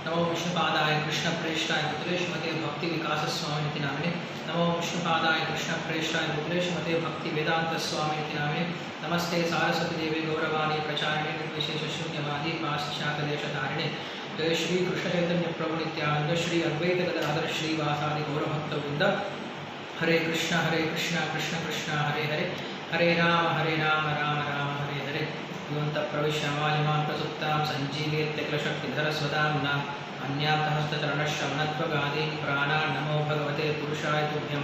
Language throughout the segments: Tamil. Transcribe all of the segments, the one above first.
नमो विष्णुपादाय कृष्णप्रेष्ठाय पुत्रेशमते भक्ति विकास स्वामिनिति नामिने नमो विष्णुपादाय कृष्णप्रेष्ठाय पुत्रेशमते भक्ति वेदांत स्वामिनिति नामिने नमस्ते सारस्वती देवी गौरवाणी प्रचारिणे निर्विशेष शून्यवादी पाश्चात्यदेशधारिणे जय श्री कृष्ण चैतन्य प्रभु नित्यानंद श्री अद्वैत गदाधर श्रीवासादि गौरभक्तवृंद हरे कृष्ण कृष्ण कृष्ण हरे हरे हरे राम राम राम हरे हरे युवंत प्रविश्य वायुमां प्रसुप्तां सञ्जीवेत्यखिलशक्तिधर स्वदाम्ना अन्यातहस्तचरणश्रवणत्वगादीन् प्राणान् नमो भगवते पुरुषाय तुभ्यं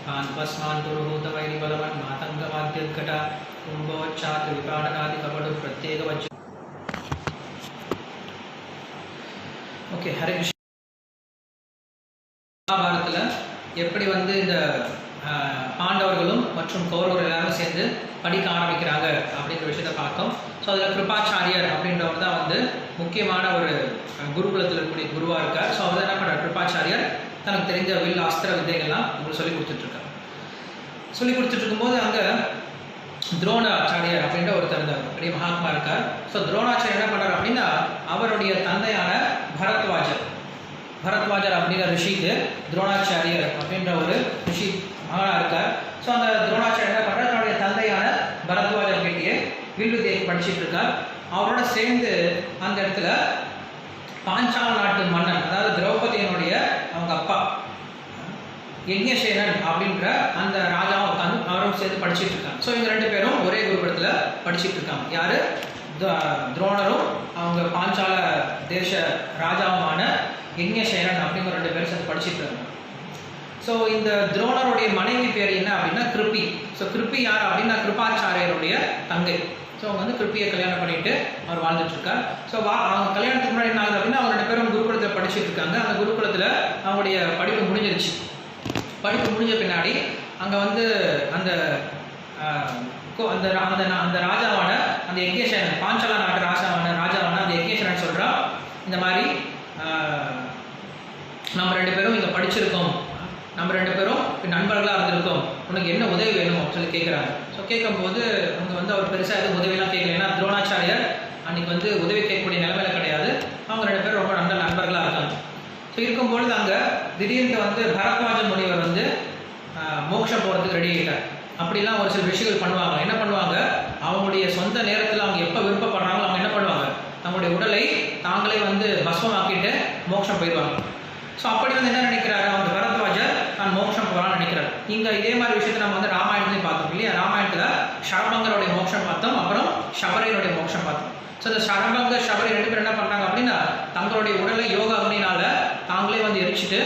पान्पस्मान्तुर्भूतवैरिबलवन् मातङ्गमाद्यद्घटा कुम्भोच्चात्रिविपाटनादिकपटु प्रत्येकवच्च ओके हरे कृष्ण महाभारतத்தில் எப்படி வந்து இந்த பாண்டவர்களும் மற்றும் கௌரவர்கள் எல்லாரும் சேர்ந்து படிக்க ஆரம்பிக்கிறாங்க அப்படிங்கிற விஷயத்தை பார்த்தோம். ஸோ அதில் கிருபாச்சாரியர் அப்படின்றவர் தான் வந்து முக்கியமான ஒரு குருகுலத்தில் இருக்கக்கூடிய குருவாக இருக்கார். ஸோ அவர் என்ன பண்ணுறார், கிருபாச்சாரியர் தனக்கு தெரிஞ்ச வில் அஸ்திர வித்தைகள்லாம் உங்களுக்கு சொல்லி கொடுத்துட்ருக்கார். சொல்லி கொடுத்துட்டு இருக்கும்போது அங்கே துரோணாச்சாரியர் அப்படின்ற ஒருத்தர் இருந்தார், பெரிய மகாத்மா இருக்கார். ஸோ துரோணாச்சாரியர் என்ன பண்ணுறார் அப்படின்னா அவருடைய தந்தையான பரத்வாஜர் அப்படிங்கிற ரிஷிக்கு துரோணாச்சாரியர் அப்படின்ற ஒரு ரிஷி மகனாக இருக்கார். ஸோ அந்த துரோணாச்சாரியர் என்ன பண்ணுறார், தன்னுடைய தந்தையான பரத்வாஜர் கிட்டேயே வில்வித்தையை படிச்சுட்டு இருக்கார். அவரோட சேர்ந்து அந்த இடத்துல பாஞ்சால நாட்டு மன்னன், அதாவது திரௌபதியினுடைய அவங்க அப்பா யக்ஞசேனன் அப்படின்ற அந்த ராஜாவும் உட்காந்து அவரும் சேர்ந்து படிச்சுட்டு இருக்காங்க. ஸோ இவங்க ரெண்டு பேரும் ஒரே குருகுலத்தில் படிச்சுட்டு இருக்காங்க. யார், துரோணரும் அவங்க பாஞ்சால தேச ராஜாவுமான யக்ஞசேனன் அப்படிங்கிற ரெண்டு பேரும் சேர்ந்து படிச்சுட்டு இருக்காங்க. ஸோ இந்த துரோணருடைய மனைவி பேர் என்ன அப்படின்னா கிருப்பி. ஸோ கிருப்பி யார் அப்படின்னா கிருபாச்சாரியருடைய தங்கை. ஸோ அவங்க வந்து கிருப்பியை கல்யாணம் பண்ணிட்டு அவர் வாழ்ந்துட்டு இருக்கார். ஸோ அவங்க கல்யாணத்துக்கு முன்னாடி என்ன ஆகுது அப்படின்னா அவங்க ரெண்டு பேரும் குருகுலத்தில் படிச்சுட்டு இருக்காங்க. அந்த குருகுலத்தில் அவங்களுடைய படிப்பு முடிஞ்சிருச்சு. படிப்பு முடிஞ்ச பின்னாடி அங்கே வந்து அந்த அந்த ராஜாவான அந்த யக்ஞசேனன், பாஞ்சால நாட்டு ராஜாவான அந்த யக்ஞசேனன் சொல்கிறா, இந்த மாதிரி நம்ம ரெண்டு பேரும் இங்கே படிச்சிருக்கோம், நம்ம ரெண்டு பேரும் நண்பர்களாக இருந்திருக்கோம், உனக்கு என்ன உதவி வேணும் அப்படின்னு சொல்லி கேட்குறாங்க. ஸோ கேட்கும்போது அவங்க வந்து அவர் பெருசாக எதுவும் உதவியெல்லாம் கேட்கல. ஏன்னா துரோணாச்சாரியர் அன்றைக்கி வந்து உதவி கேட்கக்கூடிய நிலைமையில கிடையாது. அவங்க ரெண்டு பேரும் ரொம்ப நல்ல நண்பர்களாக இருக்காங்க. ஸோ இருக்கும்பொழுது அங்கே திடீர்னு வந்து பரத்வாஜ முனிவர் வந்து மோட்சம் போகிறதுக்கு ரெடி ஆகிட்டார். அப்படிலாம் ஒரு சில விஷயங்கள் பண்ணுவாங்க. என்ன பண்ணுவாங்க, அவங்களுடைய சொந்த நேரத்தில் அவங்க எப்போ விருப்பப்படுறாங்களோ அவங்க என்ன பண்ணுவாங்க, தங்களுடைய உடலை தாங்களே வந்து பஸ்மமாக்கிட்டு மோட்சம் போயிடுவாங்க. ஸோ அப்படி வந்து என்ன நினைக்கிறாரு, அவங்க பரத்வாஜர் தான் மோட்சம் போகலான்னு நினைக்கிறார். இங்கே இதே மாதிரி விஷயத்தை நம்ம வந்து ராமாயணத்துலையும் பார்த்தோம் இல்லையா. ராமாயணத்தில் ஷரபங்கருடைய மோட்சம் பார்த்தோம், அப்புறம் ஷபரையினுடைய மோட்சம் பார்த்தோம். ஸோ இந்த ஷரபங்க ஷபரை ரெண்டு பேர் என்ன பண்ணுறாங்க அப்படின்னா தங்களுடைய உடலை யோகா அக்னினால தாங்களே வந்து எரிச்சிட்டு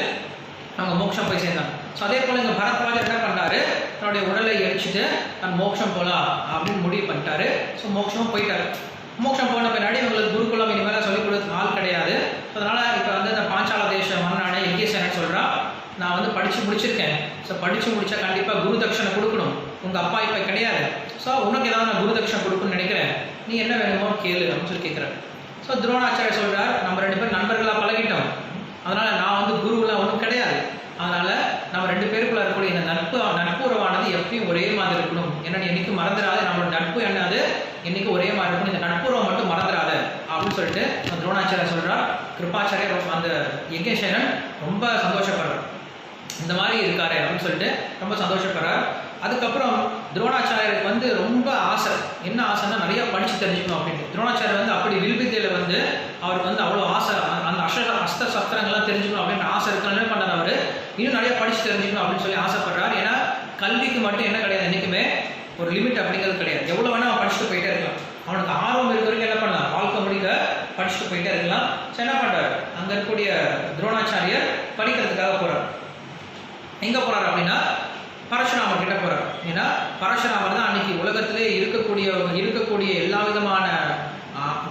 அவங்க மோட்சம் போய் சேர்ந்தாங்க. ஸோ அதே போல் இங்கே பரத்வாஜர் என்ன பண்ணாரு, தன்னுடைய உடலை எரிச்சிட்டு தன் மோட்சம் போகலாம் அப்படின்னு முடிவு பண்ணிட்டாரு. ஸோ மோட்சமும் போயிட்டாரு. மோட்சம் போன பின்னாடி உங்களுக்கு குருகுலம் இனிமேல் சொல்லிக் கொடுக்க ஆள் கிடையாது. அதனால் இப்போ வந்து அந்த பாஞ்சால தேச மன்னனான யக்ஞசேனன் சொல்கிறா, நான் வந்து படித்து முடிச்சிருக்கேன். ஸோ படித்து முடித்தா கண்டிப்பாக குரு தட்சணை கொடுக்கணும். உங்கள் அப்பா இப்போ கிடையாது. ஸோ உனக்கு ஏதாவது நான் குரு தட்சணை கொடுக்கணும்னு நினைக்கிறேன், நீ என்ன வேணுமோ கேளு அப்படின்னு சொல்லி கேட்குறேன். ஸோ துரோணாச்சாரியர் சொல்கிறார், நம்ம ரெண்டு பேரும் நண்பர்களாக பழகிட்டோம், அதனால் நான் வந்து குருவெலாம் ஒன்றும் கிடையாது. அதனால் நம்ம ரெண்டு பேருக்குள்ள இருக்கக்கூடிய இந்த நட்புறவானது எப்பயும் ஒரே மாதிரி இருக்கணும். ஏன்னா நீ என்றைக்கும் மறந்துடாது, நம்மளோட நட்பு என்னது என்றைக்கும் ஒரே மாதிரி இருக்கணும், இந்த நட்புறவை மட்டும் மறந்துடாத அப்படின்னு சொல்லிட்டு துரோணாச்சாரியர் சொல்கிறார். கிருபாச்சாரியர் அந்த யக்ஞசேனன் ரொம்ப சந்தோஷப்படுறார், இந்த மாதிரி இருக்காரு அப்படின்னு சொல்லிட்டு ரொம்ப சந்தோஷப்படுறார். அதுக்கப்புறம் துரோணாச்சாரியருக்கு வந்து ரொம்ப ஆசை, என்ன ஆசைன்னா நிறையா படித்து தெரிஞ்சுக்கணும் அப்படின்ட்டு. துரோணாச்சாரியர் வந்து அப்படி வில்வித்தையில் வந்து அவருக்கு வந்து அவ்வளோ ஆசை, அந்த அஸ்த சஸ்திரங்கள்லாம் தெரிஞ்சுக்கணும் அப்படின்ற ஆசை இருக்கிற பண்ணார். அவர் இன்னும் நிறைய படித்து தெரிஞ்சுக்கணும் அப்படின்னு சொல்லி ஆசைப்படுறார். ஏன்னா கல்விக்கு மட்டும் என்ன கிடையாது, என்றைக்குமே ஒரு லிமிட் அப்படிங்கிறது கிடையாது. எவ்வளோ வேணால் அவன் படிச்சுட்டு போயிட்டே இருக்கலாம். அவனுக்கு ஆர்வம் இருக்க வரைக்கும் என்ன பண்ணலாம், வாழ்க்கை முடிக்க படிச்சுட்டு போயிட்டே இருக்கலாம். ஸோ என்ன பண்ணுறாரு, அங்கே இருக்கக்கூடிய துரோணாச்சாரியர் படிக்கிறதுக்காக போகிறார். எங்கே போகிறார் அப்படின்னா பரசுராமர் கிட்ட போகிறார். ஏன்னா பரசுராமர் தான் அன்னைக்கு உலகத்திலே இருக்கக்கூடிய எல்லா விதமான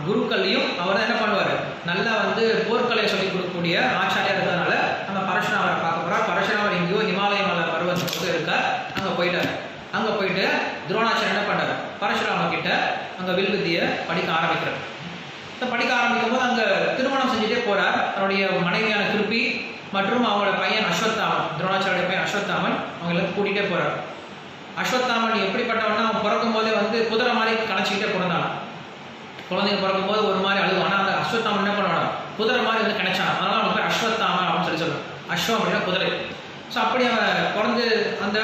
குருக்கள்லையும் அவர் தான் என்ன பண்ணுவார், நல்லா வந்து போர்க்கலையை சொல்லிக் கொடுக்கக்கூடிய ஆச்சாரியாக இருக்கிறதுனால நம்ம பரசுராமரை பார்க்க போகிறார். பரசுராமர் எங்கேயோ இமாலய மலை பருவத்துக்கு இருக்கார். அங்கே போயிட்டார். அங்கே போயிட்டு துரோணாச்சாரியர் என்ன பண்ணார், பரசுராமர் கிட்ட அங்கே வில்வித்தையை படிக்க ஆரம்பிக்கிறார். படிக்க ஆரம்பிக்கும் போது அங்கே திருமணம் செஞ்சுட்டே போகிறார். தன்னுடைய மனைவியான கிருப்பி மற்றும் அவங்களோட பையன் அஸ்வத்தாமன், துரோணாச்சாரிய பையன் அஸ்வத்தாமன், அவங்க எல்லாத்தையும் கூட்டிகிட்டே போகிறார். அஸ்வத்தாமன் எப்படிப்பட்டவன்னா அவன் பிறக்கும் போதே வந்து குதிரை மாதிரி கணச்சிக்கிட்டே பிறந்தான். குழந்தைங்க பிறக்கும்போது ஒரு மாதிரி அழுகும். ஆனால் அந்த அஸ்வத்தாமன் என்ன பண்ணுவானா, குதிரை மாதிரி வந்து கிணச்சான். அஸ்வம் அப்படின்னா குதிரை. ஸோ அப்படி அவன் பிறந்து அந்த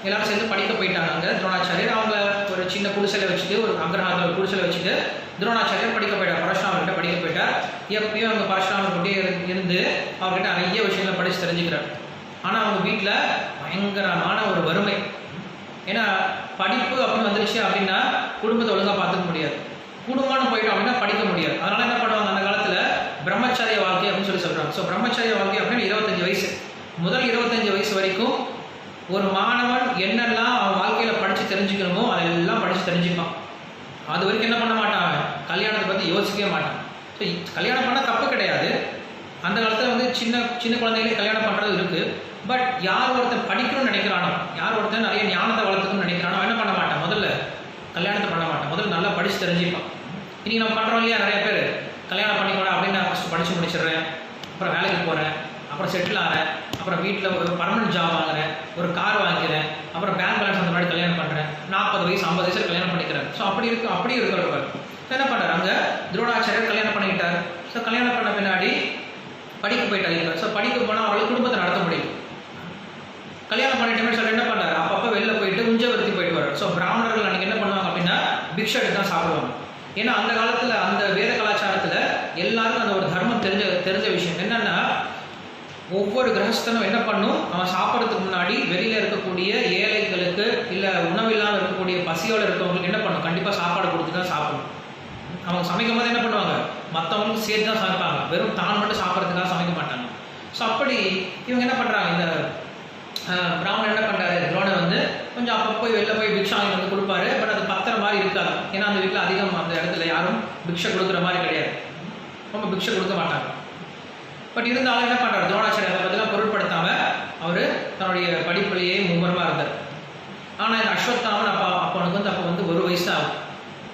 எல்லாரும் சேர்ந்து படிக்க போயிட்டாங்க. அங்கே துரோணாச்சாரியர் அவங்க ஒரு சின்ன குடிசையில் வச்சுட்டு, ஒரு அக்ரஹாரத்தில் ஒரு குடிசையில் வச்சுட்டு துரோணாச்சாரியர் படிக்க போயிட்டார். பரசுராமர்கிட்ட படிக்க போயிட்டார். எப்பயும் அவங்க பரசுராமர்கிட்டே இருந்து அவர்கிட்ட நிறைய விஷயங்களை படித்து தெரிஞ்சுக்கிறார். ஆனால் அவங்க வீட்டில் பயங்கரமான ஒரு வறுமை. ஏன்னா படிப்பு அப்படின்னு வந்துருச்சு அப்படின்னா குடும்பத்தை ஒழுங்காக பார்த்துக்க முடியாது. குடும்பம்னு போயிட்டோம் அப்படின்னா படிக்க முடியாது. அதனால என்ன பண்ணுவாங்க அந்த காலத்தில், பிரம்மச்சாரிய வாழ்க்கை அப்படின்னு சொல்கிறாங்க. ஸோ பிரம்மச்சாரிய வாழ்க்கை அப்படின்னு 25 வயசு, முதல் 25 வயசு வரைக்கும் ஒரு மாணவன் என்னெல்லாம் அவன் வாழ்க்கையில் படித்து தெரிஞ்சுக்கணுமோ அதெல்லாம் படித்து தெரிஞ்சுப்பான். அது வரைக்கும் என்ன பண்ண மாட்டான், கல்யாணத்தை பற்றி யோசிக்கவே மாட்டான். ஸோ கல்யாணம் பண்ணால் தப்பு கிடையாது. அந்த காலத்தில் வந்து சின்ன சின்ன குழந்தைகளே கல்யாணம் பண்ணுறது இருக்குது. பட் யார் ஒருத்தன் படிக்கணும்னு நினைக்கிறானோ, யார் ஒருத்தன் நிறைய ஞானத்தை வளர்த்துக்கணும்னு நினைக்கிறானோ என்ன பண்ண மாட்டான், முதல்ல கல்யாணத்தை பண்ண மாட்டான். முதல்ல நல்லா படித்து தெரிஞ்சுப்பான். இன்றைக்கி நம்ம பண்ணுறோம் இல்லையா, நிறைய பேர் கல்யாணம் பண்ணிக்கூட அப்படின்னு நான் ஃபஸ்ட்டு படித்து முடிச்சிடுறேன், அப்புறம் வேலைக்கு போகிறேன், அப்புறம் செட்டில் ஆகிறேன், அப்புறம் வீட்டில் ஒரு பர்மனெண்ட் ஜாப் வாங்குறேன், ஒரு கார் வாங்கிக்கிறேன், அப்புறம் பேங்க் பேலன்ஸ் அந்த மாதிரி கல்யாணம் பண்ணுறேன், 40 வயசு 50 வயசில் கல்யாணம் பண்ணிக்கிறேன். ஸோ அப்படியே இருக்கிறவர் என்ன பண்ணுறாரு, அங்கே துரோணாச்சாரியர் கல்யாணம் பண்ணிக்கிட்டார். ஸோ கல்யாணம் பண்ண பின்னாடி படிக்க போயிட்டாங்க. ஸோ படிக்க போனால் அவர்கள் குடும்பத்தை நடத்த முடியும். கல்யாணம் பண்ணிட்டேன்னு சொல்லி என்ன பண்ணுறாரு, அப்பப்போ வெளில போயிட்டு உஞ்சவர்த்தி போயிட்டு வர்றாரு. ஸோ பிராமணர்கள் அன்றைக்கி என்ன பண்ணுவாங்க அப்படின்னா பிக்ஷை எடுத்து தான் சாப்பிடுவாங்க. ஏன்னா அந்த காலத்தில் அந்த வேத கலாச்சாரத்தில் எல்லாருக்கும் அந்த ஒரு தர்மம் தெரிஞ்ச விஷயம் என்னென்னா, ஒவ்வொரு கிரகஸ்தனும் என்ன பண்ணும், அவன் சாப்பிட்றதுக்கு முன்னாடி வெளியில் இருக்கக்கூடிய ஏழைகளுக்கு இல்லை உணவில்லாமல் இருக்கக்கூடிய பசியோடு இருக்கவங்களுக்கு என்ன பண்ணும், கண்டிப்பாக சாப்பாடு கொடுத்து தான் சாப்பிடணும். அவங்க சமைக்கும் போது என்ன பண்ணுவாங்க, மற்றவங்களுக்கு சேர்த்து தான் சமைப்பாங்க, வெறும் தான் மட்டும் சாப்பிட்றதுக்காக சமைக்க மாட்டாங்க. ஸோ அப்படி இவங்க என்ன பண்ணுறாங்க, இந்த பிராமணன் என்ன பண்ணுறாரு, துரோணர் வந்து கொஞ்சம் அப்போ போய் வெளில போய் பிக்ஷாங்க வந்து கொடுப்பாரு. பட் அது பத்திர மாதிரி இருக்காது. ஏன்னா அந்த வீட்டில் அதிகம் அந்த இடத்துல யாரும் பிக்ஷை கொடுக்குற மாதிரி கிடையாது, ரொம்ப பிக்ஷை கொடுக்க மாட்டாங்க. பட் இருந்தாலும் என்ன பண்ணுறாரு, துரோணாச்சாரியர் அதை பற்றிலாம் பொருட்படுத்தாமல் அவர் தன்னுடைய படிப்புலேயே மும்முரமாக இருந்தார். ஆனால் இந்த அஸ்வத்தாமன் அப்போ வந்து 1 வயசு தான் ஆகும்.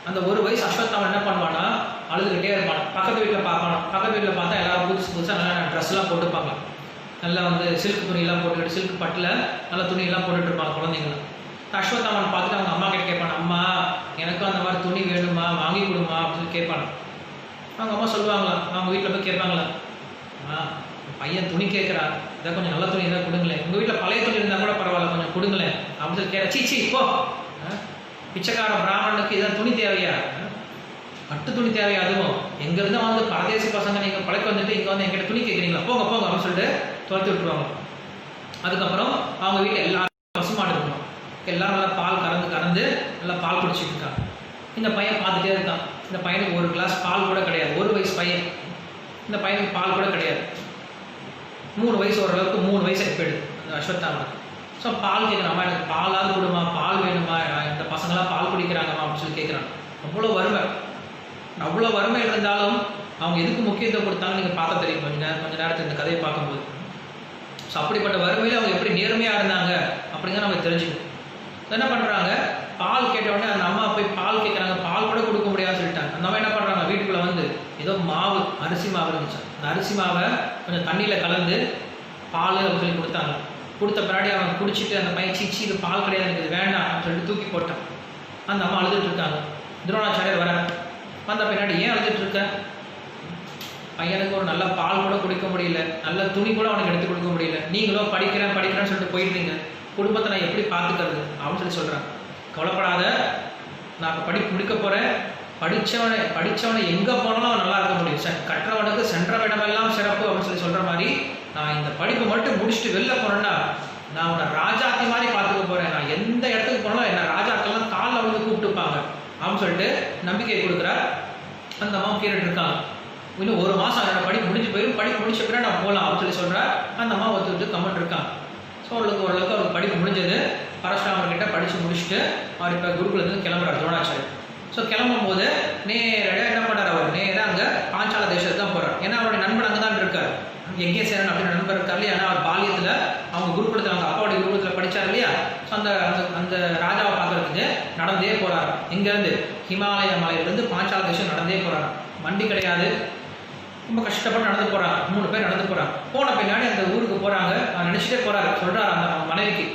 அந்த 1 வயசு அஸ்வத்தாமன் என்ன பண்ணுவான்னா அழுதுகிட்டே இருப்பான். பக்கத்து வீட்டில் பார்க்கணும், பக்கத்து வீட்டில் பார்த்தா எல்லாரும் புதுசாக நல்லா ட்ரெஸ்லாம் போட்டுப்பாங்க, நல்லா வந்து சில்க் துணியெல்லாம் போட்டுக்கிட்டு, சில்க் பட்டில் நல்லா துணியெல்லாம் போட்டுட்ருப்பாங்க குழந்தைங்களாம். அஸ்வத்தாமன் பார்த்துட்டு அவங்க அம்மா கிட்ட கேட்பாங்க, அம்மா எனக்கும் அந்த மாதிரி துணி வேணுமா, வாங்கி கொடுமா அப்படின்னு கேட்பாங்க. அவங்க அம்மா சொல்லுவாங்களாம், அவங்க வீட்டில் போய் கேட்பாங்களா, பையன் துணி கேட்குறான், இதை கொஞ்சம் நல்ல துணி எதாவது கொடுங்களேன், உங்கள் வீட்டில் பழைய துணி இருந்தால் கூட பரவாயில்ல கொஞ்சம் கொடுங்களேன் அப்படின்னு சொல்லி கேட்க. சீச்சி இப்போ பிச்சைக்கார பிராமணனுக்கு இதான் துணி தேவையா, பட்டு துணி தேவையா, அதுவும் எங்கேருந்து வந்து பரதேசி பசங்க நீங்கள் பழக்க வந்துட்டு இங்கே வந்து எங்கிட்ட துணி கேட்குறீங்களா, போங்க போங்க அப்படின்னு சொல்லிட்டு துரத்தி விட்டுருவாங்க. அதுக்கப்புறம் அவங்க வீட்டில் எல்லாரும் பசுமாடு இருக்கணும், எல்லாரும் நல்லா பால் கறந்து நல்லா பால் குடிச்சிட்டு இருக்காங்க. இந்த பையன் பார்த்துட்டே இருக்கான். இந்த பையனுக்கு ஒரு கிளாஸ் பால் கூட கிடையாது, 1 வயசு பையன். இந்த பையனுக்கு பால் கூட கிடையாது. 3 வயசு, ஓரளவுக்கு 3 வயசு போயிடுது அந்த அஸ்வத்தாமன். ஸோ பால் கேட்குறாம்மா, எனக்கு பாலாவது கொடுமா, பால் வேணுமா, இந்த பசங்களாம் பால் குடிக்கிறாங்கம்மா அப்படின்னு சொல்லி கேட்குறாங்க. அவ்வளோ வறுமை இருந்தாலும் அவங்க எதுக்கு முக்கியத்துவம் கொடுத்தாலும் நீங்கள் பார்த்தா தெரியும் கொஞ்ச நேரத்தில் இந்த கதையை பார்க்கும்போது. ஸோ அப்படிப்பட்ட வறுமையில் அவங்க எப்படி நேர்மையாக இருந்தாங்க அப்படிங்கிற நம்ம தெரிஞ்சுக்கணும். என்ன பண்ணுறாங்க, பால் கேட்ட உடனே அந்த அம்மா போய் பால் கேட்குறாங்க, பால் கூட கொடுக்க முடியாதுன்னு சொல்லிட்டாங்க. அந்த அம்மா என்ன பண்ணுறாங்க, வீட்டுக்குள்ளே வந்து ஏதோ மாவு, அரிசி மாவு இருந்துச்சு, அந்த அரிசி மாவை கொஞ்சம் தண்ணியில் கலந்து பால் அப்படின்னு சொல்லி கொடுத்தாங்க. கொடுத்த பின்னாடி அவன் குடிச்சிட்டு அந்த பையன் சீச்சி இது பால் கிடையாது, எனக்கு இது வேண்டாம் அப்படின்னு சொல்லிட்டு தூக்கி போட்டான். அந்த அம்மா அழுதுட்டு இருக்காங்க. துரோணாச்சாரியர் வர வந்த பின்னாடி, ஏன் அழுதுட்டு இருக்க, பையனுக்கு ஒரு நல்ல பால் கூட குடிக்க முடியல, நல்ல துணி கூட அவனுக்கு எடுத்து கொடுக்க முடியல, நீங்களும் படிக்கிறேன்னு சொல்லிட்டு போயிட்டீங்க, குடும்பத்தை நான் எப்படி பார்த்துக்கிறது அப்படின்னு சொல்கிறான். கவலைப்படாத, நான் இப்போ படிப்பு முடிக்க போகிறேன், படித்தவனை எங்கே போனாலும் அவன் நல்லா இருக்க முடியும், கற்றவனுக்கு சென்ற இடமெல்லாம் சிறப்பு அப்படின்னு சொல்கிற மாதிரி, நான் இந்த படிப்பை மட்டும் முடிச்சுட்டு வெளில போனேன்னா நான் உன்னை ராஜாத்தி மாதிரி பார்த்துக்க போகிறேன், நான் எந்த இடத்துக்கு போனாலும் என்ன ராஜாக்கெல்லாம் காலில் வந்து கூப்பிட்டுப்பாங்க அப்படின்னு சொல்லிட்டு நம்பிக்கை கொடுக்குறார். அந்த அம்மா கேட்டுட்டு இருக்காங்க, இன்னும் 1 மாதம் என்னோட படிப்பு முடிஞ்சு போயிடும், படிப்பு முடிச்ச பிறகு நான் போகலாம் அப்படின்னு சொல்கிறேன். அந்த அம்மா ஒருத்தர் கமெண்ட் இருக்காங்க. ஸோ ஓரளவுக்கு அவருக்கு படிப்பு முடிஞ்சது. பரசுராமர்கிட்ட படித்து முடிச்சுட்டு அவர் இப்போ குருகுலத்துலேருந்து கிளம்புறாரு துரோணாச்சாரியர். ஸோ கிளம்பும் போது நேரடியாக என்ன பண்ணுறாரு, அவர் நேராக அங்கே பாஞ்சால தேசத்துக்கு தான் போகிறார். ஏன்னா அவருடைய நண்பன் அங்கே தான் இருக்கார், யக்ஞசேனன் அப்படின்னு நண்பர் இருக்கார் இல்லையா. ஏன்னா அவர் பாலியத்தில் அவங்க குருகுலத்தில், அவங்க அப்பாவுடைய குருகுலத்தில் படித்தார் இல்லையா. ஸோ அந்த ராஜாவை பார்க்குறதுக்கு நடந்தே போகிறார். இங்கேருந்து ஹிமாலய மலையிலேருந்து பாஞ்சால தேசம் நடந்தே போகிறார். வண்டி கிடையாது, ரொம்ப கஷ்டப்பட்டு நடந்து போகிறாங்க. 3 பேர் நடந்து போகிறாங்க. போன பின்னாடி அந்த ஊருக்கு போகிறாங்க. நினச்சிட்டே போகிறாரு, சொல்கிறார் அந்த மனைவிக்கு,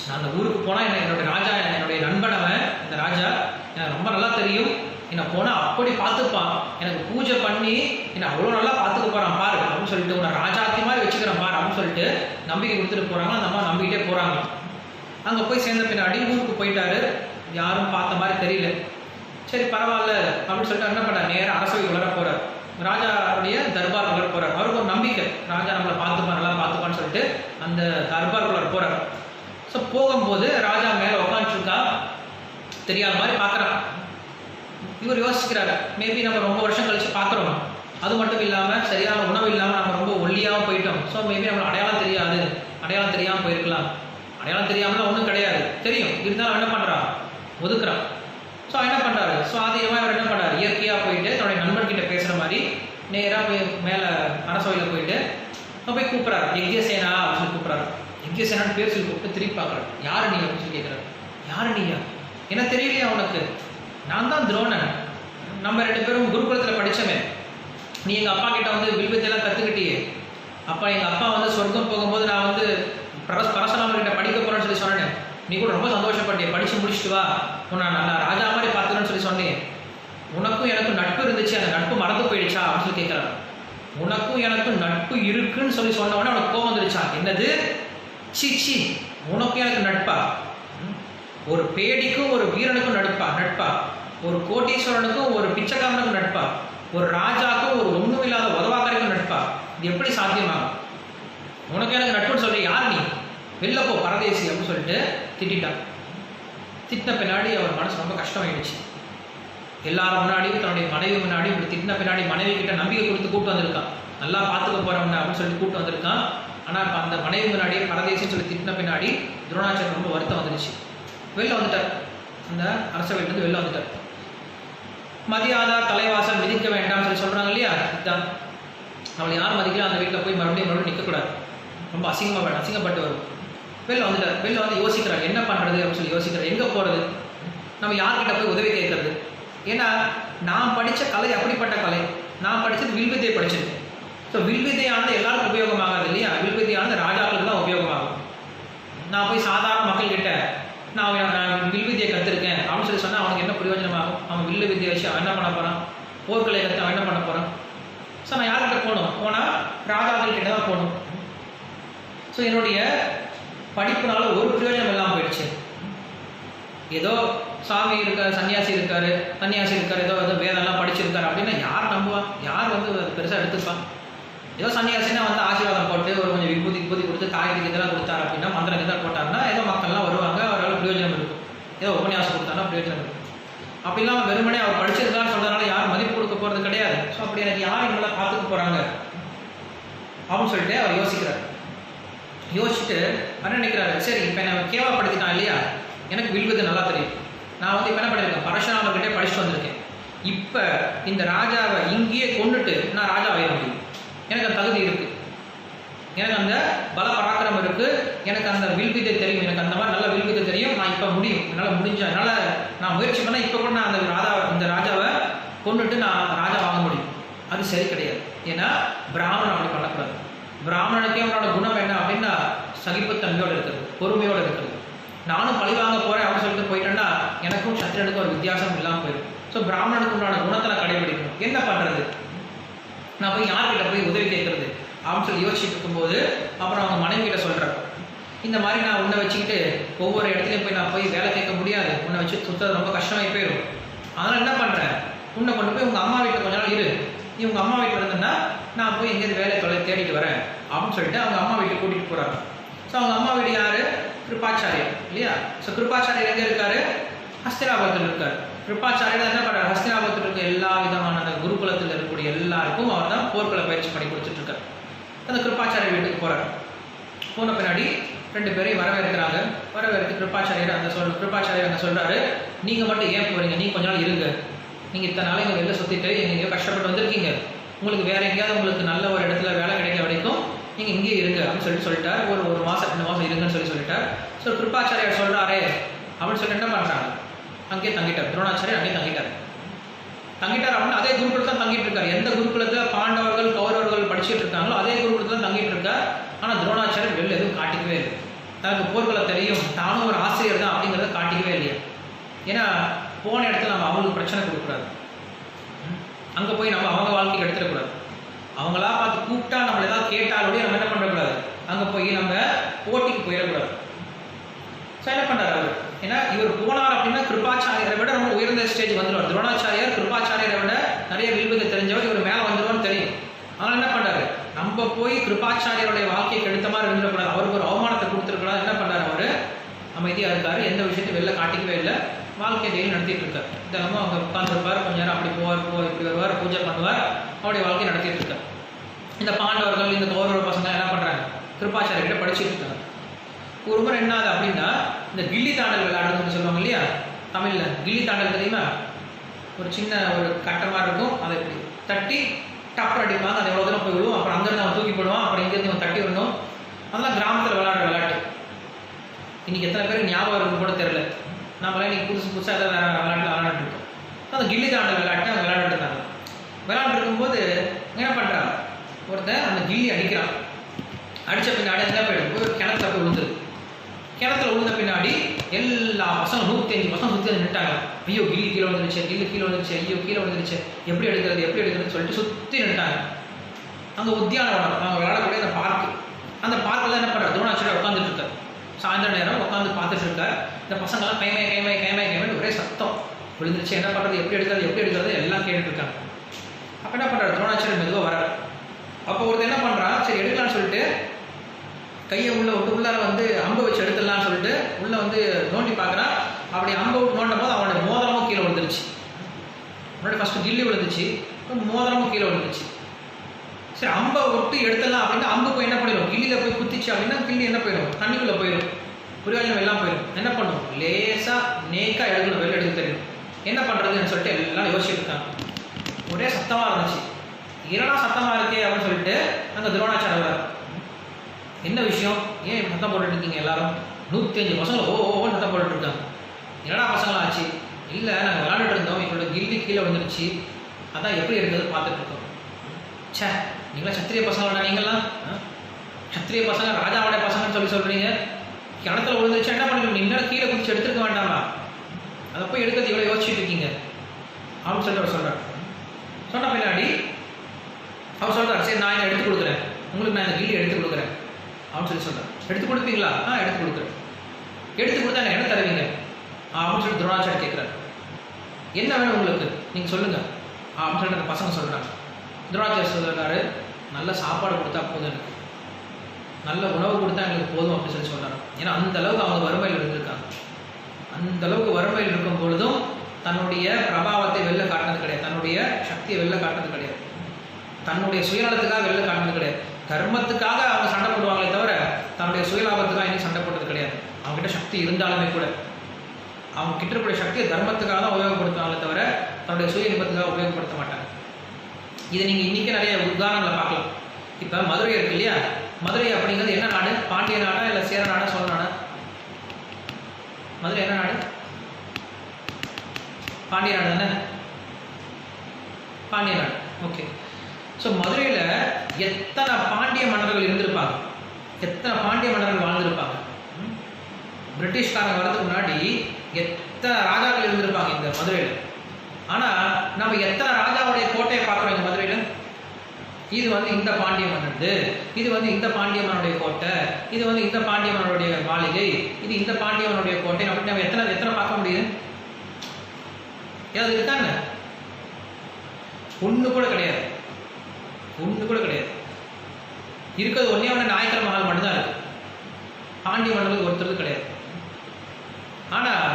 நான் அந்த ஊருக்கு போனால் என்னுடைய ராஜா, என்னுடைய நண்பன் அவன், இந்த ராஜா எனக்கு ரொம்ப நல்லா தெரியும், என்னை போனால் அப்படி பார்த்துப்பான், எனக்கு பூஜை பண்ணி என்னை அவ்வளோ நல்லா பார்த்துக்க போகிறான் பாரு அப்படின்னு சொல்லிட்டு, உன்னை ராஜாத்தி மாதிரி வச்சுக்கிறேன் பாரு அப்படின்னு அப்படின்னு சொல்லிட்டு நம்பிக்கை கொடுத்துட்டு போகிறாங்க. அந்த அம்மா நம்பிக்கிட்டே போகிறாங்க. அங்கே போய் சேர்ந்த பின்னாடி ஊருக்கு போயிட்டாரு. யாரும் பார்த்த மாதிரி தெரியல. சரி பரவாயில்ல அப்படின்னு சொல்லிட்டு என்ன பண்ணார், நேராக அரசவைக்கு வளர போகிறார். ராஜாவுடைய தர்பார் வளர போகிறார். அவருக்கு ஒரு நம்பிக்கை, ராஜா நம்மளை பார்த்துப்பான், நல்லா பார்த்துப்பான்னு சொல்லிட்டு அந்த தர்பார் வளர போகிறார். ஸோ போகும்போது ராஜா மேலே உட்காந்துருக்கா, தெரியாத மாதிரி பார்க்குறான். இவர் யோசிக்கிறாரு, மேபி நம்ம ரொம்ப வருஷம் கழிச்சு பார்க்குறோம், அது மட்டும் இல்லாமல் சரியான உணவு இல்லாமல் நம்ம ரொம்ப ஒல்லியாகவும் போயிட்டோம். ஸோ மேபி நம்மளுக்கு அடையாளம் தெரியாது, அடையாளம் தெரியாமல் போயிருக்கலாம். அடையாளம் தெரியாமலாம் ஒன்றும் கிடையாது, தெரியும். இருந்தாலும் என்ன பண்ணுறான், ஒதுக்குறான். ஸோ என்ன பண்ணுறாரு, சுவாதீனமாக அவர் என்ன பண்ணுறாரு, இயற்கையாக போயிட்டு தன்னுடைய நண்பர்கிட்ட பேசுகிற மாதிரி நேராக போய் மேலே அரசவையில் போயிட்டு போய் கூப்பிட்றாரு, யக்ஞசேனா அப்படின்னு சொல்லி கூப்பிட்றாரு. யக்ஞசேனான்னு பேர் சொல்லி கூப்பிட்டு திருப்பி பார்க்குறாரு. யார் நீ அப்படின்னு சொல்லி கேட்குறாரு. யார் நீயா, என்ன தெரியலையா உனக்கு, நான் தான் துரோணன், நம்ம 2 பேரும் குருகுலத்தில் படித்தோமே, நீ எங்கள் அப்பா கிட்ட வந்து வில்வித்தையெல்லாம் கற்றுக்கிட்டியே, அப்பா எங்கள் அப்பா வந்து சொர்க்கம் போகும்போது நான் வந்து பரசுராமர்கிட்ட படிக்க போகிறேன்னு சொல்லி சொன்னேன், நீ கூட ரொம்ப சந்தோஷப்பட்டியே, படித்து முடிச்சுட்டு வா, உன்னை நான் ராஜா மாதிரி பார்த்துக்கணும்னு சொல்லி சொன்னேன், உனக்கும் எனக்கும் நட்பு இருந்துச்சு, அந்த நட்பு மறந்து போயிடுச்சா அப்படின்னு சொல்லி கேட்குறாரு. உனக்கும் எனக்கும் நட்பு இருக்குன்னு சொல்லி சொன்ன உடனே அவனுக்கு கோபம் வந்துடுச்சா, என்னது சீச்சி உனக்கும் எனக்கு நட்பா, ஒரு பேடிக்கும் ஒரு வீரனுக்கும் நட்பா, ஒரு கோட்டீஸ்வரனுக்கும் ஒரு பிச்சைக்காரனுக்கும் நட்பா, ஒரு ராஜாக்கும் ஒரு ஒன்றும் இல்லாத உதவாக்காரிக்கும் நட்பா, இது எப்படி சாத்தியமாகும், உனக்கு எனக்கு நட்புன்னு சொல்லி யார் நீ, வெளில போ பரதேசி அப்படின்னு சொல்லிட்டு திட்டான். திட்டின பின்னாடி அவர் மனசு ரொம்ப கஷ்டமாயிடுச்சு. எல்லாரும் முன்னாடியும் தன்னுடைய மனைவி முன்னாடி இப்படி திட்டின பின்னாடி மனைவி கிட்ட நம்பிக்கை கொடுத்து கூப்பிட்டு வந்திருக்கான், நல்லா பார்த்துக்க போறவன அப்படின்னு சொல்லிட்டு கூப்பிட்டு வந்திருக்கான். ஆனால் இப்போ அந்த மனைவி முன்னாடியே பரதேசின்னு சொல்லி திட்டின பின்னாடி துரோணாச்சாரியர் ரொம்ப வருத்தம் வந்துடுச்சு. வெளில வந்துட்டார், அந்த அரச வீட்டிலேருந்து வெளில வந்துட்டார். மதியாதா தலைவாசல் மிதிக்க வேண்டாம்னு சொல்லி சொல்கிறாங்க இல்லையா, இதுதான். அவளை யார் மதிக்கல அந்த வீட்டில் போய் மறுபடியும் நிற்கக்கூடாது, ரொம்ப அசிங்கப்பட்டு வரும். வெளில வந்துட்டார். வெளில வந்து யோசிக்கிறார், என்ன பண்ணுறது அப்படின்னு சொல்லி யோசிக்கிறார், எங்கே போகிறது, நம்ம யார்கிட்ட போய் உதவி கேட்கறது. ஏன்னா நான் படித்த கலை அப்படிப்பட்ட கலை, நான் படித்தது வில்வித்தையை படிச்சிருக்கேன். ஸோ வில்வித்தையானது எல்லாருக்கும் உபயோகமாகாது இல்லையா, வில்வித்தையானது ராஜாக்களுக்கு தான் உபயோகமாகும். நான் போய் சாதாரண மக்கள்கிட்ட நான் வில்வித்தையை கற்றுருக்கேன் அப்படின்னு சொல்லி சொன்னால் அவனுக்கு என்ன பிரயோஜனமாகும், அவன் வில்லு வித்தியை வச்சு அவன் என்ன பண்ண போகிறான், போர்க்கலை கற்று அவன் என்ன பண்ண போகிறான். ஸோ நான் யார்கிட்ட போகணும், போனால் ராஜாக்கள் கிட்ட தான் போகணும். ஸோ என்னுடைய படிப்புனால ஒரு பிரயோஜனம் இல்லாமல் போயிடுச்சு. ஏதோ சாமி இருக்கார், சன்னியாசி இருக்கார், ஏதோ வேதம்லாம் படிச்சிருக்காரு அப்படின்னா யார் நம்புவான், யார் வந்து பெருசாக எடுத்துப்பான். ஏதோ சன்னியாசினா வந்து ஆசீர்வாதம் போட்டு ஒரு கொஞ்சம் விபூதி கொடுத்து தாய்க்கு இதெல்லாம் கொடுத்தாரு அப்படின்னா, மந்திரம் இதெல்லாம் போட்டாருன்னா ஏதோ மக்கள்லாம் வருவாங்க, அவரால் பிரயோஜனம் இருக்கும். ஏதோ உபன்யாசம் கொடுத்தாருன்னா பிரயோஜனம் இருக்கும். அப்படிலாம் வெறுமனே அவர் படிச்சிருக்கான்னு சொல்றதுனால யாரும் மதிப்பு கொடுக்க போகிறது கிடையாது. ஸோ அப்படி எனக்கு யார் இவங்கள பார்த்துக்க போகிறாங்க அப்படின்னு சொல்லிட்டு அவர் யோசிக்கிறார். யோசிச்சுட்டு என்ன நினைக்கிறாரு, சரி இப்போ என்ன கேவலப்படுத்திட்டான் இல்லையா, எனக்கு வில்வித்தை நல்லா தெரியும், நான் வந்து இப்போ என்ன பண்ணியிருக்கேன், பரசுராமர்கிட்டே படிச்சுட்டு வந்திருக்கேன். இப்போ இந்த ராஜாவை இங்கேயே கொண்டுட்டு நான் ராஜா ஆயிட முடியும், எனக்கு அந்த தகுதி இருக்குது, எனக்கு அந்த பல பராக்கிரமம் இருக்குது, எனக்கு அந்த வில்வித்தை தெரியும், எனக்கு அந்த மாதிரி நல்ல வில்வித்தை தெரியும், நான் இப்போ முடியும், என்னால் நான் முயற்சி பண்ணால் இப்போ கூட நான் இந்த ராஜாவை கொண்டுட்டு நான் ராஜா வாங்க முடியும். அது சரி கிடையாது. ஏன்னா பிராமணன் அப்படி பண்ணக்கூடாது. பிராமணனுக்கே அவனோட குணம் என்ன அப்படின்னா சகிப்புத்தன்மையோடு இருக்கிறது, பொறுமையோடு இருக்கிறது. நானும் பழி வாங்க போகிறேன் அப்படின்னு சொல்லிட்டு போயிட்டேன்னா எனக்கும் சத்திரனுக்கும் ஒரு வித்தியாசம் இல்லாமல் போயிடும். ஸோ பிராமணனுக்கு உண்டான குணத்தை நான் கடைபிடிக்கணும். என்ன பண்ணுறது, நான் போய் யார்கிட்ட போய் உதவி கேட்கறது அப்படின்னு சொல்லி யோசிச்சுட்டு இருக்கும்போது அப்புறம் அவங்க மனைவி கிட்ட சொல்கிறார், இந்த மாதிரி நான் உன்னை வச்சுக்கிட்டு ஒவ்வொரு இடத்துலையும் போய் நான் போய் வேலை கேட்க முடியாது, உன்னை வச்சு சுற்றுறது ரொம்ப கஷ்டமாகி போயிடும். அதனால் என்ன பண்ணுறேன், உன்னை கொண்டு போய் உங்கள் அம்மா வீட்டில் கொஞ்ச நாள் இரு, நீ உங்கள் அம்மா வீட்டில் இருந்தேன்னா நான் போய் எங்கேயாவது வேலை தேடிட்டு வரேன் அப்படின்னு சொல்லிட்டு அவங்க அம்மா வீட்டுக்கு கூட்டிகிட்டு போகிறாங்க. ஸோ அவங்க அம்மா வீடு யார், கிருபாச்சாரியர் இல்லையா. ஸோ கிருபாச்சாரியர் எங்கே இருக்கார், ஹஸ்தினாபுரத்தில் இருக்கார். கிருபாச்சாரியர் என்ன பண்ணுறாரு, ஹஸ்தினாபுரத்தில் இருக்க எல்லா விதமான அந்த குருகுலத்தில் இருக்கக்கூடிய எல்லாருக்கும் அவர் தான் போர்க்கள பயிற்சி பண்ணி கொடுத்துட்ருக்கார். அந்த கிருபாச்சாரியர் வீட்டுக்கு போகிறார். போன பின்னாடி 2 பேரையும் வரவேற்கிறாங்க. கிருபாச்சாரியர் அங்கே சொல்கிறாரு, நீங்கள் மட்டும் ஏன் போகிறீங்க, நீங்கள் கொஞ்ச நாள் இருங்க, நீங்கள் இத்தனை நாள் இங்கே வெளில சுற்றிட்டு எங்கேயோ கஷ்டப்பட்டு வந்திருக்கீங்க, உங்களுக்கு வேறு எங்கேயாவது உங்களுக்கு நல்ல ஒரு இடத்துல வேலை கிடைக்க வரைக்கும் நீங்கள் இங்கேயே இருங்க அப்படின்னு சொல்லிட்டார். ஒரு மாதம் 2 மாதம் இருங்கன்னு சொல்லிட்டார். ஸோ கிருபாச்சாரியர் சொல்கிறாரே அப்படின்னு சொல்லிட்டு என்ன பண்ணுறாங்க, அங்கேயே தங்கிட்டார். துரோணாச்சாரியர் அங்கேயே தங்கிட்டார் அப்படின்னா அதே குருகுலத்தில் தான் தங்கிட்டு இருக்கார். எந்த குருகுலத்தில் பாண்டவர்கள் கௌரவர்கள் படிச்சுட்டு இருக்காங்களோ அதே குருகுலத்தில் தான் தங்கிட்டு இருக்கார். ஆனால் துரோணாச்சாரியர் வெளில எதுவும் காட்டிக்கவே இல்லை. தனக்கு போர்களை தெரியும், தானும் ஒரு ஆசிரியர் தான் அப்படிங்கிறத காட்டிக்கவே இல்லையா. ஏன்னா போன இடத்துல நம்ம அவங்களுக்கு பிரச்சனை கொடுக்கக்கூடாது, அங்கே போய் நம்ம அவங்க வாழ்க்கைக்கு எடுத்துடக்கூடாது. அவங்களா பார்த்து கூப்பிட்டா நம்மளை ஏதாவது கேட்டாலோடய நம்ம என்ன பண்ணக்கூடாது, அங்கே போய் நம்ம போட்டிக்கு போயிடக்கூடாது. ஸோ என்ன பண்ணுறாரு அவர்? ஏன்னா இவர் போனார் அப்படின்னா கிருபாச்சாரியரை விட ரொம்ப உயர்ந்த ஸ்டேஜ் வந்துடுவார். துரோணாச்சாரியார் கிருபாச்சாரியரை விட நிறைய வில்வித்தை தெரிஞ்சவர், இவர் மேலே வந்துடுவார்னு தெரியும். அதனால் என்ன பண்ணுறாரு? நம்ம போய் கிருபாச்சாரியருடைய வாழ்க்கையை கெடுத்த மாதிரி இருந்துடக்கூடாது, அவருக்கு ஒரு அவமானத்தை கொடுத்துருக்கூடாது. என்ன பண்ணுறாரு அவர்? அமைதியாக இருக்கார், எந்த விஷயத்தையும் வெளில காட்டிக்கவே இல்லை, வாழ்க்கையை டெய்லி நடத்திட்டு இருக்கார். தினமும் அங்கே உட்காந்துருப்பார், கொஞ்ச நேரம் அப்படி போவார், இப்படி வருவார், பூஜை பண்ணுவார், அவருடைய வாழ்க்கையை நடத்திட்டு இருக்கார். இந்த பாண்டவர்கள் இந்த கௌரவ பசங்க என்ன பண்ணுறாங்க? கிருபாச்சாரியர்கிட்ட படிச்சுட்டு இருக்காங்க. ஒரு முறை என்ன ஆகுது அப்படின்னா, இந்த கில்லி தாண்டல் விளையாடுறதுன்னு சொல்லுவாங்க இல்லையா தமிழில், கில்லி தாண்டல் தெரியுமா? ஒரு சின்ன ஒரு கட்டமாக இருக்கும், அதை இப்படி தட்டி டப்பர் அடிப்பாங்க, அது எவ்வளோ தூரம் போய் விழுவும், அப்புறம் அங்கேருந்து அவன் தூக்கி போடுவான், அப்புறம் இங்கேருந்து அவன் தட்டி விடணும். அதெல்லாம் கிராமத்தில் விளையாடுற விளையாட்டு. இன்றைக்கி எத்தனை பேருக்கு ஞாபகம் இருக்குன்னு கூட தெரியல. நம்மளாம் இன்றைக்கி புதுசாக ஏதாவது வேறு விளையாட்டில் விளையாண்டுருக்கோம். அந்த கில்லி தாண்டல் விளையாட்டு அவங்க விளையாண்டுட்டு இருந்தாங்க. விளையாண்டு இருக்கும்போது என்ன பண்ணுறாங்க? ஒருத்தன் அந்த கில்லி அடிக்கிறான். அடித்த பின்னாடி என்ன போயிடும்? போய் கிணத்துல போய் விழுந்துரு. கிணத்துல விழுந்த பின்னாடி எல்லா பசங்க 105 பசங்க சுற்றி நின்றுட்டாங்க. ஐயோ கில்லி கீழே வந்துருச்சு, கில்லி கீழே வந்துருச்சு, ஐயோ கீழே வந்துருச்சு, எப்படி எடுக்கிறதுன்னு சொல்லிட்டு சுற்றி நின்றுட்டாங்க. அங்கே உத்தியானவனம், அவங்க விளையாடக்கூடிய அந்த பார்க்கு, அந்த பார்க்கில் என்ன பண்ணுறாரு? துரோணாச்சாரியர் உட்காந்துட்டு இருக்கார். சாயந்தர நேரம் உட்காந்து பார்த்துட்டு இருக்கார். இந்த பசங்கள்லாம் கைமை ஒரே சத்தம் விழுந்துருச்சு. என்ன பண்ணுறது, எப்படி எடுக்கிறது எல்லாம் கேட்டுட்டு இருக்காங்க. அப்போ என்ன பண்ணுறாரு? துரோணாச்சாரியர் மெதுவாக வரார். அப்போ ஒருத்தர் என்ன பண்ணுறான்? சரி எடுக்கலாம்னு சொல்லிட்டு கையை உள்ளார வந்து அம்பு வச்சு எடுத்துடலாம்னு சொல்லிட்டு உள்ளே வந்து நோண்டி பார்க்குறான். அப்படி அம்பு நோண்டும் போது அவனுடைய மோதிரமும் கீழே விழுந்துருச்சு. முன்னாடி ஃபஸ்ட்டு கில்லி விழுந்துச்சு, மோதிரமும் கீழே விழுந்துச்சு. சரி அம்பை விட்டு எடுத்துடலாம் அப்படின்னா அம்பு போய் என்ன பண்ணிடும்? கில்லியில் போய் குத்திச்சு அப்படின்னா கில்லி என்ன போயிடும்? தண்ணிக்குள்ளே போயிடும், புரியாஜனம் எல்லாம் போயிடும். என்ன பண்ணும்? லேசாக நேக்காக எடுக்கணும், வெளில எடுக்க தெரியும். என்ன பண்ணுறதுன்னு சொல்லிட்டு எல்லாம் யோசிச்சுட்டு இருக்காங்க. ஒரே சத்தமாக இருந்துச்சு. என்னடா சத்தமாக இருக்கே அப்படின்னு சொல்லிட்டு அங்கே துரோணாச்சாரியர் வரார். என்ன விஷயம், ஏன் சத்தம் போட்டுட்டு இருக்கீங்க எல்லாரும்? 105 பசங்க ஓன்னு சத்தம் போட்டுட்டு இருக்காங்க. என்னடா பசங்களாம் ஆச்சு? இல்லை நாங்கள் விளையாண்டுட்டு இருந்தோம், எங்களோட கில்லி கீழே வந்துடுச்சு, அதான் எப்படி எடுக்கிறது பார்த்துட்டு இருக்கோம். சே, நீங்களா சத்திரிய பசங்களோட, நீங்களாம் சத்திரிய பசங்க, ராஜாவோட பசங்கன்னு சொல்கிறீங்க. கிணத்துல விழுந்துருச்சா என்ன பண்ணிட்டு நீங்களும் கீழே குதிச்சு எடுத்துருக்க வேண்டாமா? அதை போய் எடுக்கிறது இவ்வளோ யோசிச்சுட்டு இருக்கீங்க அப்படின்னு சொல்லிட்டு அவர் சொல்கிறார். சொன்ன பின்னாடி அவர் சொல்கிறார், சரி நான் எடுத்து கொடுக்குறேன், உங்களுக்கு நான் இந்த கில்லி எடுத்து கொடுக்குறேன் அப்படின்னு சொல்கிறார். எடுத்து கொடுப்பீங்களா? எடுத்து கொடுக்குறேன். எடுத்து கொடுத்தா எனக்கு என்ன தருவீங்க அப்படின்னு சொல்லிட்டு துரோணாச்சாரியர் கேட்குறாரு. என்ன வேணும் உங்களுக்கு, நீங்கள் சொல்லுங்கள் அப்படின்னு சொல்லிட்டு அந்த பசங்க சொல்கிறாங்க. துரோணாச்சாரியர் சொல்கிறாரு, நல்ல சாப்பாடு கொடுத்தா போதும், எனக்கு நல்ல உணவு கொடுத்தா எங்களுக்கு போதும் அப்படின்னு சொல்லி சொல்கிறாங்க. ஏன்னா அந்த அளவுக்கு அவங்க வறுமையில் இருந்திருக்காங்க. அந்த அளவுக்கு வறுமையில் இருக்கும் பொழுதும் தன்னுடைய பிரபாவத்தை வெளில காட்டினது கிடையாது, தன்னுடைய சக்தியை வெளில காட்டினது கிடையாது, தன்னுடைய சுயநலத்துக்காக வெளில காட்டினது கிடையாது. தர்மத்துக்காக அவங்க சண்டை போடுவாங்களே தவிர தன்னுடைய சுயலாபத்துக்காக இன்னும் சண்டை போட்டது கிடையாது. அவங்ககிட்ட சக்தி இருந்தாலுமே கூட அவங்க கிட்ட இருக்கக்கூடிய சக்தியை தர்மத்துக்காக தான் உபயோகப்படுத்துவாங்களே தவிர தன்னுடைய சுய இன்பத்துக்காக உபயோகப்படுத்த மாட்டாங்க. இதை நீங்கள் இன்றைக்கி நிறைய உதாரணங்களை பார்க்கலாம். இப்போ மதுரை இருக்கு இல்லையா, மதுரை அப்படிங்கிறது என்ன நாடு? பாண்டிய நாடா இல்லை சேர நாடா, சோழ நாடா? மதுரை என்ன நாடு? பாண்டிய நாடு தானே? பாண்டிய நாடு. ஓகே. ஸோ மதுரையில் எத்தனை பாண்டிய மன்னர்கள் இருந்திருப்பாங்க, எத்தனை பாண்டிய மன்னர்கள் வாழ்ந்திருப்பாங்க. பிரிட்டிஷ்காரங்க வரதுக்கு முன்னாடி எத்தனை ராஜாக்கள் இருந்திருப்பாங்க இந்த மதுரையில். ஆனால் நம்ம எத்தனை ராஜாவுடைய கோட்டையை பார்க்குறோம் இந்த மதுரையில். இது வந்து இந்த பாண்டிய மன்னது, இது வந்து இந்த பாண்டிய மன்னனுடைய கோட்டை, இது வந்து இந்த பாண்டிய மன்னனுடைய மாளிகை, இது இந்த பாண்டிய மன்னனுடைய கோட்டை அப்படின்னு நம்ம எத்தனை பார்க்க முடியுது? ஏதாவது இருக்காங்க? ஒன்று கூட கிடையாது, ஒன்று கூட கிடையாது. இருக்கிறது ஒன்றே ஒன்று நாயக்கர் மஹால் மட்டும்தான் இருக்குது. பாண்டிய மன்னர்களுக்கு ஒருத்தருக்கு கிடையாது. ஆனால்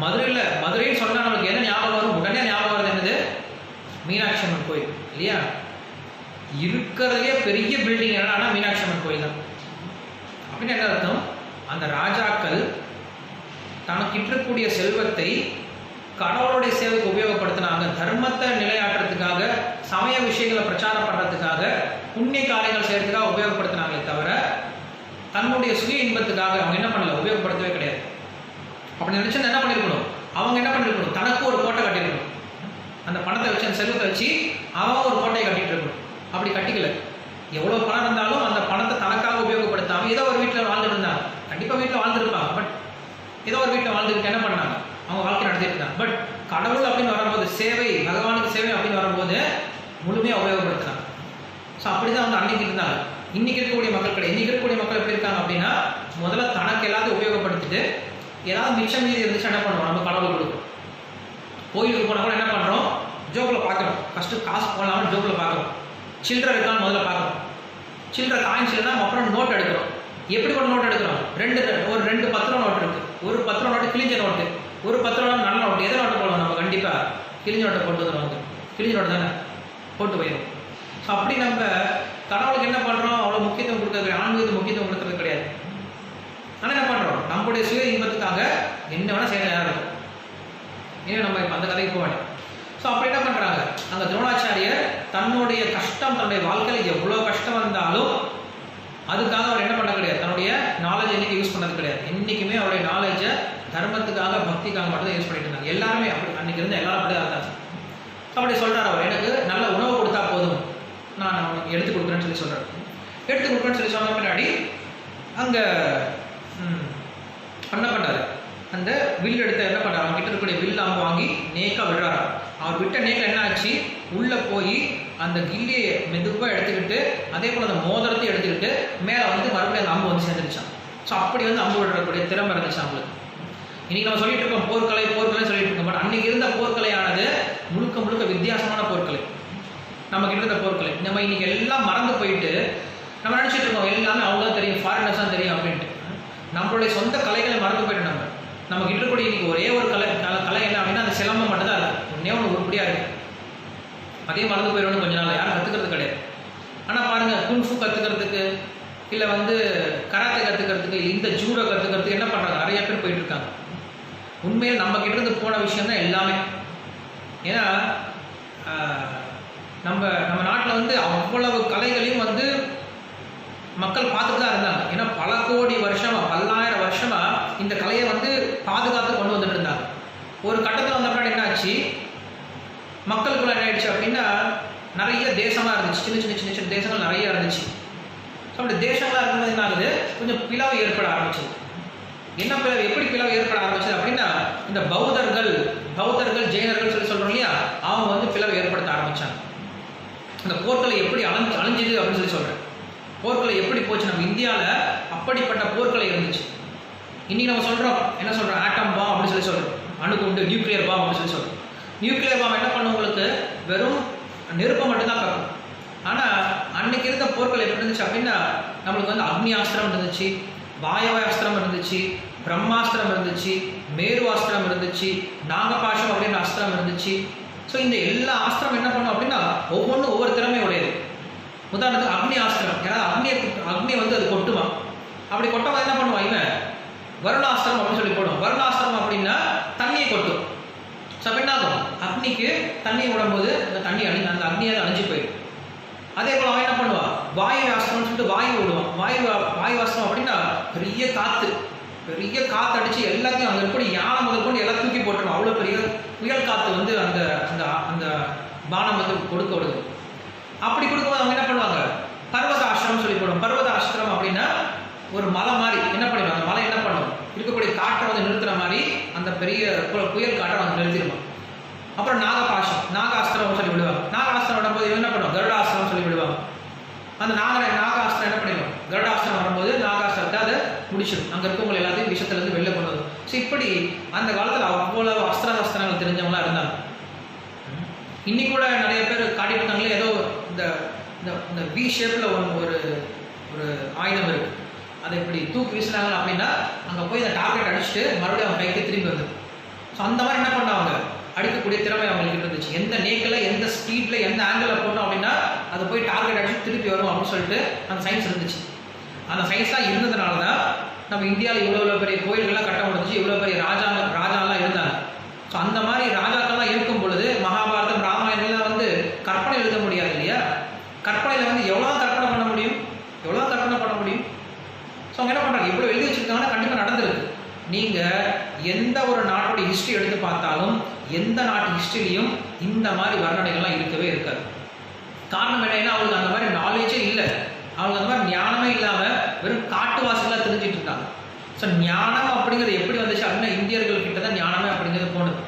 மதுரைன்னு சொன்னால் நம்மளுக்கு என்ன ஞாபகம் வரும்? உடனே ஞாபகம் வருது என்னது? மீனாட்சி அம்மன் கோயில் இல்லையா? இருக்கிறதுலே பெரிய பில்டிங் என்னன்னா மீனாட்சி அம்மன் கோயில் தான். அப்படின்னு என்ன அர்த்தம்? அந்த ராஜாக்கள் தனக்கு இருக்கக்கூடிய செல்வத்தை கடவுளுடைய சேவைக்கு உபயோகப்படுத்தினாங்க, தர்மத்தை நிலையாட்டுறதுக்காக, சமய விஷயங்களை பிரச்சாரம் பண்ணுறதுக்காக, புண்ணிய காரியங்கள் செய்யறதுக்காக உபயோகப்படுத்தினாங்களே தவிர தன்னுடைய சுய இன்பத்துக்காக அவங்க என்ன பண்ணல, உபயோகப்படுத்தவே கிடையாது. அப்படி நினைச்சா என்ன பண்ணிருக்கணும்? அவங்க என்ன பண்ணிருக்கணும்? தனக்கு ஒரு கோட்டை கட்டிருக்கணும். அந்த பணத்தை வச்சு, அந்த செல்வத்தை வச்சு அவங்க ஒரு கோட்டையை கட்டிட்டு இருக்கணும். அப்படி கட்டிக்கல. எவ்வளோ பணம் இருந்தாலும் அந்த பணத்தை தனக்காக உபயோகப்படுத்தாமல் ஏதோ ஒரு வீட்டில் வாழ்ந்துட்டு இருந்தாங்க. கண்டிப்பாக வீட்டில் வாழ்ந்துருப்பாங்க, பட் ஏதோ ஒரு வீட்டில் வாழ்ந்துட்டு என்ன பண்ணாங்க, அவங்க வாழ்க்கை நடத்திட்டு இருந்தாங்க. பட் கடவுள் அப்படின்னு வரும்போது, சேவை, பகவானுக்கு சேவை அப்படின்னு வரும்போது முழுமையாக உபயோகப்படுத்தினாங்க. ஸோ அப்படி தான் வந்து அன்னைக்கு இருந்தாங்க. இன்னைக்கு இருக்கக்கூடிய மக்கள் கிடையாது. இன்னைக்கு இருக்கக்கூடிய மக்கள் எப்படி இருக்காங்க அப்படின்னா, முதல்ல தனக்கு எல்லாத்தையும் உபயோகப்படுத்திட்டு ஏதாவது மிச்சம் மீதி இருந்துச்சு என்ன பண்ணுவோம், நம்ம கடவுளுக்கு கொடுக்கும். கோயிலுக்கு போனால் கூட என்ன பண்ணுறோம், ஜோக்கில் பார்க்குறோம். ஃபஸ்ட்டு காசு போடலாமல் ஜோக்கில் பார்க்குறோம். சில்லறை இருக்கான்னு முதல்ல பார்க்குறோம். சில்லறை காயின்ஸ் இல்லைன்னா அப்புறம் நோட் எடுக்கிறோம். எப்படி ஒரு நோட் எடுக்கிறோம், ஒரு ரெண்டு 10 ரூபா நோட் இருக்குது. ஒரு 10 ரூபா நோட்டு கிழிஞ்ச நோட்டு, ஒரு 10 ரூபா நல்ல நோட்டு. எதை நோட்டு போடுவோம் நம்ம, கண்டிப்பாக கிழிஞ்ச நோட்டை போட்டு வந்துடுவாங்க. கிழிஞ்ச நோட்டு தானே போட்டு போயிடும். ஸோ அப்படி நம்ம கடவுளுக்கு என்ன பண்ணுறோம், அவ்வளோ முக்கியத்துவம் கொடுக்கறது, ஆன்மீகத்துக்கு முக்கியத்துவம் கொடுக்கறது கிடையாது. ஆனால் என்ன பண்ணுறோம், நம்மளுடைய சுய இன்பத்துக்காக என்ன வேணால் செய்ய தயாராக இருக்கும். ஏன்னா நம்ம இப்போ அந்த கதைக்கு போக வேண்டாம். ஸோ அப்படி என்ன பண்ணுறாங்க, அங்கே துரோணாச்சாரியர் தன்னுடைய கஷ்டம், தன்னுடைய வாழ்க்கையில் எவ்வளோ கஷ்டம் இருந்தாலும் அதுக்காக அவர் என்ன பண்ண கிடையாது, தன்னுடைய நாலேஜ் என்றைக்கு யூஸ் பண்ணது கிடையாது. என்றைக்குமே அவருடைய நாலேஜை தர்மத்துக்காக, பக்திக்காக மட்டும் தான் யூஸ் பண்ணிட்டு இருந்தாங்க. எல்லாருமே அப்படி, அன்றைக்கி இருந்த எல்லாரும் அப்படி தான் இருந்தாங்க. அப்படி சொல்கிறார் அவர், எனக்கு நல்ல உணவு கொடுத்தா போதும், நான் அவனுக்கு எடுத்து கொடுக்குறேன்னு சொல்லி சொல்கிறார். எடுத்து கொடுக்குறேன்னு சொல்லி சொன்ன பின்னாடி அங்கே என்ன பண்ணுறாரு, அந்த வில் எடுத்து என்ன பண்ணுறாரு, அவங்க கிட்ட இருக்கக்கூடிய வில் அம்பு வாங்கி நேக்காக விடுறாரு. அவர் விட்ட நேக்கில் என்ன ஆச்சு, உள்ளே போய் அந்த கில்லியை மெதுவாக எடுத்துக்கிட்டு அதே போல் அந்த மோதிரத்தை எடுத்துக்கிட்டு மேலே வந்து மறுபடியும் அந்த அம்பு வந்து சேர்ந்துருச்சான். ஸோ அப்படி வந்து அம்பு விடுறக்கூடிய திறமை இருந்துச்சு அவங்களுக்கு. இன்றைக்கி நம்ம சொல்லிட்டு இருக்கோம் போர்க்கலை சொல்லிட்டு இருக்கோம். பட் அன்றைக்கி இருந்த போர்க்கலையானது முழுக்க முழுக்க வித்தியாசமான போர்க்கலை. நம்ம கிட்ட இருந்த போர்க்கலை நம்ம இன்றைக்கி எல்லாம் மறந்து போயிட்டு நம்ம நினச்சிட்டு இருக்கோம் எல்லாமே அவங்க தான் தெரியும், ஃபாரினர்ஸ் தான் தெரியும் அப்படின்ட்டு. நம்மளுடைய சொந்த கலைகளை மறந்து போயிட்டு நம்ம கிட்ட இருக்கக்கூடிய இன்றைக்கி ஒரே ஒரு கலை என்ன அப்படின்னா அந்த சிலம்பம் மட்டும்தான் இருக்குது. ஒன்றே ஒன்று உருப்படியாக இருக்குது. அதே மறந்து போயிடணும் கொஞ்ச நாள், யாரும் கற்றுக்கிறது கிடையாது. ஆனால் பாருங்கள், குன்ஃபு கற்றுக்கிறதுக்கு இல்லை வந்து கராத்தே கற்றுக்கிறதுக்கு இல்லை இந்த ஜூடோ கற்றுக்கிறதுக்கு என்ன பண்ணுறாங்க, நிறைய பேர் போயிட்டு இருக்காங்க. உண்மையில் நம்ம கிட்ட இருந்து போன விஷயம் தான் எல்லாமே. ஏன்னா நம்ம நாட்டில் வந்து அவ்வளவு கலைகளையும் வந்து மக்கள் பார்த்துட்டு தான் இருந்தாங்க. ஏன்னா பல கோடி வருஷமாக, பல்லாயிரம் வருஷமாக இந்த கலையை வந்து பாதுகாத்து கொண்டு வந்துட்டு இருந்தாங்க. ஒரு கட்டத்தில் வந்த பின்னாடி என்ன ஆச்சு, மக்களுக்குள்ள என்ன ஆயிடுச்சு அப்படின்னா, நிறைய தேசமாக இருந்துச்சு, சின்ன சின்ன தேசங்கள் நிறைய இருந்துச்சு. ஸோ அப்படி தேசங்களாக இருக்கும்போது என்ன ஆகுது, கொஞ்சம் பிளவு ஏற்பட ஆரம்பிச்சது. என்ன பிளவு, எப்படி பிளவு ஏற்பட ஆரம்பிச்சது அப்படின்னா, இந்த பௌத்தர்கள் ஜெயினர்கள் சொல்லி சொல்கிறோம் இல்லையா, அவங்க வந்து பிளவு ஏற்படுத்த ஆரம்பித்தாங்க. அந்த போர்க்களை எப்படி அழிஞ்சுது அப்படின்னு சொல்லி சொல்கிறேன். போர்க்களை எப்படி போச்சு, நம்ம இந்தியாவில் அப்படிப்பட்ட போர்க்களை இருந்துச்சு. இன்றைக்கி நம்ம சொல்கிறோம், என்ன சொல்கிறோம், ஆட்டம் பாம் அப்படின்னு சொல்லி சொல்கிறோம், அணுகுண்டு, நியூக்ளியர் பாம் அப்படின்னு சொல்லி சொல்கிறோம். நியூக்ளியர் பாம் என்ன பண்ண, உங்களுக்கு வெறும் நெருப்பை மட்டும்தான் கக்கும். ஆனால் அன்னைக்கு இருந்த போர்கள் எப்படி இருந்துச்சு அப்படின்னா, நம்மளுக்கு வந்து அக்னி ஆஸ்திரம் இருந்துச்சு, வாயவாஸ்திரம் இருந்துச்சு, பிரம்மாஸ்திரம் இருந்துச்சு, மேருவாஸ்திரம் இருந்துச்சு, நாகபாஷம் அப்படின்னு அஸ்திரம் இருந்துச்சு. ஸோ இந்த எல்லா ஆஸ்திரம் என்ன பண்ணும் அப்படின்னா ஒவ்வொன்றும் ஒவ்வொரு திறமை உடையது. உதாரணத்துக்கு அக்னி ஆஸ்திரம், யாராவது அக்னியை வந்து அது கொட்டுமா, அப்படி கொட்டமா என்ன பண்ணுவான் இவன், வருணாஸ்திரம் அப்படின்னு சொல்லி போடும். வருணாஸ்திரம் அப்படின்னா தண்ணியை கொட்டும். ஸோ அப்போ என்ன ஆகும், அக்னிக்கு தண்ணியை விடும்போது அந்த தண்ணி அந்த அக்னியை அழிஞ்சு போயிடும். அதே போல் அவன் என்ன பண்ணுவான், வாயு ஆஸ்திரம்னு சொல்லிட்டு வாயு விடுவான். வாயு ஆஸ்திரம் அப்படின்னா பெரிய காற்று அடித்து எல்லாத்தையும் அங்கே எப்படி யானை முதல் கொண்டு எல்லாம் தூக்கி போட்டுருவோம். அவ்வளோ பெரிய புயல் காற்று வந்து அந்த அந்த பானம் வந்து கொடுக்க விடுது. அப்படி கொடுக்கும்போது அவங்க என்ன பண்ணுவாங்க, பர்வத ஆசிரமம் சொல்லி போடுவோம். பர்வத ஆசிரமம் அப்படின்னா ஒரு மலை மாதிரி என்ன பண்ணிடுவாங்க, அந்த மலை என்ன பண்ணும், இருக்கக்கூடிய காற்றை வந்து நிறுத்துற மாதிரி அந்த பெரிய புயல் காற்றை வந்து நிறுத்திடுவாங்க. அப்புறம் நாகாஸ்திரம் சொல்லி விடுவாங்க. நாகாஸ்திரம் வரும்போது என்ன பண்ணுவோம், கருடாஸ்திரம் சொல்லி விடுவாங்க. அந்த நாகாஸ்திரம் என்ன பண்ணிடுவோம், கருடாஸ்திரம் வரும்போது நாகாஸ்திரத்தை அதை முடிச்சிடும், அங்கே இருக்கவங்க எல்லாத்தையும் விஷத்துலேருந்து வெளில கொண்டு வரும். ஸோ இப்படி அந்த காலத்தில் அவ்வளவு அஸ்திரங்கள் தெரிஞ்சவங்களாம் இருந்தாங்க. இன்னி கூட நிறைய பேர் காட்டிட்டு இருக்காங்களே, ஏதோ இந்த வி ஷேப்பில் ஒரு ஆயுதம் இருக்குது, அதை இப்படி தூக்கி வீசினாங்க அப்படின்னா அங்கே போய் அந்த டார்கெட் அடிச்சுட்டு மறுபடியும் அவங்க கைக்கு திரும்பி வந்துடும். ஸோ அந்த மாதிரி என்ன பண்ணாங்க, அடிக்கக்கூடிய திறமை அவங்களுக்கு இருந்துச்சு. எந்த நேக்கில், எந்த ஸ்பீடில், எந்த ஆங்கிளில் போட்டோம் அப்படின்னா அதை போய் டார்கெட் அடிச்சு திருப்பி வரும் அப்படின்னு சொல்லிட்டு அந்த சயின்ஸ் இருந்துச்சு. அந்த சயின்ஸ்லாம் இருந்ததுனால தான் நம்ம இந்தியாவில் இவ்வளோ பெரிய கோயில்கள்லாம் கட்ட முடிஞ்சிச்சு, இவ்வளோ பெரிய ராஜாலாம் இருந்தாங்க. ஸோ அந்த மாதிரி ராஜாக்கள்லாம் இருக்கும் பொழுது மகாபாரதம், ராமாயணம்லாம் வந்து கற்பனை எழுத முடியாது இல்லையா. கற்பனையில் வந்து எவ்வளோ கற்பனை பண்ண முடியும். ஸோ அவங்க என்ன பண்ணுறாங்க, இவ்வளோ எழுதி வச்சுருக்காங்கன்னா கண்டிப்பாக நடந்திருக்கு. நீங்கள் எந்த ஒரு நாட்டோடைய ஹிஸ்ட்ரி எடுத்து பார்த்தாலும் எந்த நாட்டு ஹிஸ்ட்ரிலையும் இந்த மாதிரி வர்ணனைகள்லாம் இருக்கவே இருக்காது. காரணம் என்னன்னா, அவங்களுக்கு அந்த மாதிரி நாலேஜே இல்லை, அவங்களுக்கு அந்த மாதிரி ஞானமே இல்லாமல் வெறும் காட்டுவாசிகளாக தெரிஞ்சிட்டு இருக்காங்க. ஸோ ஞானம் அப்படிங்கிறது எப்படி வந்துச்சு அப்படின்னா, இந்தியர்கள் கிட்ட தான் ஞானமே அப்படிங்கிறது போனது.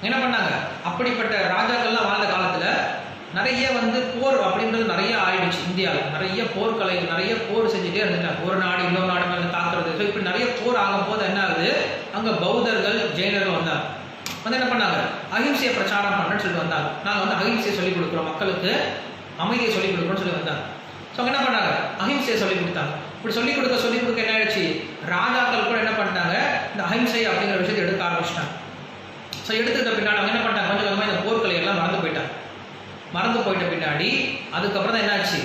என்ன பண்ணாங்க, அப்படிப்பட்ட ராஜாக்கள்லாம் வாழ்ந்த காலத்தில் நிறைய வந்து போர் அப்படின்றது நிறைய ஆயிடுச்சு. இருந்துச்சு. இந்தியாவில் நிறைய போர்க்கலை, நிறைய போர் செஞ்சுட்டே இருந்துட்டாங்க. ஒரு நாடு இன்னொரு நாடு மேலே தாக்குறது. ஸோ இப்படி நிறைய போர் ஆகும் போது என்ன ஆகுது, அங்கே பௌத்தர்கள் ஜெயினர்கள் வந்தாங்க. வந்து என்ன பண்ணாங்க, அஹிம்சையை பிரச்சாரம் பண்ணுறேன்னு சொல்லிட்டு வந்தாங்க. நாங்கள் வந்து அஹிம்சையை சொல்லிக் கொடுக்குறோம், மக்களுக்கு அமைதியை சொல்லிக் கொடுக்குறோம்னு சொல்லி வந்தாங்க. ஸோ அவங்க என்ன பண்ணாங்க, அஹிம்சையை சொல்லிக் கொடுத்தாங்க. இப்படி சொல்லிக் கொடுக்க என்ன ஆயிடுச்சு, ராஜாக்கள் கூட என்ன பண்ணிட்டாங்க, இந்த அஹிம்சை அப்படிங்கிற விஷயத்தை எடுக்க ஆரம்பிச்சிட்டாங்க. ஸோ எடுத்துக்கிட்ட பின்னாடி அவங்க என்ன பண்ணிட்டாங்க, கொஞ்சம் கொஞ்சமாக இந்த போர்க்களை எல்லாம் மறந்து போயிட்ட பின்னாடி அதுக்கப்புறம் தான் என்னாச்சு,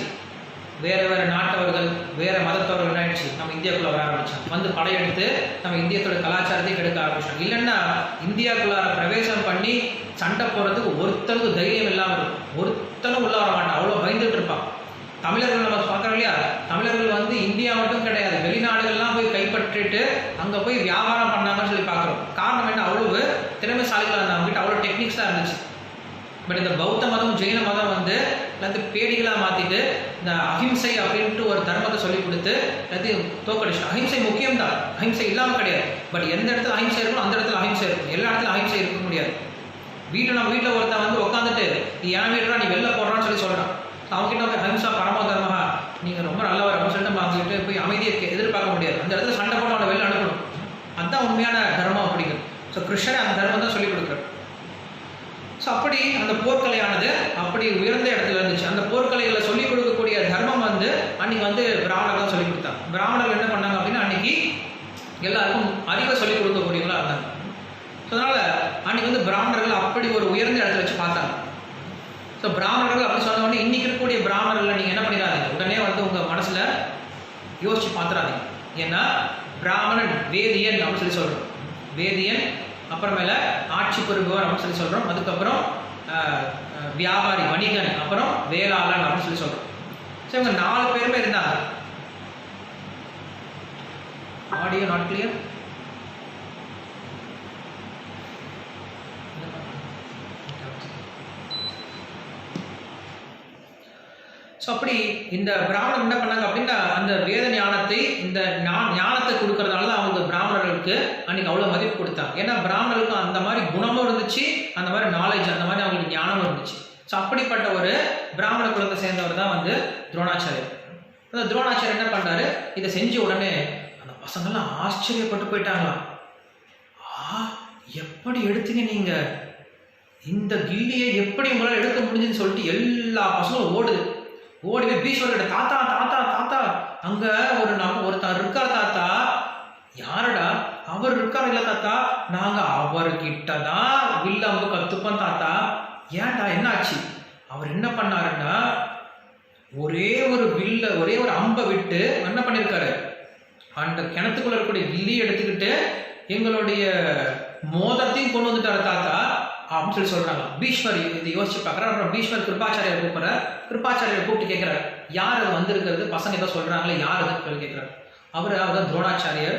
வேறு வேறு நாட்டவர்கள் வேறு மதத்தவர்கள் என்ன ஆயிடுச்சு, நம்ம இந்தியாவுக்குள்ளே வர ஆரம்பித்தாங்க. வந்து படையெடுத்து நம்ம இந்தியத்தோட கலாச்சாரத்தையும் கெடுக்க ஆரம்பிச்சிட்டாங்க. இல்லைன்னா இந்தியாவுக்குள்ளார பிரவேசம் பண்ணி சண்டை போடுறதுக்கு ஒருத்தனுக்கு தைரியம் இல்லாமல் இருக்கும். ஒருத்தனும் உள்ள வர மாட்டான், அவ்வளோ பயந்துட்டு இருப்பான். தமிழர்கள் நம்ம பார்க்குறோம் இல்லையா, தமிழர்கள் வந்து இந்தியா மட்டும் கிடையாது, வெளிநாடுகள்லாம் போய் கைப்பற்றிட்டு அங்கே போய் வியாபாரம் பண்ணாங்கன்னு சொல்லி பார்க்குறோம். காரணம் என்ன, அவ்வளவு திறமைசாலிகளாக இருந்தாங்க, அவங்ககிட்ட அவ்வளோ டெக்னிக்ஸாக இருந்துச்சு. பட் இந்த பௌத்த மதம் ஜெயின மதம் வந்து எல்லாத்தையும் பேடிகளாக மாற்றிட்டு இந்த அஹிம்சை அப்படின்ட்டு ஒரு தர்மத்தை சொல்லிக் கொடுத்து எல்லாத்தையும் தோக்கடிச்சு. அஹிம்சை முக்கியம்தான், அஹிம்சை இல்லாமல் கிடையாது. பட் எந்த இடத்துல அஹிம்சை இருக்கணும் அந்த இடத்துல அஹிம்சை இருக்கும். எல்லா இடத்துல அஹிம்சை இருக்க முடியாது. நம்ம வீட்டில் ஒருத்தன் வந்து உட்காந்துட்டு நீ என் வீட்டுல நீ வெளில போடுறான்னு சொல்கிறான். அவங்ககிட்ட வந்து அஹிம்சா பரம தர்மஹா, நீங்கள் ரொம்ப நல்லவர் அப்படின்னு சொல்லிட்டு நம்ம அவங்ககிட்ட போய் அமைதியை எதிர்பார்க்க முடியாது. அந்த இடத்துல சண்டை போட்டு அவனை வெளில அனுப்பணும். அதுதான் உண்மையான தர்மம் அப்படிங்கிறது. ஸோ கிருஷ்ணர் அந்த தர்மம் தான் சொல்லிக் கொடுக்குறாரு. ஸோ அப்படி அந்த போர்க்கலையானது அப்படி உயர்ந்த இடத்துல இருந்துச்சு. அந்த போர்க்கலைகளை சொல்லிக் கொடுக்கக்கூடிய தர்மம் வந்து அன்னைக்கு வந்து பிராமணர்கள் தான் சொல்லிக் கொடுத்தாங்க. பிராமணர்கள் என்ன பண்ணாங்க அப்படின்னா அன்னைக்கு எல்லாருக்கும் அறிவை சொல்லிக் கொடுக்கக்கூடியவங்களா இருந்தாங்க. ஸோ அதனால அன்னைக்கு வந்து பிராமணர்கள் அப்படி ஒரு உயர்ந்த இடத்துல வச்சு பார்த்தாங்க. ஸோ பிராமணர்கள் அப்படி சொன்ன உடனே இன்னைக்கு இருக்கக்கூடிய பிராமணர்களை நீங்கள் என்ன பண்ணிடாதீங்க, உடனே வந்து உங்கள் மனசில் யோசிச்சு பார்த்துடாதீங்க. ஏன்னா பிராமணன் வேதியன் அப்படின்னு சொல்லி சொல்கிறோம். வேதியன், அப்புறமேல ஆட்சி புரிபவர் அப்படின்னு சொல்லி சொல்கிறோம். அதுக்கப்புறம் வியாபாரி வணிகன், அப்புறம் வேளாளன் அப்படின்னு சொல்லி சொல்கிறோம். ஸோ இவங்க 4 பேருமே இருந்தாங்க. Audio not clear. ஸோ அப்படி இந்த பிராமணன் என்ன பண்ணாங்க அப்படின்னா அந்த வேத ஞானத்தை, இந்த ஞானத்தை கொடுக்கறதுனால தான் அவங்க பிராமணர்களுக்கு அன்னைக்கு அவ்வளோ மதிப்பு கொடுத்தாங்க. ஏன்னா பிராமணர்களுக்கு அந்த மாதிரி குணமும் இருந்துச்சு, அந்த மாதிரி நாலேஜ், அந்த மாதிரி அவங்களுக்கு ஞானமும் இருந்துச்சு. ஸோ அப்படிப்பட்ட ஒரு பிராமண குலத்தை சேர்ந்தவர் தான் வந்து துரோணாச்சாரியர். அந்த துரோணாச்சாரியர் என்ன பண்ணாரு, இதை செஞ்ச உடனே அந்த பசங்கள்லாம் ஆச்சரியப்பட்டு போயிட்டாங்களாம். எப்படி எடுத்தீங்க நீங்க, இந்த கில்லியை எப்படி உங்களால் எடுக்க முடிஞ்சுன்னு சொல்லிட்டு எல்லா பசங்களும் ஓடி போய் பீஷ்மர்கிட்ட, தாத்தா தாத்தா தாத்தா அங்க ஒருத்தர் இருக்கார் தாத்தா. யாரடா அவர்? இருக்கார் இல்ல தாத்தா, நாங்க அவர்கிட்ட தான் வில்ல அம்பு கத்துப்போம் தாத்தா. ஏன்டா என்ன ஆச்சு? அவர் என்ன பண்ணாருன்னா ஒரே ஒரு அம்பை விட்டு என்ன பண்ணிருக்காரு, அந்த கிணத்துக்குள்ள இருக்கக்கூடிய கில்லி எடுத்துக்கிட்டு எங்களுடைய மோதத்தையும் கொண்டு வந்துட்டாரு தாத்தா அப்படின்னு சொல்லி சொல்றாங்க. பீஷ்மர் இதை யோசிச்சு பார்க்குறாரு. அப்புறம் பீஷ்மர் கிருபாச்சாரியர் கூப்பிட்றாரு. கிருபாச்சாரியர் கூப்பிட்டு கேட்கிறார், யார் அது வந்திருக்கிறது, பசங்க ஏதோ சொல்றாங்களே யார் அதுன்னு கேட்கிறார். அவர் துரோணாச்சாரியர்,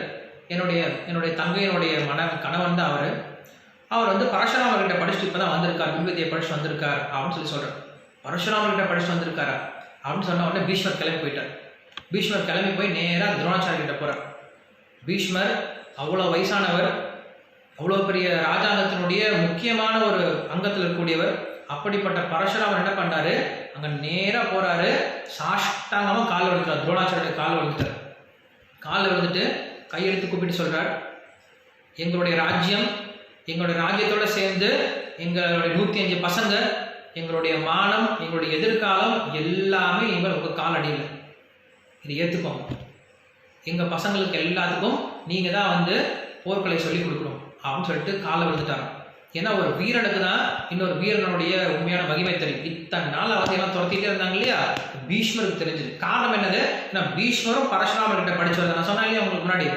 என்னுடைய தங்கையினுடைய கணவன் தான் அவர் வந்து பரசுராமர்கிட்ட படிச்சுட்டு இப்போ தான் வந்திருக்கார், வில்வித்தையை படிச்சுட்டு வந்திருக்கார் அப்படின்னு சொல்லி சொல்றார். பரசுராமர்கிட்ட படிச்சுட்டு வந்திருக்காரா அப்படின்னு சொன்ன உடனே பீஷ்மர் கிளம்பி போயிட்டார். பீஷ்மர் கிளம்பி போய் நேராக துரோணாச்சாரியர்கிட்ட போறார். பீஷ்மர் அவ்வளோ வயசானவர், அவ்வளோ பெரிய ராஜாங்கத்தினுடைய முக்கியமான ஒரு அங்கத்தில் இருக்கக்கூடியவர். அப்படிப்பட்ட பரசுராமர் என்ன பண்ணாரு, அங்கே நேராக போறாரு, சாஷ்டாங்கமாக காலில் விழுந்துட்டார். துரோணாச்சாரிய காலில் விழுந்துட்டார். காலில் விழுந்துட்டு கையெழுத்து கூப்பிட்டு சொல்றார், எங்களுடைய ராஜ்யத்தோட சேர்ந்து எங்களுடைய 105 பசங்க, எங்களுடைய மானம், எங்களுடைய எதிர்காலம் எல்லாமே உங்கள் கால் அடியில், இதை ஏற்றுக்கோங்க. எங்கள் பசங்களுக்கு எல்லாத்துக்கும் நீங்கள் தான் வந்து போர்க்களை சொல்லிக் கொடுக்கணும் அப்படின்னு சொல்லிட்டு காலில் விழுந்துட்டாங்க. ஏன்னா ஒரு வீரனுக்கு தான் இன்னொரு வீரனுடைய உண்மையான மகிமை தெரியும். இத்தனை நாள் வந்து எல்லாம் துரத்திட்டே இருந்தாங்க இல்லையா, பீஷ்மருக்கு தெரிஞ்சது. காரணம் என்னது, ஏன்னா பீஷ்மரும் பரசுராமர்கிட்ட படிச்சவர். நான் சொன்னேன் இல்லையா உங்களுக்கு முன்னாடி,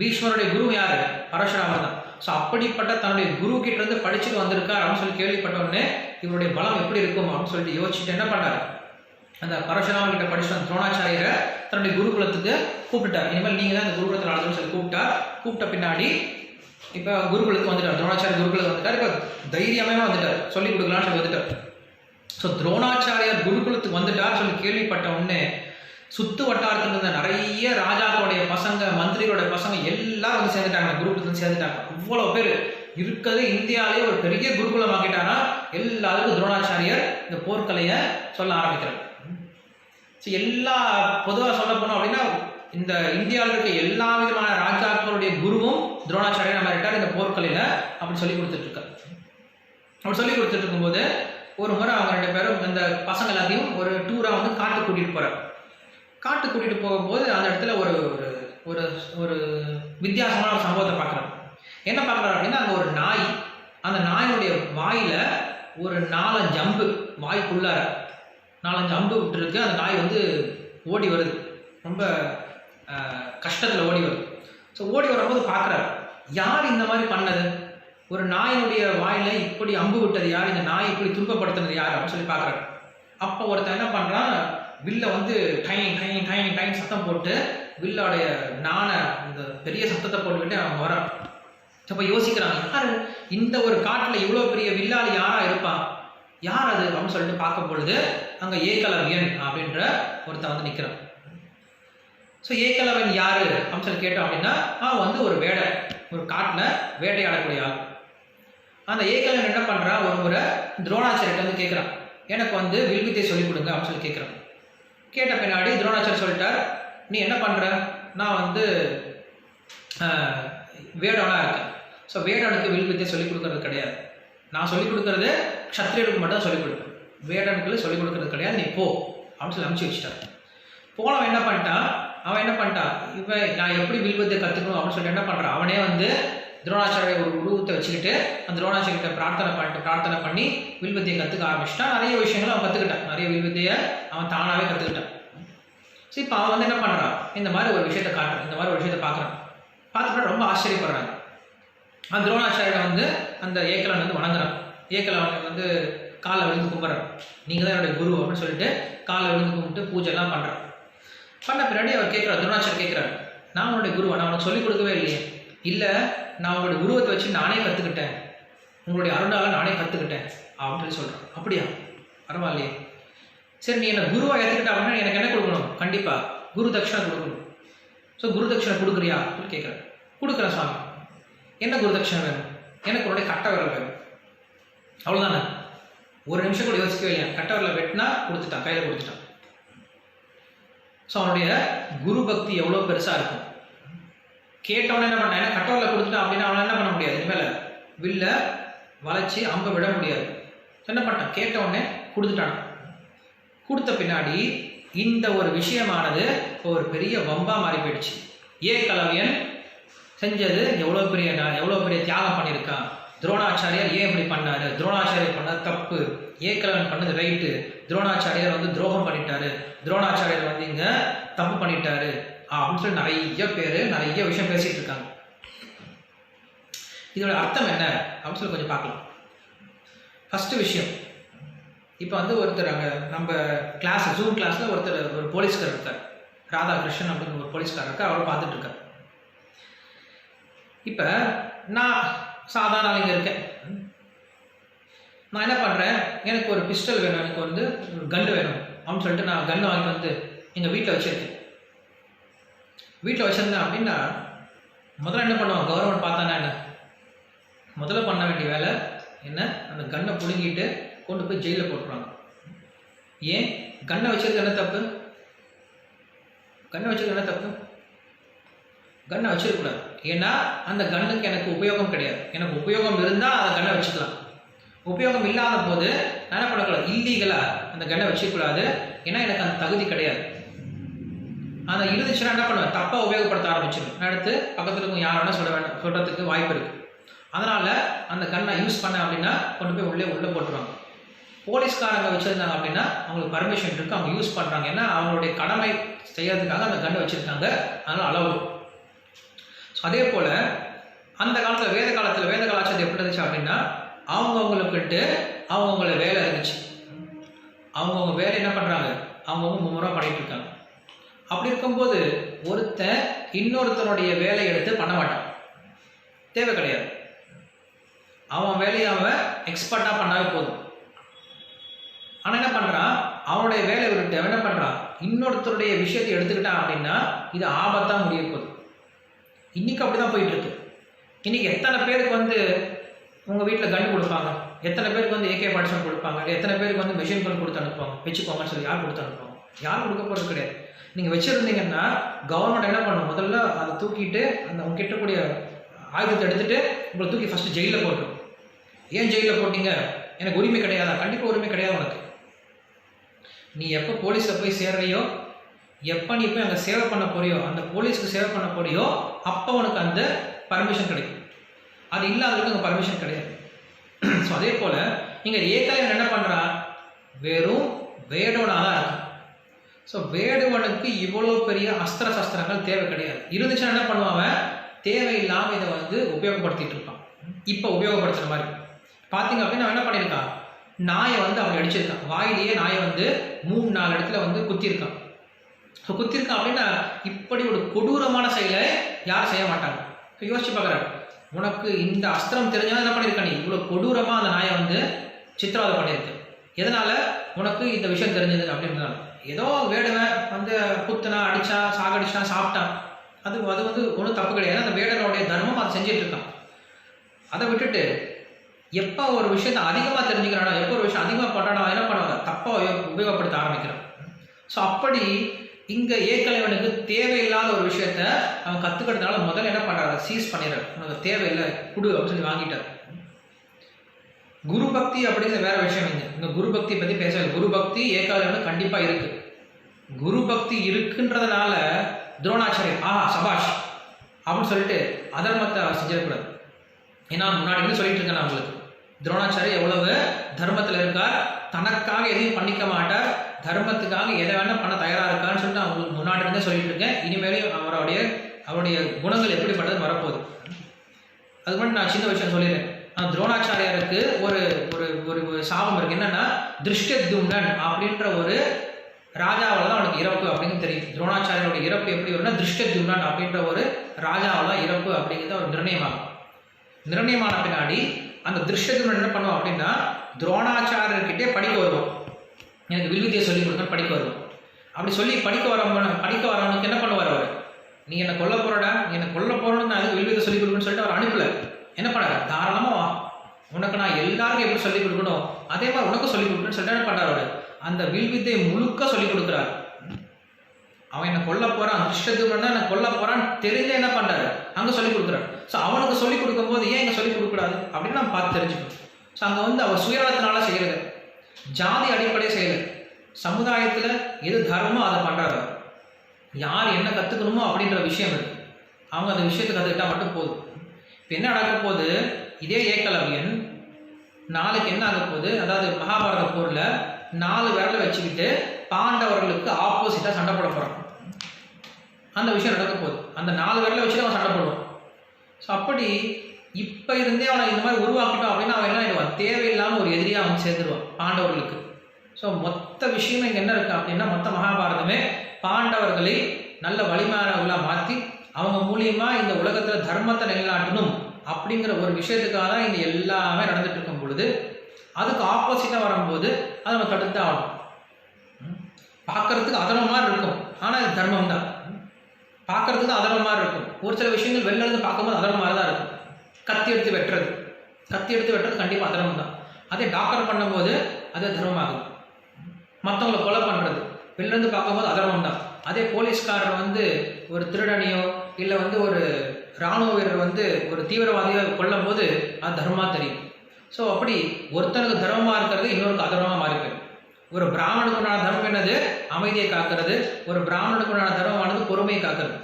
பீஷ்மருடைய குரு யாரு, பரசுராமர் தான். ஸோ அப்படிப்பட்ட தன்னுடைய குரு கிட்ட இருந்து படிச்சுட்டு வந்திருக்கார் அப்படின்னு சொல்லி கேள்விப்பட்ட உடனே இவருடைய பலம் எப்படி இருக்கும் அப்படின்னு சொல்லிட்டு யோசிச்சுட்டு என்ன பண்ணாரு, அந்த பரசுராமர் கிட்ட படிச்சுட்டு அந்த துரோணாச்சாரியரை தன்னுடைய குருகுலத்துக்கு கூப்பிட்டார். இனிமேல் நீங்கள் தான் இந்த குருகுலத்தில் நடத்துன்னு சொல்லி கூப்பிட்ட பின்னாடி இப்போ குருகுலத்துக்கு வந்துட்டார். துரோணாச்சாரியர் குருகுலத்துக்கு வந்துட்டார். இப்போ தைரியமே வந்துட்டார், சொல்லிக் கொடுக்கலான்னு சொல்லி வந்துட்டார். ஸோ துரோணாச்சாரியர் குருகுலத்துக்கு வந்துட்டார் சொல்லி கேள்விப்பட்ட உடனே சுத்து வட்டாரத்தில் இருந்த நிறைய ராஜாக்களுடைய பசங்க, மந்திரிகளுடைய பசங்க எல்லாரும் வந்து சேர்ந்துட்டாங்க, குருகுலத்துல சேர்ந்துட்டாங்க. அவ்வளோ பேர் இருக்கிறது இந்தியாவிலேயே ஒரு பெரிய குருகுலம் ஆக்கிட்டாரா. எல்லாருக்கும் துரோணாச்சாரியர் இந்த போர்க்கலையை சொல்ல ஆரம்பிக்கிறார். ஸோ எல்லா பொதுவாக சொல்ல போனோம் அப்படின்னா இந்த இந்தியாவில் இருக்க எல்லா விதமான ராஜாக்களுடைய குருவும் துரோணாச்சாரியர் நம்ம ரிட்டார் இந்த போர்க்கலையில் அப்படி சொல்லி கொடுத்துட்ருக்காரு. அப்படி சொல்லி கொடுத்துட்டு இருக்கும்போது ஒரு முறை அவங்க 2 பேரும் இந்த பசங்க எல்லாத்தையும் ஒரு டூராக வந்து காட்டு கூட்டிகிட்டு போகிறார். காட்டு கூட்டிகிட்டு போகும்போது அந்த இடத்துல ஒரு ஒரு ஒரு வித்தியாசமான ஒரு சம்பவத்தை பார்க்குறாரு. என்ன பார்க்குறாரு அப்படின்னா அங்கே ஒரு நாய், அந்த நாயினுடைய வாயில் ஒரு 4-5 அம்பு, வாய்க்குள்ளார 4-5 அம்பு விட்டுருக்கு. அந்த நாய் வந்து ஓடி வருது, ரொம்ப கஷ்டத்தில் ஓடி வருது. ஸோ ஓடி வரும்போது பார்க்குறாரு, யார் இந்த மாதிரி பண்ணது, ஒரு நாயினுடைய வாயில் இப்படி அம்பு விட்டது யார், இந்த நாய் இப்படி துன்பப்படுத்துனது யார் அப்படின்னு சொல்லி பார்க்குறாரு. அப்போ ஒருத்தன் என்ன பண்ணுறான், வில்ல வந்து டைன் டைன் டைன் டைன் சத்தம் போட்டு வில்லோடைய இந்த பெரிய சத்தத்தை போட்டுக்கிட்டு அவங்க வரான். அப்போ யோசிக்கிறாங்க, யார் இந்த ஒரு காட்டில் இவ்வளோ பெரிய வில்லாளி யாராக இருப்பான், யார் அது அப்படின்னு சொல்லிட்டு பார்க்கும் பொழுது அங்கே ஏகலவ்யன் அப்படின்ற ஒருத்தன் வந்து நிற்கிறான். ஸோ ஏகலவன் யார் அப்படின்னு சொல்லி கேட்டோம் அப்படின்னா அவன் வந்து ஒரு வேடை, ஒரு காட்டில் வேட்டையாடக்கூடிய ஆள். அந்த ஏகலவன் என்ன பண்ணுறான், ஒரு முறை துரோணாச்சாரியர்கிட்ட வந்து கேட்குறான், எனக்கு வந்து வில்வித்தை சொல்லிக் கொடுங்க அப்படின்னு சொல்லி கேட்குறான். கேட்ட பின்னாடி துரோணாச்சாரியர் சொல்லிட்டார், நீ என்ன பண்ணுற, நான் வந்து வேடனாக இருக்கேன். ஸோ வேடனுக்கு வில்வித்தை சொல்லிக் கொடுக்கறது கிடையாது, நான் சொல்லிக் கொடுக்கறது க்ஷத்ரியருக்கு மட்டும் தான் சொல்லிக் கொடுப்பேன், வேடனுக்கு சொல்லிக் கொடுக்கறது கிடையாது, நீ போ அப்படின்னு சொல்லி அனுப்பிச்சி வச்சுட்டான். போனவன் என்ன பண்ணிட்டான், இவன் நான் எப்படி வில்வித்தை கற்றுக்கணும் அப்படின்னு சொல்லி என்ன பண்ணுறான், அவனே வந்து துரோணாச்சாரிய ஒரு உருவத்தை வச்சுக்கிட்டு அந்த துரோணாச்சாரியிட்ட பிரார்த்தனை பண்ணி வில்வித்தையை கற்றுக்க ஆரம்பிச்சிட்டான். நிறைய விஷயங்களை அவன் கற்றுக்கிட்டான், நிறைய வில்வித்தையை அவன் தானாகவே கற்றுக்கிட்டான். ஸோ இப்போ அவன் வந்து என்ன பண்ணுறான், இந்த மாதிரி ஒரு விஷயத்தை காட்டுறான், இந்த மாதிரி ஒரு விஷயத்தை பார்த்துட்டு ரொம்ப ஆச்சரியப்படுறாங்க. அந்த துரோணாச்சாரியை வந்து அந்த ஏகலவன் வந்து வணங்குறான். ஏகலவன் வந்து காலை விழுந்து கும்பிட்றான், நீங்கள் தான் என்னுடைய குரு அப்படின்னு சொல்லிட்டு காலை விழுந்து கும்பிட்டு பூஜைலாம் பண்ணுறான். பண்ண பின்னாடி அவர் கேட்குறாரு, துரோணாச்சாரியர் கேட்குறாரு, நான் உன்னுடைய குருவை, நான் உனக்கு சொல்லிக் கொடுக்கவே இல்லையே. இல்லை, நான் உங்களுடைய உருவத்தை வச்சு நானே கற்றுக்கிட்டேன், உங்களுடைய அருணால நானே கற்றுக்கிட்டேன் அப்படின்னு சொல்லி சொல்கிறேன். அப்படியா, பரவாயில்லையே, சரி நீ என்னை குருவாக ஏற்றுக்கிட்ட அப்படின்னா எனக்கு என்ன கொடுக்கணும், கண்டிப்பாக குரு தட்சிணை கொடுக்கணும். ஸோ குரு தட்சிணை கொடுக்குறியா அப்படின்னு கேட்குறேன். கொடுக்குறேன் சுவாமி. என்ன குரு தட்சிணை வேணும், எனக்கு உன்னுடைய கட்ட விரல் வேணும், அவ்வளோதானே. ஒரு நிமிஷம் கூட யோசிக்கவே இல்லையா, கட்ட விரலை வெட்டினா கொடுத்துட்டான், கையில் கொடுத்துட்டான். ஸோ அவனுடைய குரு பக்தி எவ்வளோ பெருசாக இருக்கும். கேட்டவனே என்ன பண்ணான், ஏன்னா கட்டவரில் கொடுத்துட்டான் அப்படின்னா அவனை என்ன பண்ண முடியாது, இனிமேல் வில்ல வளைச்சி அம்பை விட முடியாது. என்ன பண்ணிட்டான், கேட்டவொடனே கொடுத்துட்டான். கொடுத்த பின்னாடி இந்த ஒரு விஷயமானது ஒரு பெரிய வம்பா மாறி போயிடுச்சு. ஏகலவ்யன் செஞ்சது எவ்வளோ பெரிய தியாகம் பண்ணியிருக்கான், துரோணாச்சாரியார் ஏன் இப்படி பண்ணாரு, துரோணாச்சாரியர் பண்ண தப்பு, ஏகலவன் பண்ணது ரைட்டு, துரோணாச்சாரியார் வந்து துரோகம் பண்ணிட்டாரு, துரோணாச்சாரியார் வந்து இங்கே தப்பு பண்ணிட்டாரு அப்படின்னு சொல்லி நிறைய பேர் நிறைய விஷயம் பேசிட்டு இருக்காங்க. இதோட அர்த்தம் என்ன அப்படின்னு சொல்லி கொஞ்சம் பார்க்கலாம். ஃபஸ்ட்டு விஷயம், இப்போ வந்து ஒருத்தர் அங்கே நம்ம கிளாஸ் ஜூம் கிளாஸில் ஒரு போலீஸ்கார் இருக்கார், ராதாகிருஷ்ணன் அப்படின்னு ஒரு போலீஸ்கார் இருக்கார், அவரை பார்த்துட்டு இருக்கார். இப்போ நான் சாதாரண இங்கே இருக்கேன், நான் என்ன பண்ணுறேன், எனக்கு ஒரு பிஸ்டல் வேணும், எனக்கு வந்து ஒரு கன்று வேணும் அப்படின்னு சொல்லிட்டு நான் கன்று வாங்கிட்டு வந்து எங்கள் வீட்டில் வச்சுருக்கேன். வீட்டில் வச்சுருந்தேன் அப்படின்னா முதல்ல என்ன பண்ணுவான், கவர்மெண்ட் பார்த்தானா என்ன, முதல்ல பண்ண வேண்டிய வேலை என்ன, அந்த கன்னை பிடுங்கிட்டு கொண்டு போய் ஜெயிலில் போட்டுருவாங்க. ஏன், கன்னை வச்சிருக்க என்ன தப்பு, கன்னை வச்சிருக்கக்கூடாது. ஏன்னா அந்த கன்னுக்கு எனக்கு உபயோகம் கிடையாது, எனக்கு உபயோகம் இருந்தால் அந்த கன்னை வச்சுக்கலாம். உபயோகம் இல்லாத போது நான் என்ன பண்ணக்கூடாது, இல்லீகலாக அந்த கன்னை வச்சுக்கூடாது, ஏன்னா எனக்கு அந்த தகுதி கிடையாது. அந்த இருந்துச்சுன்னா என்ன பண்ணுவேன், தப்பாக உபயோகப்படுத்த ஆரம்பிச்சிடும், அடுத்து பக்கத்தில் இருக்கும் யார் வேணால் சொல்கிறதுக்கு வாய்ப்பு இருக்குது. அதனால் அந்த கன்னை யூஸ் பண்ண அப்படின்னா கொண்டு போய் உள்ளே போட்டுருவாங்க. போலீஸ்காரங்க வச்சுருந்தாங்க அப்படின்னா அவங்களுக்கு பர்மிஷன் இருக்குது, அவங்க யூஸ் பண்ணுறாங்க, ஏன்னா அவங்களுடைய கடமை செய்யறதுக்காக அந்த கன்னை வச்சுருக்காங்க, அதனால் அலவுடு. ஸோ அதே போல் அந்த காலத்தில் வேத காலத்தில் எப்படி இருந்துச்சு அப்படின்னா அவங்கவுங்களுக்கிட்டு அவங்கவுங்கள வேலை இருந்துச்சு, அவங்கவுங்க வேலை என்ன பண்ணுறாங்க, அவங்கவுங்க மும்முறை பண்ணிகிட்டு இருக்காங்க. அப்படி இருக்கும்போது ஒருத்தன் இன்னொருத்தனுடைய வேலையை எடுத்து பண்ண மாட்டான், தேவை கிடையாது, அவன் வேலையை அவன் எக்ஸ்பர்ட்டாக பண்ணாவே போதும். ஆனால் என்ன பண்ணுறான், அவனுடைய வேலையை விட்டு அவன் என்ன பண்ணுறான், இன்னொருத்தருடைய விஷயத்தை எடுத்துக்கிட்டான் அப்படின்னா இது ஆபத்தாக முடிய போகுது. இன்றைக்கி அப்படி தான் போயிட்டுருக்கு. இன்றைக்கி எத்தனை பேருக்கு வந்து உங்கள் வீட்டில் கன் கொடுப்பாங்க, எத்தனை பேருக்கு வந்து AK-47 கொடுப்பாங்க, எத்தனை பேருக்கு வந்து மெஷின் கன் கொடுத்து அனுப்புவாங்க, வச்சுக்கோங்கன்னு சொல்லி யார் கொடுத்து அனுப்புவாங்க, யாரும் கொடுக்க போகிறது கிடையாது. நீங்கள் வச்சுருந்தீங்கன்னா கவர்மெண்ட் என்ன பண்ணும், முதல்ல அதை தூக்கிட்டு அந்த அவங்க கிட்டக்கூடிய ஆயுதத்தை எடுத்துகிட்டு உங்களை தூக்கி ஃபஸ்ட்டு ஜெயிலில் போட்டுரும். ஏன் ஜெயிலில் போட்டீங்க, எனக்கு உரிமை கிடையாதா? கண்டிப்பாக உரிமை கிடையாது உனக்கு. நீ எப்போ போலீஸில் போய் சேர்றியோ, எப்போ நீ போய் அங்கே சேவை பண்ண போறியோ, அந்த போலீஸுக்கு சேவை பண்ண போறியோ, அப்போ உனக்கு அந்த பர்மிஷன் கிடைக்கும். அது இல்லாதவங்களுக்கு அங்கே பர்மிஷன் கிடையாது. ஸோ அதே போல் இங்கே ஏகலைவன் என்ன பண்ணுறான், வெறும் வேடுவனாக தான் இருக்கும். ஸோ வேடுவனுக்கு இவ்வளோ பெரிய அஸ்திர சஸ்திரங்கள் தேவை கிடையாது. இருந்துச்சுன்னா என்ன பண்ணுவான், தேவையில்லாமல் இதை வந்து உபயோகப்படுத்திட்டு இருப்பான். இப்போ உபயோகப்படுத்துகிற மாதிரி பார்த்தீங்க அப்படின்னா என்ன பண்ணியிருக்கான், நாயை வந்து அப்படி அடிச்சிருக்கான். வாயிலேயே நாயை வந்து 3-4 இடத்துல வந்து குத்திருக்கான். ஸோ குத்திருக்கான் அப்படின்னா இப்படி ஒரு கொடூரமான செயலை யாரும் செய்ய மாட்டாங்க. ஸோ யோசிச்சு பார்க்குறாரு, உனக்கு இந்த அஸ்திரம் தெரிஞ்சால் என்ன பண்ணியிருக்க, நீ இவ்வளோ கொடூரமாக அந்த நாயை வந்து சித்திரவதை பண்ணியிருக்கு. எதனால் உனக்கு இந்த விஷயம் தெரிஞ்சது அப்படின்றதால. ஏதோ வேடுவன் வந்து குத்துனா, அடித்தா, சாகடிச்சா, சாப்பிட்டான், அது வந்து ஒன்றும் தப்பு கிடையாது. அந்த வேடனுடைய தர்மம் அதை செஞ்சிட்டு இருக்கான். அதை விட்டுட்டு எப்போ ஒரு விஷயத்தை அதிகமாக தெரிஞ்சுக்கிறானோ, எப்போ ஒரு விஷயம் அதிகமாக பண்ணுறானோ என்ன பண்ணுவாங்க, தப்பாக உபயோகப்படுத்த ஆரம்பிக்கிறான். ஸோ அப்படி இங்கே ஏகலைவனுக்கு தேவையில்லாத ஒரு விஷயத்த அவன் கற்றுக்கிறதுனால முதல்ல என்ன பண்ணுறாரு, சீஸ் பண்ணிடுறாரு. உனக்கு தேவையில்லை குடு அப்படின்னு சொல்லி வாங்கிட்டார். குரு பக்தி அப்படிங்கிற வேற விஷயம். இங்கே குரு பக்தி பற்றி பேசல. குரு பக்தி ஏகலைவனுக்கு கண்டிப்பாக இருக்கு. குரு பக்தி இருக்குன்றதுனால துரோணாச்சாரியர் சபாஷ் அப்படின்னு சொல்லிட்டு அதர்மத்தை செஞ்சிடக்கூடாது. ஏன்னா முன்னாடி இருந்து சொல்லிட்டு இருக்கேன் நான் உங்களுக்கு, துரோணாச்சாரியர் எவ்வளவு தர்மத்தில் இருக்கார், தனக்காக எதையும் பண்ணிக்க மாட்டார், தர்மத்துக்காக எதை வேணால் பண்ண தயாராக இருக்கான்னு சொல்லிட்டு நான் உங்களுக்கு முன்னாடி இருந்தே சொல்லிட்டு இருக்கேன். இனிமேலையும் அவருடைய குணங்கள் எப்படிப்பட்டது வரப்போகுது. அது மட்டும் நான் சின்ன விஷயம் சொல்லிடுறேன். துரோணாச்சாரியாருக்கு ஒரு ஒரு சாபம் இருக்கு. என்னன்னா திருஷ்டத்யும்னன் அப்படின்ற ஒரு ராஜாவில் தான் அவனுக்கு இறப்பு அப்படிங்கிறது தெரியும். துரோணாச்சாரியோட இறப்பு எப்படி வரும்னா திருஷ்டத்யும்னன் அப்படின்ற ஒரு ராஜாவில் தான் இறப்பு அப்படிங்கிறது அவர் நிர்ணயமாகும். நிர்ணயமான பின்னாடி அந்த திருஷ்டத்யும்னன் என்ன பண்ணுவோம் அப்படின்னா துரோணாச்சாரியர்கிட்டே படிக்க வருவோம். எனக்கு வில்வித்தியை சொல்லிக் கொடுக்க படிக்க வருவோம். அப்படி சொல்லி படிக்க வரவனுக்கு என்ன பண்ணுவார், அவர் நீ என்னை கொல்ல போறடா, நீ என்னை கொல்ல போறோன்னு நான் அதுக்கு வில்வித்தை சொல்லிக் கொடுக்கணும்னு சொல்லிட்டு அவர் அனுப்பல. என்ன பண்ணாரு, தாராளமாக உனக்கு நான் எல்லாருக்கும் எப்படி சொல்லிக் கொடுக்கணும் அதே மாதிரி உனக்கு சொல்லிக் கொடுக்கணும்னு சொல்லிட்டு என்ன பண்ணுறாரு, அந்த வில்வித்தையை முழுக்க சொல்லிக் கொடுக்குறாரு. அவன் என்னை கொல்ல போறான், திருஷ்டத்யும்னன் என்னை கொல்ல போறான்னு தெரிஞ்ச என்ன பண்றாரு, அங்கே சொல்லிக் கொடுக்குறாரு. ஸோ அவனுக்கு சொல்லிக் கொடுக்கும் போது ஏன் இங்கே சொல்லிக் கொடுக்கூடாது அப்படின்னு நம்ம பார்த்து தெரிஞ்சுக்கணும். ஸோ அங்கே வந்து அவர் சுயநலத்தினால செய்யறது, ஜாதி அடிப்படையை செய்யறது, சமுதாயத்தில் எது தர்மமோ அதை பண்றாரு. யார் என்ன கற்றுக்கணுமோ அப்படின்ற விஷயம் இருக்கு. அவங்க அந்த விஷயத்தை கற்றுக்கிட்டா மட்டும் போதும். இப்போ என்ன நடக்க போகுது, இதே ஏகலவ்யன் நாளைக்கு என்ன ஆக போகுது, அதாவது மகாபாரத போரில் 4 விரலை வச்சுக்கிட்டு பாண்டவர்களுக்கு ஆப்போசிட்டாக சண்டை போட போகிறான். அந்த விஷயம் நடக்க போகுது. அந்த 4 விரலை வச்சுட்டு அவன் சண்டை போடுவான். ஸோ அப்படி இப்போ இருந்தே அவனை இந்த மாதிரி உருவாக்கிட்டோம் அப்படின்னா அவன் என்ன ஆயிடுவான், தேவையில்லாமல் ஒரு எதிரியாக அவன் சேர்ந்துருவான் பாண்டவர்களுக்கு. ஸோ மொத்த விஷயமே இங்கே என்ன இருக்குது அப்படின்னா மொத்த மகாபாரதமே பாண்டவர்களை நல்ல வலிமையானவர்களாக மாற்றி அவங்க மூலியமாக இந்த உலகத்தில் தர்மத்தை நிலைநாட்டணும் அப்படிங்கிற ஒரு விஷயத்துக்காக தான் இந்த எல்லாமே நடந்துட்டு இருக்கும் பொழுது அதுக்கு ஆப்போசிட்டாக வரும்போது அதை நம்ம தடுத்து ஆகணும். பார்க்கறதுக்கு அதர்மமாக இருக்கும், ஆனால் இது தர்மம் தான். பார்க்கறதுக்கு அதர்மமாக இருக்கும். ஒரு சில விஷயங்கள் வெளில இருந்து பார்க்கும்போது அதர்மமாக தான் இருக்கும். கத்தி எடுத்து வெட்டுறது கண்டிப்பாக அதர்மம் தான். அதே டாக்டர் பண்ணும்போது அது தர்மமாகுது. மற்றவங்களை கொலை பண்ணுறது வெளிலேருந்து பார்க்கும்போது அதர்மம் தான். அதே போலீஸ்காரர் வந்து ஒரு திருடனையோ இல்லை வந்து ஒரு இராணுவ வீரர் வந்து ஒரு தீவிரவாதியை கொல்லும் போது அது தர்மமாக தெரியும். ஸோ அப்படி ஒருத்தனுக்கு தர்மமாக இருக்கிறது இன்னொருக்கு அதர்மமாக மாறிப்போம். ஒரு பிராமணுக்கு உண்டான தர்மம் என்னது, அமைதியை காக்கிறது. ஒரு பிராமணுக்கு உண்டான தர்மமானது பொறுமையை காக்கிறது.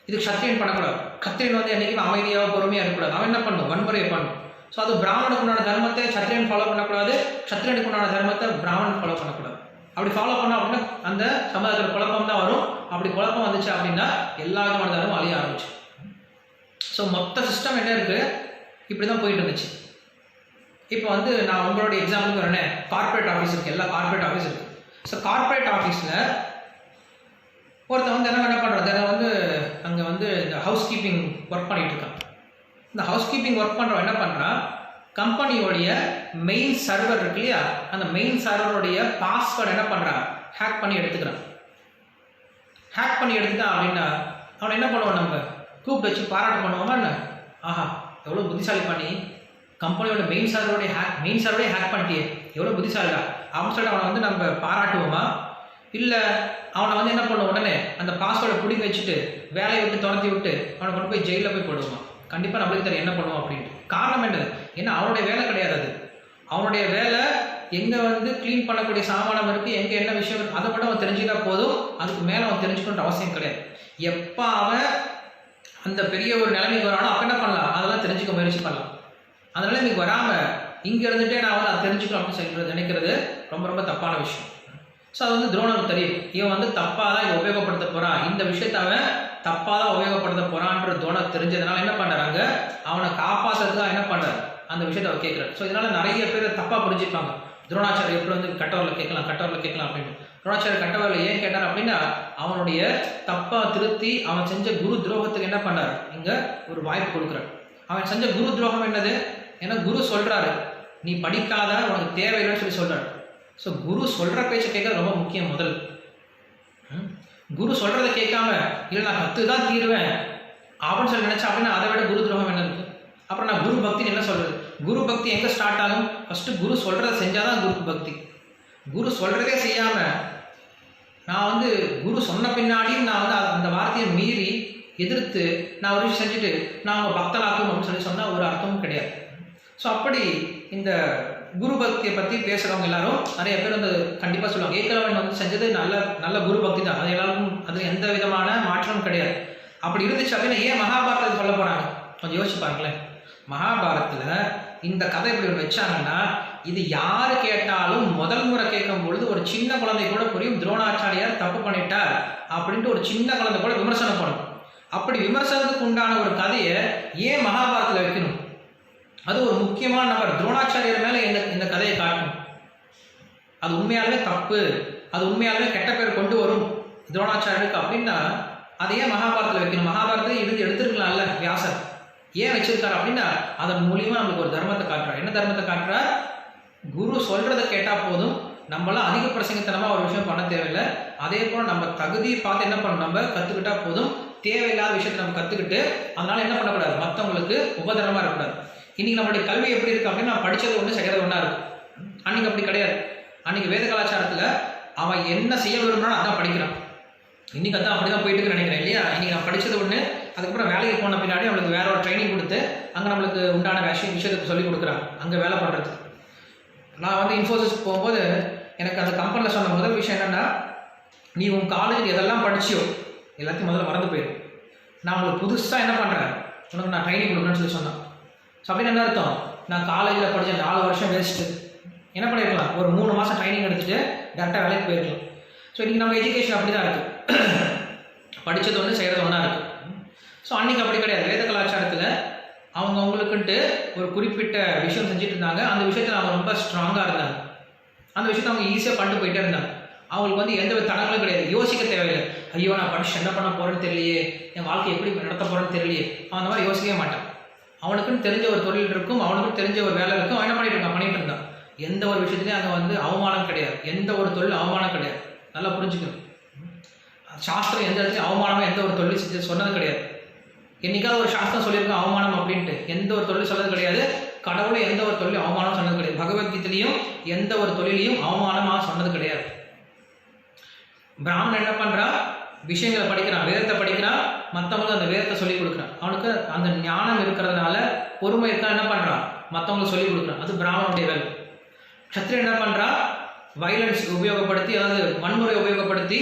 இது சத்திரியன் பண்ணக்கூடாது. கத்திரியன் வந்து என்றைக்குமே அமைதியாக பொறுமையாக இருக்கக்கூடாது. அவன் என்ன பண்ணும், வன்முறையை பண்ணும். ஸோ அது பிராமணுக்கு உண்டான தர்மத்தை சத்திரியன் ஃபாலோ பண்ணக்கூடாது, சத்திரியனுக்கு உண்டான தர்மத்தை பிராமணன் ஃபாலோ பண்ணக்கூடாது. அப்படி ஃபாலோ பண்ணோம் அப்படின்னா அந்த சமுதாயத்தில் குழப்பம் தான் வரும். அப்படி குழப்பம் வந்துச்சு அப்படின்னா எல்லா விதமான தர்மமும் அழிய ஆரம்பிச்சு. ஸோ மொத்த சிஸ்டம் என்ன இருக்குது, இப்படி தான் போயிட்டு இருந்துச்சு. இப்போ வந்து நான் உங்களுடைய எக்ஸாம்பிளுக்கு வரேன். கார்பரேட் ஆஃபீஸ் இருக்குது, எல்லா கார்பரேட் ஆஃபீஸ் இருக்குது. ஸோ கார்பரேட் ஆஃபீஸில் ஒருத்தன் வந்து என்ன பண்ணுறது, அதை வந்து அங்கே வந்து இந்த ஹவுஸ் கீப்பிங் ஒர்க் பண்ணிகிட்டு இருக்கான். இந்த ஹவுஸ் கீப்பிங் ஒர்க் பண்ணுறவன் என்ன பண்ணுறான், கம்பெனியோடைய மெயின் சர்வர் இருக்கு இல்லையா, அந்த மெயின் சர்வருடைய பாஸ்வேர்டு என்ன பண்ணுறான், ஹேக் பண்ணி எடுத்துக்கிறான். ஹேக் பண்ணி எடுத்துட்டான் அப்படின்னா அவனை என்ன பண்ணுவான், நம்ம கூப்பிட்டு வச்சு பாராட்டு பண்ணுவோமா என்ன, ஆஹா எவ்வளோ புத்திசாலி பண்ணி கம்பெனியோட மெயின் சர்வருடைய ஹேக் பண்ணிட்டியே, எவ்வளோ புத்திசாலிடா அப்படின்னு சொல்லிட்டு அவனை வந்து நம்ம பாராட்டுவோமா, இல்லை அவனை வந்து என்ன பண்ணும், உடனே அந்த பாஸ்வேர்டை பிடிக்க வச்சுட்டு வேலையை விட்டு துரத்தி விட்டு அவனை கொண்டு போய் ஜெயிலில் போய் போடுவான். கண்டிப்பாக நம்மளுக்கு தெரியும் என்ன பண்ணுவோம் அப்படின்ட்டு. காரணம் என்னது? ஏன்னா அவனுடைய வேலை கிடையாது அது. அவனுடைய வேலை எங்கே வந்து க்ளீன் பண்ணக்கூடிய சாமானம் இருக்குது, எங்கே என்ன விஷயம் இருக்குது, அதை மட்டும் அவன் தெரிஞ்சுக்கிட்டா போதும். அதுக்கு மேலே அவன் தெரிஞ்சுக்கணுன்ற அவசியம் கிடையாது. எப்போ அவன் அந்த பெரிய ஒரு நிலைமைக்கு வரானோ அப்போ என்ன பண்ணலாம், அதெல்லாம் தெரிஞ்சுக்க முயற்சி பண்ணலாம். அந்த நிலைமைக்கு வராமல் இங்கே இருந்துகிட்டே நான் வந்து அதை தெரிஞ்சுக்கணும் அப்படின்னு சொல்லிட்டு நினைக்கிறது ரொம்ப ரொம்ப தப்பான விஷயம். ஸோ அது வந்து துரோணனுக்கு தெரியும், இவன் வந்து தப்பாக தான் இதை உபயோகப்படுத்த போகிறான், இந்த விஷயத்த அவன் தப்பாக தான் உபயோகப்படுத்த போகிறான்ற துரோணம் தெரிஞ்சதுனால என்ன பண்ணுறாங்க, அவனை காப்பாற்றுறதுக்காக என்ன பண்ணுறாரு, அந்த விஷயத்த அவர் கேட்குறாரு. ஸோ இதனால் நிறைய பேர் தப்பாக புரிஞ்சுப்பாங்க. துரோணாச்சாரியர் எப்படி வந்து கட்டவரில் கேட்கலாம் அப்படின்னு. துரோணாச்சாரியர் கட்டவரில் ஏன் கேட்டார் அப்படின்னா, அவனுடைய தப்பாக திருத்தி அவன் செஞ்ச குரு துரோகத்துக்கு என்ன பண்ணார், இங்கே ஒரு வாய்ப்பு கொடுக்குறார். அவன் செஞ்ச குரு துரோகம் என்னது, ஏன்னா குரு சொல்கிறாரு நீ படிக்காத, உனக்கு தேவையில்லைன்னு சொல்லி சொல்கிறார். ஸோ குரு சொல்கிற பேச்சை கேட்கறது ரொம்ப முக்கியம். முதல் குரு சொல்கிறத கேட்காம இல்லை நான் கற்று தான் தீருவேன் அப்படின்னு சொல்லி நினச்சா அப்படின்னா அதை விட குரு துரோகம் என்ன இருக்குது? அப்புறம் நான் குரு பக்தின்னு என்ன சொல்கிறது? குரு பக்தி எங்கே ஸ்டார்ட் ஆகும்? ஃபஸ்ட்டு குரு சொல்கிறத செஞ்சால் தான் குரு பக்தி. குரு சொல்கிறதே செய்யாமல் நான் வந்து குரு சொன்ன பின்னாடியும் நான் வந்து அந்த வார்த்தையை மீறி எதிர்த்து நான் ஒரு விஷயம் செஞ்சுட்டு நான் அவங்க பக்தனாக்கும் அப்படின்னு சொன்னால் ஒரு அர்த்தமும் கிடையாது. ஸோ அப்படி இந்த குரு பக்தியை பற்றி பேசுகிறவங்க எல்லாரும் நிறைய பேர் வந்து கண்டிப்பாக சொல்லுவாங்க, ஏகலவன் வந்து செஞ்சது நல்ல குரு பக்தி தான், அது எல்லாருக்கும் அது எந்த விதமான மாற்றமும் கிடையாது. அப்படி இருந்துச்சு அப்படின்னா ஏன் மகாபாரதத்தை சொல்ல போகிறாங்க? கொஞ்சம் யோசிச்சு பாருங்களேன். மகாபாரதத்தில் இந்த கதை இப்படி ஒன்று வச்சாங்கன்னா இது யார் கேட்டாலும் முதல் முறை கேட்கும் பொழுது ஒரு சின்ன குழந்தை கூட புரியும், துரோணாச்சாரியார் தப்பு பண்ணிட்டார் அப்படின்ட்டு ஒரு சின்ன குழந்தை கூட விமர்சனம் பண்ணும். அப்படி விமர்சனத்துக்கு உண்டான ஒரு கதையை ஏன் மகாபாரதத்தில் வைக்கணும்? அது ஒரு முக்கியமான நபர் துரோணாச்சாரியர் மேலே இந்த கதையை காட்டணும். அது உண்மையாகவே தப்பு, அது உண்மையாகவே கெட்ட பேர் கொண்டு வரும் துரோணாச்சாரியருக்கு அப்படின்னா அதை ஏன் மகாபாரதத்தில் வைக்கணும்? மகாபாரதத்தை இருந்து எடுத்துருக்கலாம்ல வியாசர், ஏன் வச்சிருக்காரு அப்படின்னா அதன் மூலியமாக நம்மளுக்கு ஒரு தர்மத்தை காட்டுறார். என்ன தர்மத்தை காட்டுறார்? குரு சொல்கிறத கேட்டால் போதும், நம்மளாம் அதிக பிரசங்கத்தனமாக ஒரு விஷயம் பண்ண தேவையில்லை. அதே போல் நம்ம தகுதியை பார்த்து என்ன பண்ணணும், நம்ம கற்றுக்கிட்டா போதும். தேவையில்லாத விஷயத்தை நம்ம கற்றுக்கிட்டு அதனால் என்ன பண்ணக்கூடாது, மற்றவங்களுக்கு உபதரமாக இருக்கக்கூடாது. இன்றைக்கி நம்மளுடைய கல்வி எப்படி இருக்குது அப்படின்னா படித்தது ஒன்று செய்கிறது ஒன்றா இருக்கும். அன்றைக்கி அப்படி கிடையாது. அன்றைக்கி வேத கலாச்சாரத்தில் அவன் என்ன செய்ய விரும்பினாலும் அதான் படிக்கிறான். இன்றைக்கி அதான் அப்படி தான் போயிட்டு நினைக்கிறேன் இல்லையா? இன்றைக்கி நான் படித்தது ஒன்று, அதுக்கப்புறம் வேலைக்கு போன பின்னாடி நம்மளுக்கு வேற ஒரு ட்ரைனிங் கொடுத்து அங்கே நம்மளுக்கு உண்டான விஷயத்துக்கு சொல்லிக் கொடுக்குறாங்க அங்கே வேலை பண்ணுறது. நான் வந்து இன்ஃபோசிஸ் போகும்போது எனக்கு அந்த கம்பெனியில் சொன்ன முதல் விஷயம் என்னென்னா, நீ உன் காலேஜுக்கு எதெல்லாம் படிச்சியோ எல்லாத்தையும் முதல்ல மறந்து போயிடும், நான் உங்களுக்கு புதுசாக என்ன பண்ணுறேன், உனக்கு நான் ட்ரைனிங் கொடுக்குறேன்னு சொல்லி சொன்னேன். ஸோ அப்படின்னு என்ன அர்த்தம், நான் காலேஜில் படித்த 4 வருஷம் வேஸ்ட்டு, என்ன பண்ணியிருக்கலாம், ஒரு 3 மாதம் ட்ரைனிங் எடுத்துகிட்டு டேரெக்டாக வேலைக்கு போயிருக்கலாம். ஸோ இன்றைக்கி நம்ம எஜுகேஷன் அப்படி தான் இருக்குது, படித்தது ஒன்று செய்கிறது ஒன்றா இருக்குது. ஸோ அன்றைக்கி அப்படி கிடையாது. வேத கலாச்சாரத்தில் அவங்களுக்குன்ட்டு ஒரு குறிப்பிட்ட விஷயம் செஞ்சுட்டு இருந்தாங்க. அந்த விஷயத்தில் அவங்க ரொம்ப ஸ்ட்ராங்காக இருந்தாங்க. அந்த விஷயத்தை அவங்க ஈஸியாக பண்ணிட்டு போயிட்டே இருந்தாங்க. அவங்களுக்கு வந்து எந்த ஒரு தடங்களும் கிடையாது, யோசிக்க தேவையில்லை. ஐயோ நான் படிச்சு என்ன பண்ண போகிறேன்னு தெரியலையே, என் வாழ்க்கை எப்படி நடத்த போகிறேன்னு தெரியலையே, அவன் அந்த மாதிரி யோசிக்கவே மாட்டான். அவனுக்குன்னு தெரிஞ்ச ஒரு தொழில் இருக்கும், அவனுக்குன்னு தெரிஞ்ச ஒரு வேலை இருக்கும், அவன் என்ன பண்ணிட்டு இருந்தான். எந்த ஒரு விஷயத்துலையும் அங்கே வந்து அவமானம் கிடையாது, எந்த ஒரு தொழில் அவமானம் கிடையாது. நல்லா புரிஞ்சுக்கணும். சாஸ்திரம் எந்த இடத்துலையும் அவமானமாக எந்த ஒரு தொழில் சொன்னது கிடையாது. என்னைக்காவது ஒரு சாஸ்திரம் சொல்லியிருக்கோம் அவமானம் அப்படின்ட்டு, எந்த ஒரு தொழில் சொன்னது கிடையாது. கடவுளை எந்த ஒரு தொழிலும் அவமானம் சொன்னது கிடையாது. பகவத்கீதையிலையும் எந்த ஒரு தொழிலையும் அவமானமாக சொன்னது கிடையாது. பிராமணன் என்ன பண்ணுறா, விஷயங்களை படிக்கிறான், வேதத்தை படிக்கிறான், மற்றவங்களுக்கு அந்த வேதத்தை சொல்லிக் கொடுக்குறான். அவனுக்கு அந்த ஞானம் இருக்கிறதுனால பொறுமை இருக்கா, என்ன பண்ணுறான், மற்றவங்களுக்கு சொல்லிக் கொடுக்குறான். அது பிராமணனுடைய வேலை. சத்திரியன் என்ன பண்ணுறான், வயலன்ஸ் உபயோகப்படுத்தி, அதாவது வன்முறை உபயோகப்படுத்தி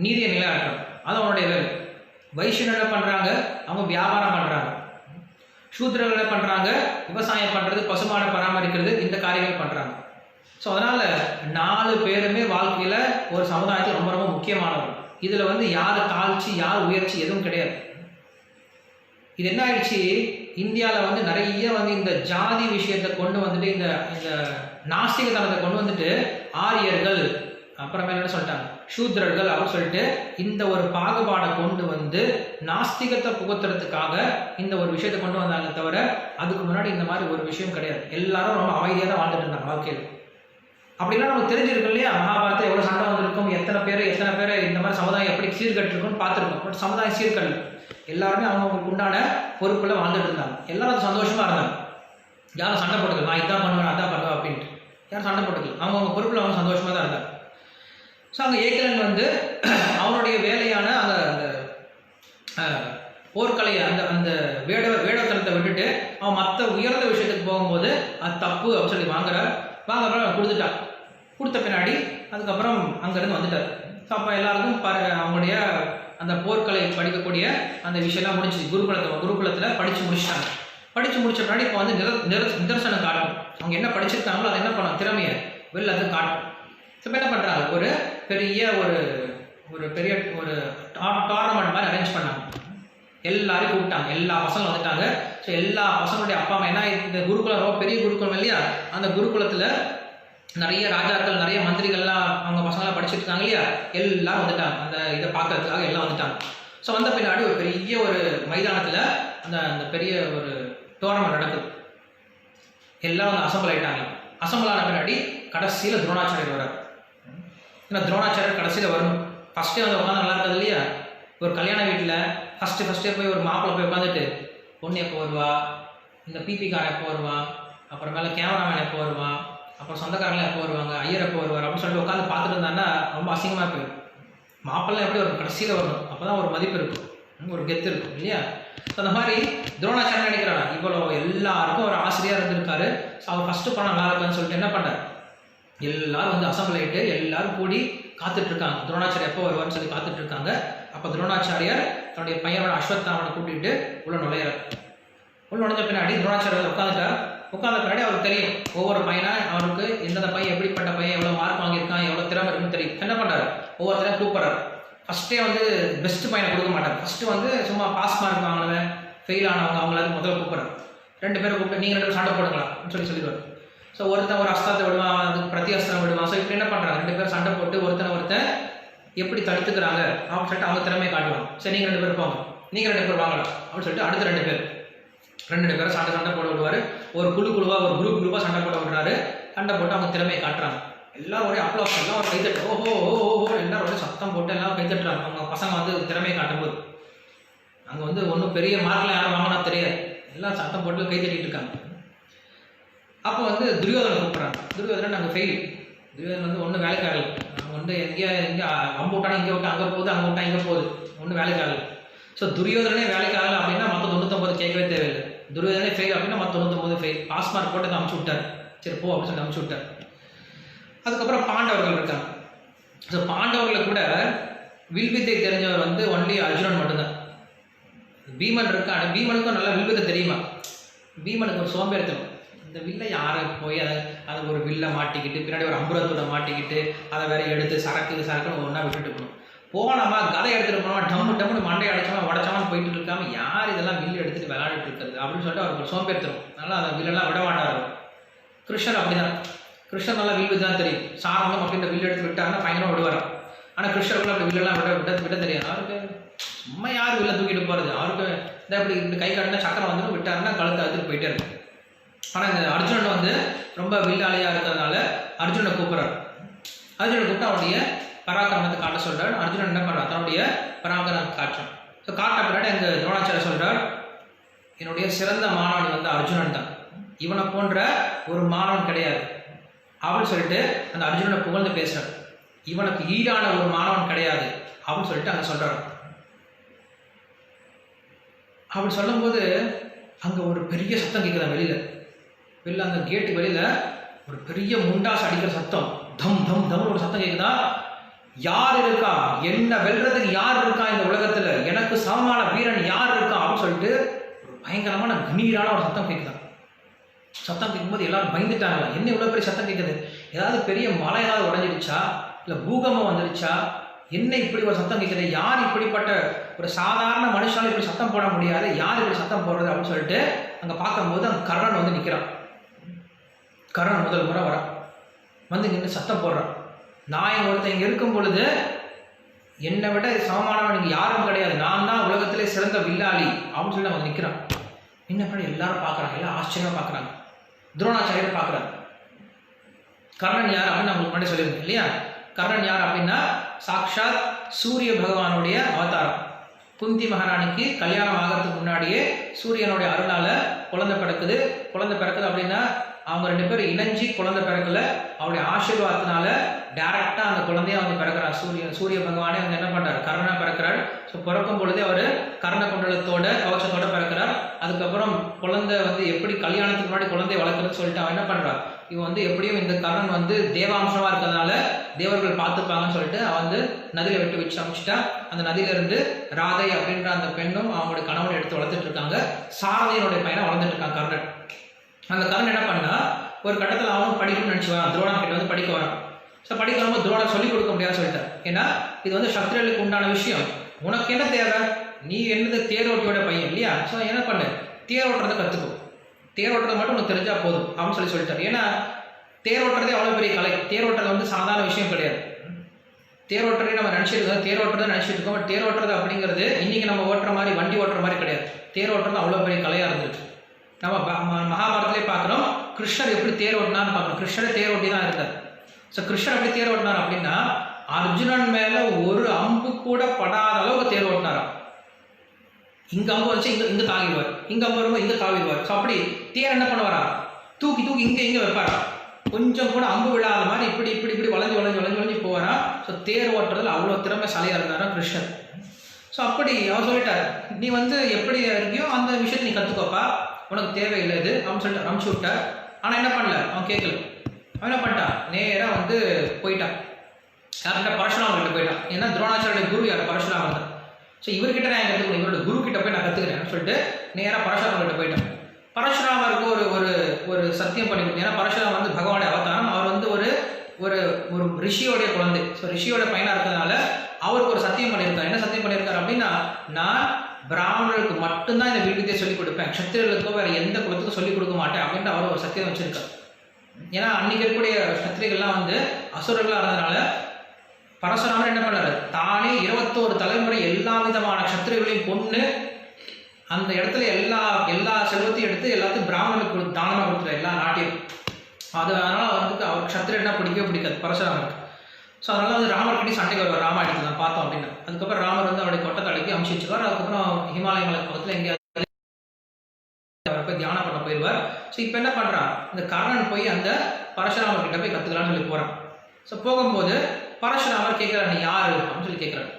நீதியை நிலையாட்டுறான், அது அவனுடைய வேலை. வைஷ்யன் என்ன பண்ணுறாங்க, அவங்க வியாபாரம் பண்ணுறாங்க. சூத்திரர்கள் என்ன பண்ணுறாங்க, விவசாயம் பண்ணுறது, பசுமாடை பராமரிக்கிறது, இந்த காரியங்கள் பண்ணுறாங்க. ஸோ அதனால் 4 பேருமே வாழ்க்கையில் ஒரு சமுதாயத்தில் ரொம்ப ரொம்ப முக்கியமானவர். இதில் வந்து யார் தாழ்ச்சி யார் உயர்ச்சி எதுவும் கிடையாது. இது என்ன ஆயிடுச்சு, இந்தியாவில் வந்து நிறைய வந்து இந்த ஜாதி விஷயத்தை கொண்டு வந்துட்டு, இந்த இந்த நாஸ்திகத்தனத்தை கொண்டு வந்துட்டு ஆரியர்கள், அப்புறமே என்ன சொல்லிட்டாங்க சூத்ரர்கள் அப்படின்னு சொல்லிட்டு இந்த ஒரு பாகுபாடை கொண்டு வந்து நாஸ்திகத்தை புகுத்துறதுக்காக இந்த ஒரு விஷயத்தை கொண்டு வந்தாங்க. தவிர அதுக்கு முன்னாடி இந்த மாதிரி ஒரு விஷயம் கிடையாது. எல்லாரும் ரொம்ப அமைதியாக தான் வாழ்ந்துட்டு இருந்தாங்க வாழ்க்கையில். அப்படின்னா நமக்கு தெரிஞ்சிருக்கும் இல்லையா, மகாபாரதத்தில் எவ்வளோ சண்டை வந்திருக்கும், எத்தனை பேர் இந்த மாதிரி சமுதாயம் எப்படி சீர்கட்டிருக்கும்னு பார்த்துருக்கோம். பட் சமுதாயம் சீர்கடல், எல்லாருமே அவங்களுக்கு உண்டான பொறுப்பில் வாழ்ந்துட்டு இருந்தாங்க. எல்லாரும் சந்தோஷமாக இருந்தாங்க. யாரும் சண்டை போட்டுக்கல, நான் இதான் பண்ணுவேன் அதான் பண்ணுவேன் அப்படின்ட்டு யாரும் சண்டை போட்டுக்கல. அவங்க பொறுப்பில் அவங்க சந்தோஷமாக தான் இருந்தாங்க. ஸோ அங்கே ஏக்கலன் வந்து அவனுடைய வேலையான அந்த அந்த போர்க்கலையை அந்த அந்த வேடத்தனத்தை விட்டுட்டு அவன் மற்ற உயர்ந்த விஷயத்துக்கு போகும்போது அது தப்பு அப்படின்னு சொல்லி வாங்குறப்ப கொடுத்துட்டான். கொடுத்த பின்னாடி அதுக்கப்புறம் அங்கேருந்து வந்துட்டார். ஸோ அப்போ எல்லாருக்கும் அவங்களுடைய அந்த போர்க்கலை படிக்கக்கூடிய அந்த விஷயம்லாம் முடிச்சு குருகுலத்தில் படித்து முடிச்சிட்டாங்க. படித்து முடிச்ச பின்னாடி இப்போ வந்து நிதர்சனம் காட்டும். அவங்க என்ன படிச்சிருக்காங்களோ அதை என்ன பண்ணாங்க, திறமையை வெளில அதை காட்டும். ஸோ என்ன பண்ணுறாங்க, ஒரு பெரிய ஒரு டோர்னமெண்ட் மாதிரி அரேஞ்ச் பண்ணாங்க. எல்லாரையும் கூப்பிட்டாங்க, எல்லா பசங்களும் வந்துட்டாங்க. ஸோ எல்லா பசங்களுடைய அப்பா அம்மா, ஏன்னா இந்த குருகுலம் ரொம்ப பெரிய குருகுலம் இல்லையா, அந்த குருகுலத்தில் நிறைய ராஜாக்கள் நிறைய மந்திரிகள்லாம் அவங்க பசங்களாம் படிச்சுட்டு இருக்காங்க இல்லையா, எல்லாம் வந்துட்டாங்க அந்த இதை பார்க்கறதுக்காக எல்லாம் வந்துட்டாங்க. ஸோ வந்த பின்னாடி ஒரு பெரிய ஒரு மைதானத்தில் அந்த பெரிய ஒரு டோர்னமெண்ட் நடக்குது. எல்லாம் வந்து அசம்பிள் ஆகிட்டாங்க. அசம்பிள் ஆன பின்னாடி கடைசியில் துரோணாச்சாரியர் வரார். ஏன்னா துரோணாச்சாரியர் கடைசியில் வரணும். ஃபஸ்ட்டே வந்து உட்காந்து நல்லா இருக்காது இல்லையா, ஒரு கல்யாண வீட்டில் ஃபஸ்ட்டே போய் ஒரு மாப்பிள்ளை போய் உட்காந்துட்டு பொண்ணு எப்போ வருவா, இந்த பிபிக்காரன் எப்போ வருவான், அப்புறமேல கேமராமேன் எப்போ வருவான், அப்புறம் சொந்தக்காரங்களாம் எப்போ வருவாங்க, ஐயர் எப்போ வருவார் அப்படின்னு சொல்லிட்டு உட்காந்து பார்த்துட்டு இருந்தாங்கன்னா ரொம்ப அசிங்கமாக போயிடும். மாப்பிள்ளை எப்படி ஒரு கடைசியில் வரணும், அப்போ தான் ஒரு மதிப்பு இருக்கும், ஒரு கெத்து இருக்கும் இல்லையா. ஸோ அந்த மாதிரி துரோணாச்சாரியர் நினைக்கிறாங்க, இவ்வளோ எல்லாருக்கும் ஒரு ஆசிரியர் இருந்திருக்காரு. ஸோ அவர் ஃபஸ்ட்டு படம் நல்லா இருக்கான்னு சொல்லிட்டு என்ன பண்ணுறாரு, எல்லாரும் வந்து அசம்பிள் ஆகிட்டு எல்லாரும் கூடி காத்துட்ருக்காங்க, துரோணாச்சாரியர் எப்போ வருவார்னு சொல்லி காத்துட்ருக்காங்க. அப்போ துரோணாச்சாரியர் தன்னுடைய பையனோட அஸ்வத்தாமனை கூட்டிகிட்டு உள்ள நுழையிறார். உள்ள நுழைஞ்ச பின்னாடி துரோணாச்சாரியர் உட்காந்த பின்னாடி அவருக்கு தெரியும் ஒவ்வொரு பையனா அவருக்கு எந்தெந்த பையன் எப்படிப்பட்ட பையன், எவ்வளோ மார்க் வாங்கியிருக்கான், எவ்வளோ திறமை இருக்குன்னு தெரியும். என்ன பண்ணுறாரு, ஒவ்வொருத்தரையும் கூப்பிட்றாரு. ஃபஸ்ட்டே வந்து பெஸ்ட் பையனை கொடுக்க மாட்டார். ஃபஸ்ட்டு வந்து சும்மா பாஸ் மார்க் வாங்கினவன், ஃபெயில் ஆனவங்க அவங்களாவது முதல்ல கூப்பிட்றாரு. 2 பேரை கூப்பிட்டு நீங்கள் 2 பேரும் சண்டை போடுங்களான்னு சொல்லிடுவார். ஸோ ஒருத்தன் ஒரு அஸ்திரத்தை விடுவான், அதுக்கு பிரதி அஸ்திரம் விடுவான். ஸோ இப்படி என்ன பண்ணுறாங்க, 2 பேரும் சண்டை போட்டு ஒருத்தன் எப்படி தடுத்துக்கிறாங்க அப்படின்னு சொல்லிட்டு அவங்க திறமையை காட்டுவாங்க. சரி நீங்கள் 2 பேர் போங்க, நீங்கள் 2 பேர் வாங்கலாம் அப்படின்னு சொல்லிட்டு அடுத்த 2 பேரை சண்டை போட விடுவார். ஒரு குழுவாக ஒரு குரூப்பாக சண்டை போட விடுறாரு. சண்டை போட்டு அவங்க திறமையை காட்டுறாங்க. எல்லாரும் ஒரே அப்ளாஸ், எல்லாம் ஒரு கைத்தட்டு, ஓஹோ எல்லாரும் ஒரே சத்தம் போட்டு எல்லாம் கைத்தட்டுறாங்க. அவங்க பசங்க வந்து திறமையை காட்டும்போது அங்கே வந்து ஒன்றும் பெரிய மார்க்கில் யாரும் வாங்கினா தெரியாது, எல்லாம் சத்தம் போட்டு கைத்தட்டிட்டு இருக்காங்க. அப்போ வந்து துரியோதனை கூப்பிட்றாங்க. துரியோதனை நாங்கள் ஃபெயில். துரியோதனை வந்து ஒன்றும் வேலைக்கு ஆகலை. அவங்க வந்து எங்கே அம்பு விட்டாலும் இங்கே விட்டு அங்கே போகுது, அங்கே விட்டா இங்கே போகுது, ஒன்றும் வேலைக்கு ஆகலை. ஸோ துரியோதனே வேலைக்கு ஆகலை அப்படின்னா மற்ற 99 கேட்கவே தேவையில்லை. துரியோதனே ஃபெயில் அப்படின்னா மற்ற 99 ஃபெயில். பாஸ் மார்க் போட்டு அதை அமுச்சு விட்டார். சரி போ அப்படின்னு சொல்லி அமுச்சு விட்டார். அதுக்கப்புறம் பாண்டவர்கள் இருக்காங்க. ஸோ பாண்டவர்களை கூட வில்வித்தை தெரிஞ்சவர் வந்து ஒன்லி அர்ஜுனன் மட்டும்தான். பீமன் இருக்கான், பீமனுக்கும் நல்லா வில்வித்தை தெரியுமா. பீமனுக்கு ஒரு சோம்பேறித்தனம், இந்த வில்லை யாரை போய் அதை ஒரு வில்லை மாட்டிக்கிட்டு பின்னாடி ஒரு அம்புரத்தோட மாட்டிக்கிட்டு அதை வேற எடுத்து சரக்குன்னு ஒன்றா விட்டுட்டு இருக்கணும். போனோமா கதை எடுத்துகிட்டு போனோமா டம்முன்னு மண்டையை உடச்சோமான்னு போயிட்டு இருக்காம யார் இதெல்லாம் வில்லு எடுத்துகிட்டு விளையாடிட்டு இருக்கிறது அப்படின்னு சொல்லிட்டு அவருக்கு ஒரு சோம்பேறித்தனம். அதனால் அந்த வில்லெல்லாம் விட மாட்டார். கிருஷ்ணர் அப்படிதான். கிருஷ்ணர் நல்லா வில்லு தான் தெரியும். சாரங்கம் அப்படின்ற வில்லு எடுத்து விட்டாருன்னா பயங்கரமாக விடுவார். ஆனால் கிருஷ்ணருக்குள்ள அப்படி வில்லெல்லாம் விட தெரியாது. அவருக்கு சும்மா யார் வில்லை தூக்கிட்டு போகிறது, அவருக்கு இந்த இப்படி கை காட்டினா சக்கரம் வந்துடும், விட்டாருன்னா கழுத்தை எடுத்துட்டு போயிட்டே இருக்கும். ஆனால் இந்த அர்ஜுனன் வந்து ரொம்ப வில்லாளியாக இருக்கிறதுனால அர்ஜுனை கூப்பிட்றாரு. அர்ஜுனை கூப்பிட்டு அவருடைய பராக்கிரமத்தை காட்ட சொல்கிறார். அர்ஜுனன் என்ன பண்ணுறார், தன்னுடைய பராக்கிரமத்தை காட்டுறான். ஸோ காட்ட பின்னாடி அந்த துரோணாச்சாரியர் சொல்கிறார், என்னுடைய சிறந்த மாணவன் வந்து அர்ஜுனன் தான், இவனை போன்ற ஒரு மாணவன் கிடையாது அப்படின்னு சொல்லிட்டு அந்த அர்ஜுனனை புகழ்ந்து பேசுகிறார். இவனுக்கு ஈடான ஒரு மாணவன் கிடையாது அப்படின்னு சொல்லிட்டு அங்கே சொல்கிறார். அப்படி சொல்லும்போது அங்கே ஒரு பெரிய சத்தம் கேட்குதா வெளியில் அந்த கேட்டு வெளியில் ஒரு பெரிய முண்டாசு அடிக்கிற சத்தம், தம்னு ஒரு சத்தம் கேட்குதா. யார் இருக்கா, என்ன வெல்றதுக்கு யார் இருக்கா இந்த உலகத்தில், எனக்கு சமமான வீரன் யார் இருக்கா அப்படின்னு சொல்லிட்டு ஒரு பயங்கரமான கணீரான ஒரு சத்தம் கேட்குதா. சத்தம் கேட்கும்போது எல்லாரும் பயந்துட்டாங்க. என்ன இவ்வளோ பெரிய சத்தம் கேட்குது, ஏதாவது பெரிய மலை ஏதாவது உடஞ்சிடுச்சா, இல்லை பூகம்பம் வந்துடுச்சா, என்ன இப்படி ஒரு சத்தம் கேட்குது, யார் இப்படிப்பட்ட ஒரு சாதாரண மனுஷனால இப்படி சத்தம் போட முடியாது, யார் இப்படி சத்தம் போடுறது அப்படின்னு சொல்லிட்டு அங்கே பார்க்கும்போது அங்கே கர்ணன் வந்து நிற்கிறான். கர்ணன் முதல் முறை வரான், வந்து நின்று சத்தம் போடுறான். நான் எங்கள் ஒருத்தன் இங்கே இருக்கும் பொழுது என்னை விட சமமானவன் இங்கே யாரும் கிடையாது, நான் தான் உலகத்திலே சிறந்த வில்லாளி அப்படின்னு சொல்லி அவன் நிற்கிறான். என்ன எல்லாரும் பார்க்குறாங்க, எல்லாம் ஆச்சரியமாக பார்க்குறாங்க. துரோணாச்சாரியர் பார்க்குறாங்க. கர்ணன் யார் அப்படின்னு நான் உங்களுக்கு முன்னாடி சொல்லியிருந்தேன் இல்லையா. கர்ணன் யார் அப்படின்னா சாக்ஷாத் சூரிய பகவானுடைய அவதாரம். குந்தி மகாராணிக்கு கல்யாணம் ஆகிறதுக்கு முன்னாடியே சூரியனுடைய அருளால் குழந்தை பிறக்குது அப்படின்னா அவங்க 2 பேரும் இணைஞ்சி குழந்தை பிறக்கல. அவருடைய ஆசீர்வாதத்தினால டைரக்டா அந்த குழந்தைய வந்து பிறக்கிறார். சூரிய பகவானே வந்து என்ன பண்றாரு, கர்ணனா பிறக்கிறார். ஸோ பிறக்கும் பொழுதே அவர் கர்ண குண்டலத்தோட கவசத்தோட பிறக்கிறார். அதுக்கப்புறம் குழந்தை வந்து எப்படி கல்யாணத்துக்கு முன்னாடி குழந்தைய வளர்க்குறதுன்னு சொல்லிட்டு அவன் என்ன பண்றான், இவன் வந்து எப்படியும் இந்த கர்ணன் வந்து தேவாம்சமா இருக்கிறதுனால தேவர்கள் பார்த்துப்பாங்கன்னு சொல்லிட்டு அவன் வந்து நதியில விட்டு வச்சு அமைச்சிட்டா. அந்த நதியில இருந்து ராதை அப்படின்ற அந்த பெண்ணும் அவங்களுடைய கணவனை எடுத்து வளர்த்துட்டு இருக்காங்க. சாரதியனுடைய பையனை வளர்ந்துட்டு இருக்கான் கர்ணன். அந்த கர்ணன் என்ன பண்ணா, ஒரு கட்டத்தில் அவனும் படிக்கணும்னு நினச்சி வரான். துரோணன் கிட்ட வந்து படிக்க வரான். ஸோ படிக்க வரும்போது துரோணர் சொல்லிக் கொடுக்க முடியாதுன்னு சொல்லிட்டார். ஏன்னா இது வந்து சத்திரியர்களுக்கு உண்டான விஷயம். உனக்கு என்ன தேவை, நீ என்னது தேரோட்டியோட பையன் இல்லையா? ஸோ என்ன பண்ணு, தேர் ஓட்டுறதை கற்றுக்கும். தேர் ஓட்டுறது மட்டும் உனக்கு தெரிஞ்சா போதும் அப்படின்னு சொல்லிட்டார். ஏன்னா தேர் ஓட்டுறதே அவ்வளோ பெரிய கலை. தேர் ஓட்டுறது வந்து சாதாரண விஷயம் கிடையாது. தேர் ஓட்டுறதே நம்ம நினச்சிருக்கோம், தேர் ஓட்டுறதை நினச்சிட்டு இருக்கோம். பட் தேர் ஓட்டுறது அப்படிங்கிறது இன்னைக்கு நம்ம ஓட்டுற மாதிரி வண்டி ஓட்டுற மாதிரி கிடையாது. தேர் ஓட்டுறது அவ்வளோ பெரிய கலையாக இருந்துச்சு. நம்ம மகாபாரதத்திலே பார்க்குறோம், கிருஷ்ணர் எப்படி தேர் ஓட்டினார்னு பார்க்குறோம். கிருஷ்ணரே தேர் ஓட்டி தான் இருக்கார். ஸோ கிருஷ்ணர் எப்படி தேர் ஓட்டினார் அப்படின்னா, அர்ஜுனன் மேலே ஒரு அம்பு கூட படாத அளவுக்கு தேர் ஓட்டினாராம். இங்கே அம்பு வச்சு இங்கே தாங்கிடுவார், இங்கே அம்பு வரும்போது இங்கே தாவிடுவார். ஸோ அப்படி தேர் என்ன பண்ணுவாரா, தூக்கி தூக்கி இங்கே வைப்பாரா. கொஞ்சம் கூட அம்பு விழாத மாதிரி இப்படி இப்படி இப்படி வளைஞ்சு போவாரா. ஸோ தேர் ஓட்டுறதுல அவ்வளோ திறமைசாலியாக இருந்தாரா கிருஷ்ணர். ஸோ அப்படி அவர் சொல்லிட்டார், நீ வந்து எப்படி இருக்கியோ அந்த விஷயத்தை நீ கற்றுக்கோப்பா, உனக்கு தேவையில்லை இது அப்படின்னு சொல்லிட்டு அனுப்பிச்சு விட்டார். ஆனால் என்ன பண்ணல, அவன் கேட்கல. அவன் என்ன பண்ணிட்டான், நேராக வந்து போயிட்டான். யார்கிட்ட, பரசுராமர்கிட்ட போயிட்டான். ஏன்னா துரோணாச்சாரிய குரு யார், பரசுராமர் தான். ஸோ இவர்கிட்ட நான் கற்றுக்கணும், இவரோட குரு கிட்ட போய் நான் கற்றுக்கிறேன்னு சொல்லிட்டு நேராக பரசுராமர்கிட்ட போயிட்டான். பரசுராமருக்கு ஒரு ஒரு ஒரு சத்தியம் பண்ணி கொடுத்தேன். ஏன்னா பரசுராமர் வந்து பகவானுடைய அவதாரம். அவர் வந்து ஒரு ஒரு ஒரு ரிஷியோடைய குழந்தை. ஸோ ரிஷியோட பையனாக இருக்கிறதுனால அவருக்கு ஒரு சத்தியம் பண்ணியிருக்கார். என்ன சத்தியம் பண்ணியிருக்காரு அப்படின்னா, நான் பிராமணர்களுக்கு மட்டும்தான் இந்த வில்வித்தையை சொல்லிக் கொடுப்பேன், சத்திரியர்களுக்கோ வேற எந்த குலத்துக்கும் சொல்லிக் கொடுக்க மாட்டேன் அப்படின்ட்டு அவர் ஒரு சத்தியம் வச்சிருக்கார். ஏன்னா அன்னைக்கு இருக்கக்கூடிய சத்திரிகள்லாம் வந்து அசுரர்களாக இருந்ததுனால பரசுராமர் என்ன பண்ணாரு, தானே 21 தலைமுறை எல்லா விதமான சத்திரிகளையும் கொண்டு அந்த இடத்துல எல்லா செல்வத்தையும் எடுத்து எல்லாத்தையும் பிராமணர்களுக்கு தானமாக கொடுத்துட்டார், எல்லா நாட்டையும். அதனால அவருக்கு அவர் சத்திரியன்னா பிடிக்கவே பிடிக்காது பரசுராமருக்கு. ஸோ அதனால வந்து ராமர்கிட்ட சண்டைக்கு வருவார், ராமாயணத்தை நான் பார்த்தோம் அப்படின்னு. அதுக்கப்புறம் ராமர் வந்து அவருடைய கொட்டை தலைக்கு அமுச்சு வச்சுருவார். அதுக்கப்புறம் ஹிமாலயங்களுக்கு பக்கத்தில் எங்கேயாவது அவரை போய் தியானம் பண்ண போயிடுவார். ஸோ இப்போ என்ன பண்ணுறான், இந்த கர்ணன் போய் அந்த பரசுராமர் கிட்ட போய் கற்றுக்கலான்னு சொல்லி போகிறான். ஸோ போகும்போது பரசுராமர் கேட்குறான், நீ யார் அப்படின்னு சொல்லி கேட்குறான்.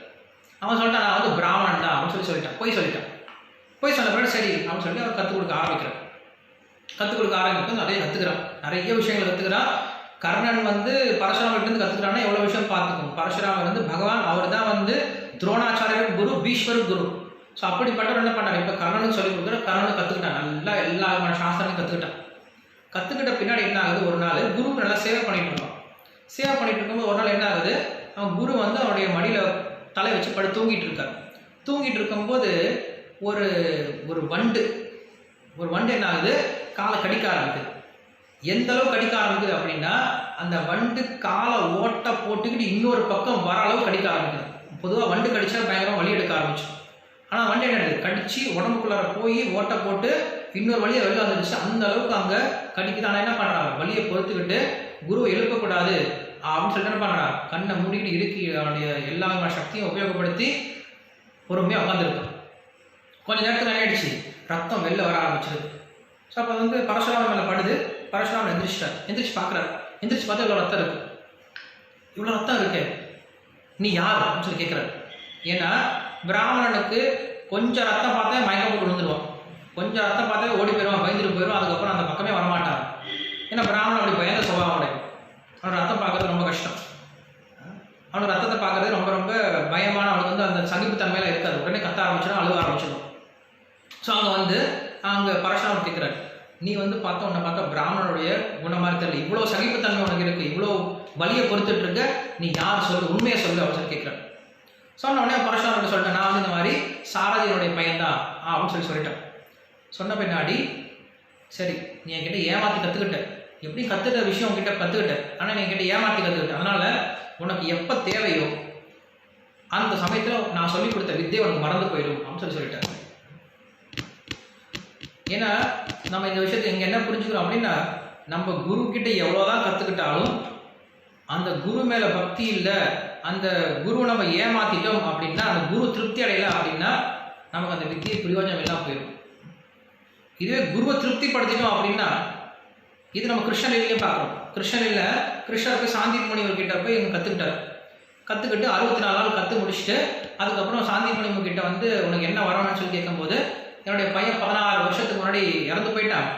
அவன் சொல்லிட்டான், நான் வந்து பிராமணன் தான் அப்படின்னு சொல்லிட்டான். போய் சொன்ன பிறகு சரி அப்படின்னு சொல்லி அவர் கற்றுக் கொடுக்க ஆரம்பிக்கும். நிறைய கற்றுக்கிறான், நிறைய விஷயங்கள் கற்றுக்கிறான். கர்ணன் வந்து பரசுராமர்கிட்ட கற்றுக்கிறான்னா எவ்வளோ விஷயம் பார்த்துக்கணும். பரசுராமர் வந்து பகவான், அவர் தான் வந்து துரோணாச்சாரியர் குரு, பீஷ்மருக்கு குரு. ஸோ அப்படிப்பட்டவர் என்ன பண்ணார், இப்போ கர்ணனுக்கு சொல்லிக் கொடுக்குற, கர்ணனுக்கு கற்றுக்கிட்டான். நல்லா எல்லா சாஸ்திரங்களையும் கற்றுக்கிட்ட பின்னாடி என்ன ஆகுது, ஒரு நாள் குருக்கு நல்லா சேவை பண்ணிட்டு இருக்கான். சேவை பண்ணிட்டு இருக்கும்போது ஒரு நாள் என்ன ஆகுது, அவன் குரு வந்து அவனுடைய மடியில் தலை வச்சு தூங்கிட்டு இருக்கும்போது ஒரு ஒரு வண்டு என்ன ஆகுது, காலை கடிக்க ஆரம்பிக்குது. எந்த அளவு கடிக்க ஆரம்பிக்குது அப்படின்னா, அந்த வண்டு காலை ஓட்ட போட்டுக்கிட்டு இன்னொரு பக்கம் வர அளவு கடிக்க ஆரம்பிக்குது. பொதுவாக வண்டு கடிச்சா பயங்கரம் வலி எடுக்க ஆரம்பிச்சு. ஆனால் வண்டு என்ன கடிச்சு உடம்புக்குள்ளார போய் ஓட்ட போட்டு இன்னொரு வழியை வெளியே வந்துடுச்சு. அந்த அளவுக்கு அங்கே கடிக்குது. ஆனால் என்ன பண்ணுறாங்க, வலியை பொறுத்துக்கிட்டு குருவை எழுப்பக்கூடாது அப்படின்னு சொல்லிட்டு என்ன பண்ணுறான், கண்ணை மூடிக்கிட்டு இறுக்கி அவனுடைய எல்லா சக்தியும் உபயோகப்படுத்தி பொறுமையாக உட்காந்துருக்கான். கொஞ்சம் நேரத்தில் என்ன ஆயிடுச்சு, ரத்தம் வெளில வர ஆரம்பிச்சிருது. ஸோ அப்போ வந்து பரசுராமர் மேலே படுது. பரசுராமர் எந்திரிச்சு பார்க்குறாரு. எந்திரிச்சு பார்த்தா இவ்வளோ ரத்தம் இருக்கு, நீ யார் அப்படின்னு சொல்லி கேட்குறாரு. ஏன்னா பிராமணனுக்கு கொஞ்சம் ரத்தம் பார்த்தா மயக்கம் போட்டு விழுந்துருவான், கொஞ்சம் ரத்தம் பார்த்தா ஓடி போயிடுவான், பயந்துட்டு போயிடுவான், அதுக்கப்புறம் அந்த பக்கமே வரமாட்டான். ஏன்னா பிராமணன் அப்படி பயந்த சுபாவம் உடையும். அவனோட ரத்தம் பார்க்கறது ரொம்ப கஷ்டம். அவனோட ரத்தத்தை பார்க்கறது ரொம்ப ரொம்ப பயமான, அவனுக்கு வந்து அந்த சகிப்புத்தன்மையில இருக்காது. உடனே கத்த ஆரம்பிச்சிடும், அழுக ஆரம்பிச்சிடும். ஸோ அங்கே பரசுராமர் கேட்குறாரு, நீ வந்து உன்னை பார்த்தா பிராமணனுடைய குணமாக தெரியல, இவ்வளோ சகிப்புத்தன்மை உனக்கு இருக்கு, இவ்வளோ வலியை பொறுத்துட்டு இருக்க, நீ யார் சொல்லு, உண்மையை சொல்லு அப்படின்னு கேட்குறாரு. சொன்ன உடனே பரசுராமர் சொல்லிட்டேன், நான் வந்து இந்த மாதிரி சாரதியனுடைய பையன்தான் அப்படின்னு சொல்லிட்டேன். சொன்ன பின்னாடி சரி, நீ என்கிட்ட ஏமாற்றி கற்றுக்கிட்ட, எப்படி கற்றுக்கிட்ட விஷயம் உங்ககிட்ட கற்றுக்கிட்ட, ஆனால் நீ என்கிட்ட ஏமாற்றி கற்றுக்கிட்ட, அதனால உனக்கு எப்போ தேவையோ அந்த சமயத்தில் நான் சொல்லிக் கொடுத்த வித்தியை உனக்கு மறந்து போயிடும் அப்படின்னு சொல்லிட்டேன். ஏன்னா நம்ம இந்த விஷயத்தை இங்கே என்ன புரிஞ்சுக்கிறோம் அப்படின்னா, நம்ம குரு கிட்ட எவ்வளோதான் கற்றுக்கிட்டாலும் அந்த குரு மேலே பக்தி இல்லை, அந்த குருவை நம்ம ஏமாத்திட்டோம் அப்படின்னா, அந்த குரு திருப்தி அடையலை அப்படின்னா நமக்கு அந்த வித்தியை பிரயோஜனம் எல்லாம் போயிடும். இதுவே குருவை திருப்திப்படுத்திட்டோம் அப்படின்னா இது நம்ம கிருஷ்ணலீலையும் பார்க்குறோம். கிருஷ்ணலீல கிருஷ்ணர் போய் சாந்தி முனிவர் கிட்ட போய் இவங்க கற்றுக்கிட்டார். கற்றுக்கிட்டு 64 நாள் கற்று முடிச்சுட்டு அதுக்கப்புறம் சாந்தி முனிவர் கிட்ட வந்து உனக்கு என்ன வரணும்னு சொல்லி கேட்கும்போது, என்னுடைய பையன் 16 வருஷத்துக்கு முன்னாடி இறந்து போயிட்டான்,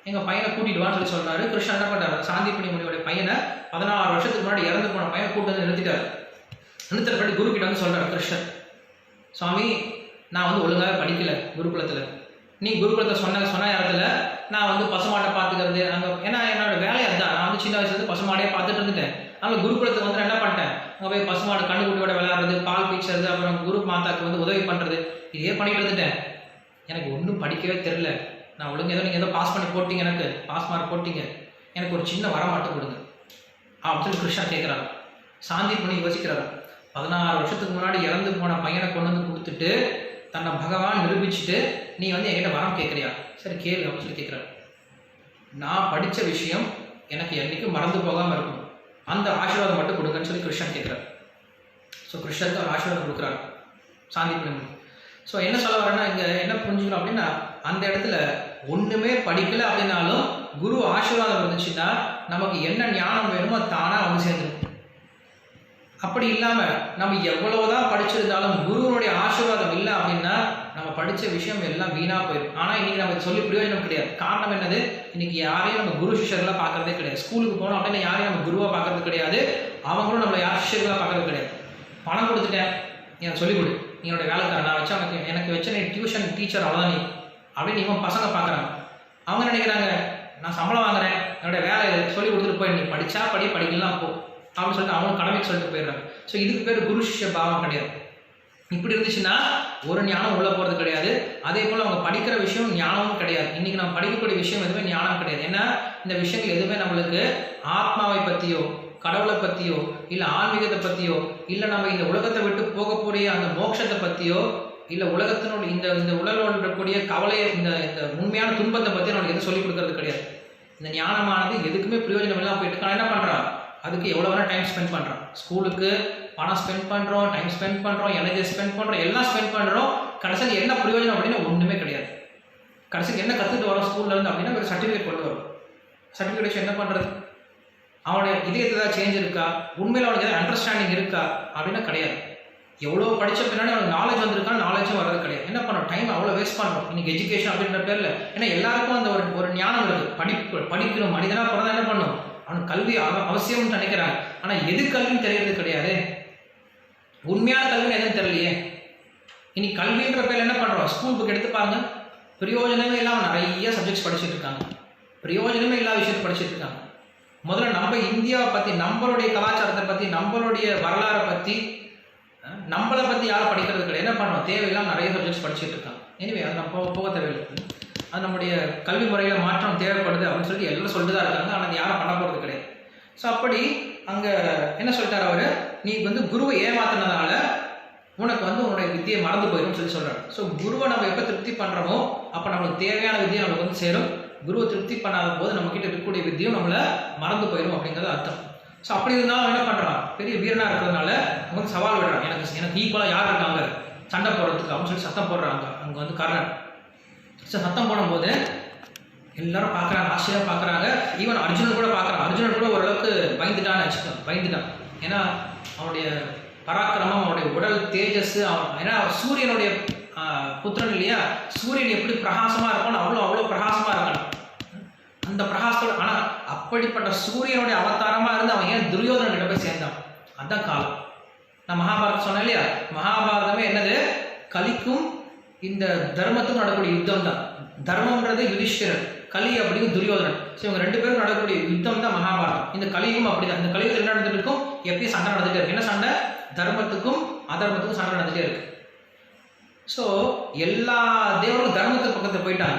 எங்கள் பையனை கூட்டிட்டு வான்னு சொல்லி சொல்கிறாரு. கிருஷ்ணன் என்ன பண்ணுறாரு, சாந்தி முனிவருடைய பையனை 16 வருஷத்துக்கு முன்னாடி இறந்து போன பையனை கூட்டு வந்து நிறுத்திட்டார். நிறுத்தப்படி குரு கிட்ட வந்து சொல்கிறார் கிருஷ்ணன், சுவாமி நான் வந்து ஒழுங்காக படிக்கல குருகுலத்தில், நீ குருகுலத்தை சொன்ன இடத்துல நான் வந்து பசுமாட்டை பார்த்துக்கிறது அங்கே, ஏன்னா என்னோட வேலையை அதுதான், நான் வந்து சின்ன வயசுலேருந்து பசுமாடையே பார்த்துட்டு இருந்துட்டேன். அதனால் குருகுலத்துக்கு வந்து என்ன பண்ணிட்டேன், அங்கே போய் பசுமாடு கண்ணுக்குட்டியோட விளையாடுறது, பால் பீச்சுறது, அப்புறம் குரு மாதாக்கு வந்து உதவி பண்ணுறது, இதே பண்ணிட்டு இருந்துட்டேன். எனக்கு ஒன்றும் படிக்கவே தெரில, நான் ஒழுங்கு ஏதோ நீங்கள் ஏதோ பாஸ் பண்ணி போட்டிங்க, எனக்கு பாஸ் மார்க் போட்டிங்க, எனக்கு ஒரு சின்ன வரம் மட்டும் கொடுங்க அப்படின்னு சொல்லி கிருஷ்ணா கேட்குறாரு. சாந்தி பண்ணி யோசிக்கிறாரு, 16 வருஷத்துக்கு முன்னாடி இறந்து போன பையனை கொண்டு வந்து கொடுத்துட்டு தன்னை பகவான் நிரூபிச்சுட்டு நீ வந்து என்கிட்ட வரம் கேட்குறியா, சரி கேளு அப்படின்னு சொல்லி கேட்குறாரு. நான் படித்த விஷயம் எனக்கு என்றைக்கும் மறந்து போகாமல் இருக்கும், அந்த ஆசீர்வாதம் மட்டும் கொடுங்கன்னு சொல்லி கிருஷ்ணன் கேட்குறாரு. ஸோ கிருஷ்ணருக்கு ஒரு ஆசீர்வாதம் கொடுக்குறாரு சாந்தி பண்ணி. ஸோ என்ன சொல்ல வரேன்னா, இங்கே என்ன புரிஞ்சுக்கணும் அப்படின்னா, அந்த இடத்துல ஒன்றுமே படிக்கலை அப்படின்னாலும் குரு ஆசீர்வாதம் இருந்துச்சுன்னா நமக்கு என்ன ஞானம் வேணுமோ தானாக வந்து சேர்ந்துடும். அப்படி இல்லாமல் நம்ம எவ்வளவுதான் படிச்சிருந்தாலும் குருவனுடைய ஆசீர்வாதம் இல்லை அப்படின்னா நம்ம படித்த விஷயம் எல்லாம் வீணாக போயிடும். ஆனால் இன்றைக்கி நமக்கு சொல்லி பிரயோஜனம் கிடையாது. காரணம் என்னது, இன்றைக்கி யாரையும் நம்ம குரு சிஷ்யர்களாக பார்க்குறதே கிடையாது. ஸ்கூலுக்கு போனோம் அப்படின்னா யாரையும் நம்ம குருவாக பார்க்குறது கிடையாது, அவங்களும் நம்மளை யார் சிஷ்யர்களாக பார்க்குறது கிடையாது. பணம் கொடுத்துட்டேன், எனக்கு சொல்லிக் கொடு, என்னோட வேலைக்காரன் நான் வச்சு எனக்கு வச்ச நீ டியூஷன் டீச்சர் அவ்வளோதான் நீ அப்படின்னு இவன் பசங்க பார்க்குறாங்க. அவங்க நினைக்கிறாங்க நான் சம்பளம் வாங்குறேன், என்னோட வேலை சொல்லி கொடுத்துட்டு போய் நீ படித்தா படி, படிக்கலாம் போ அப்படின்னு சொல்லிட்டு அவங்க கடமைக்கு சொல்லிட்டு போயிடுறாங்க. ஸோ இதுக்கு பேர் குரு சிஷ்ய பாவம் கிடையாது. இப்படி இருந்துச்சுன்னா ஒரு ஞானம் உள்ளே போகிறது கிடையாது. அதே போல் அவங்க படிக்கிற விஷயம் ஞானமும் கிடையாது. இன்றைக்கி நம்ம படிக்கக்கூடிய விஷயம் எதுவுமே ஞானம் கிடையாது. ஏன்னா இந்த விஷயங்கள் எதுவுமே நம்மளுக்கு ஆத்மாவை பற்றியோ கடவுளை பற்றியோ இல்லை ஆன்மீகத்தை பற்றியோ இல்லை நம்ம இந்த உலகத்தை விட்டு போகக்கூடிய அந்த மோட்சத்தை பற்றியோ இல்லை உலகத்தினுடைய இந்த உலகோடு இருக்கக்கூடிய கவலையை இந்த உண்மையான துன்பத்தை பற்றி நம்மளுக்கு எதுவும் சொல்லிக் கொடுக்கறது கிடையாது. இந்த ஞானமானது எதுக்குமே பிரயோஜனம் இல்லாமல் போயிட்டு இருக்கான். என்ன பண்ணுறான், அதுக்கு எவ்வளோ வேணால் டைம் ஸ்பெண்ட் பண்ணுறான். ஸ்கூலுக்கு பணம் ஸ்பெண்ட் பண்ணுறோம், டைம் ஸ்பெண்ட் பண்ணுறோம், எனர்ஜி ஸ்பெண்ட் பண்ணுறோம், எல்லாம் ஸ்பெண்ட் பண்ணுறோம். கடைசியில் என்ன பிரயோஜனம் அப்படின்னா ஒன்றுமே கிடையாது. கடைசிக்கு என்ன கற்றுட்டு வரோம் ஸ்கூல்லேருந்து அப்படின்னா ஒரு சர்டிஃபிகேட் கொண்டு வரும். சர்டிஃபிகேட் வச்சு என்ன பண்ணுறது, அவனுடைய இதயத்தில் ஏதாவது சேஞ்ச் இருக்கா, உண்மையில் அவனுக்கு ஏதாவது அண்டர்ஸ்டாண்டிங் இருக்கா அப்படின்னா கிடையாது. எவ்வளோ படித்த பின்னாடி அவனுக்கு நாலேஜ் வந்திருக்கான்னு நாலேஜும் வர்றது கிடையாது. என்ன பண்ணுறோம், டைம் அவ்வளோ வேஸ்ட் பண்ணுறோம் இன்றைக்கி எஜுகேஷன் அப்படின்ற பேரில். ஏன்னா எல்லாருக்கும் அந்த ஒரு ஞானம் இருக்குது, படிக்கணும், மனிதனாக பிறந்தா என்ன பண்ணணும், அவனுக்கு கல்வி அவசியம்னு நினைக்கிறாங்க. ஆனால் எது கல்வின்னு தெரியறது கிடையாது. உண்மையான கல்வின்னு எதுவும் தெரியலையே. இன்னைக்கு கல்வின்ற பேர் என்ன பண்ணுறோம், ஸ்கூல் புக் எடுத்து பாருங்க, பிரயோஜனமே இல்லாமல் நிறைய சப்ஜெக்ட்ஸ் படிச்சுட்டு இருக்காங்க, பிரயோஜனமே இல்லாத விஷயத்தை படிச்சுட்டு இருக்காங்க. முதல்ல நம்ம இந்தியாவை பற்றி, நம்மளுடைய கலாச்சாரத்தை பற்றி, நம்மளுடைய வரலாறை பற்றி, நம்மளை பற்றி யாரும் படிக்கிறது கிடையாது. என்ன பண்ணுறோம், தேவையில்லாமல் நிறைய சப்ஜெக்ட்ஸ் படிச்சுட்டு இருக்காங்க. எனவே அது நம்ம போக தேவையில்லை. அது நம்முடைய கல்வி முறையில் மாற்றம் தேவைப்படுது அப்படின்னு சொல்லிட்டு எல்லாம் சொல்லிட்டு தான் இருக்காங்க. ஆனால் அது யாரும் பண்ண போகிறது கிடையாது. ஸோ அப்படி அங்கே என்ன சொல்லிட்டார் அவர், நீ வந்து குருவை ஏமாத்தினதால உனக்கு வந்து உன்னுடைய வித்தியை மறந்து போயிடும்னு சொல்லி சொல்கிறார். ஸோ குருவை நம்ம எப்போ திருப்தி பண்ணுறோமோ அப்போ நம்மளுக்கு தேவையான வித்தியை நம்மளுக்கு வந்து சேரும். குருவை திருப்தி பண்ணாத போது நம்மக்கிட்ட இருக்கக்கூடிய வித்தியும் நம்மளை மறந்து போயிடும் அப்படிங்கிறது அர்த்தம். ஸோ அப்படி இருந்தாலும் என்ன பண்ணுறான், பெரிய வீரனாக இருக்கிறதுனால அவங்க வந்து சவால் விடுறான், எனக்கு ஈக்குவலாக யார் இருக்காங்க சண்டை போடுறதுக்கு அப்படின்னு சொல்லி சத்தம் போடுறாங்க. அங்கே வந்து கர்ணன். ஸோ சத்தம் போடும்போது எல்லாரும் பார்க்குறாங்க, ஆச்சரியம் பார்க்குறாங்க. ஈவன் அர்ஜுனன் கூட பார்க்குறான். அர்ஜுனன் கூட ஓரளவுக்கு பயந்துட்டான்னு வச்சுக்கோங்க, பயந்துட்டான். ஏன்னா அவனுடைய பராக்கிரமம், அவனுடைய உடல் தேஜஸ், ஏன்னா சூரியனுடைய புத்திரன் இல்லையா, சூரியன் எப்படி பிரகாசமாக இருப்பான்னு அவ்வளோ பிரகாசமாக இருக்கான் அந்த பிரகாசத்தோட. ஆனால் அப்படிப்பட்ட சூரியனுடைய அவதாரமாக இருந்து அவன் ஏன் துரியோதனன் கிட்ட போய் சேர்ந்தான், அதுதான் காலம். நான் மகாபாரதம் சொன்னேன் இல்லையா, மகாபாரதமே என்னது, கலிக்கும் இந்த தர்மத்துக்கும் நடக்கக்கூடிய யுத்தம் தான். தர்மம்ன்றது யுதிஷ்டிரன், கலி அப்படிங்கிறது துரியோதனன். ஸோ இவங்க ரெண்டு பேரும் நடக்கக்கூடிய யுத்தம் தான் மகாபாரதம். இந்த கலியும் அப்படிதான். இந்த கலியுகத்தில் என்ன நடந்துட்டு இருக்கும், எப்பயும் சண்டை நடந்துகிட்டே இருக்கு. என்ன சண்டை, தர்மத்துக்கும் அதர்மத்துக்கும் சண்டை நடந்துகிட்டே இருக்கு. ஸோ எல்லா தேவர்களும் தர்மத்துக்கு பக்கத்தில் போயிட்டாங்க.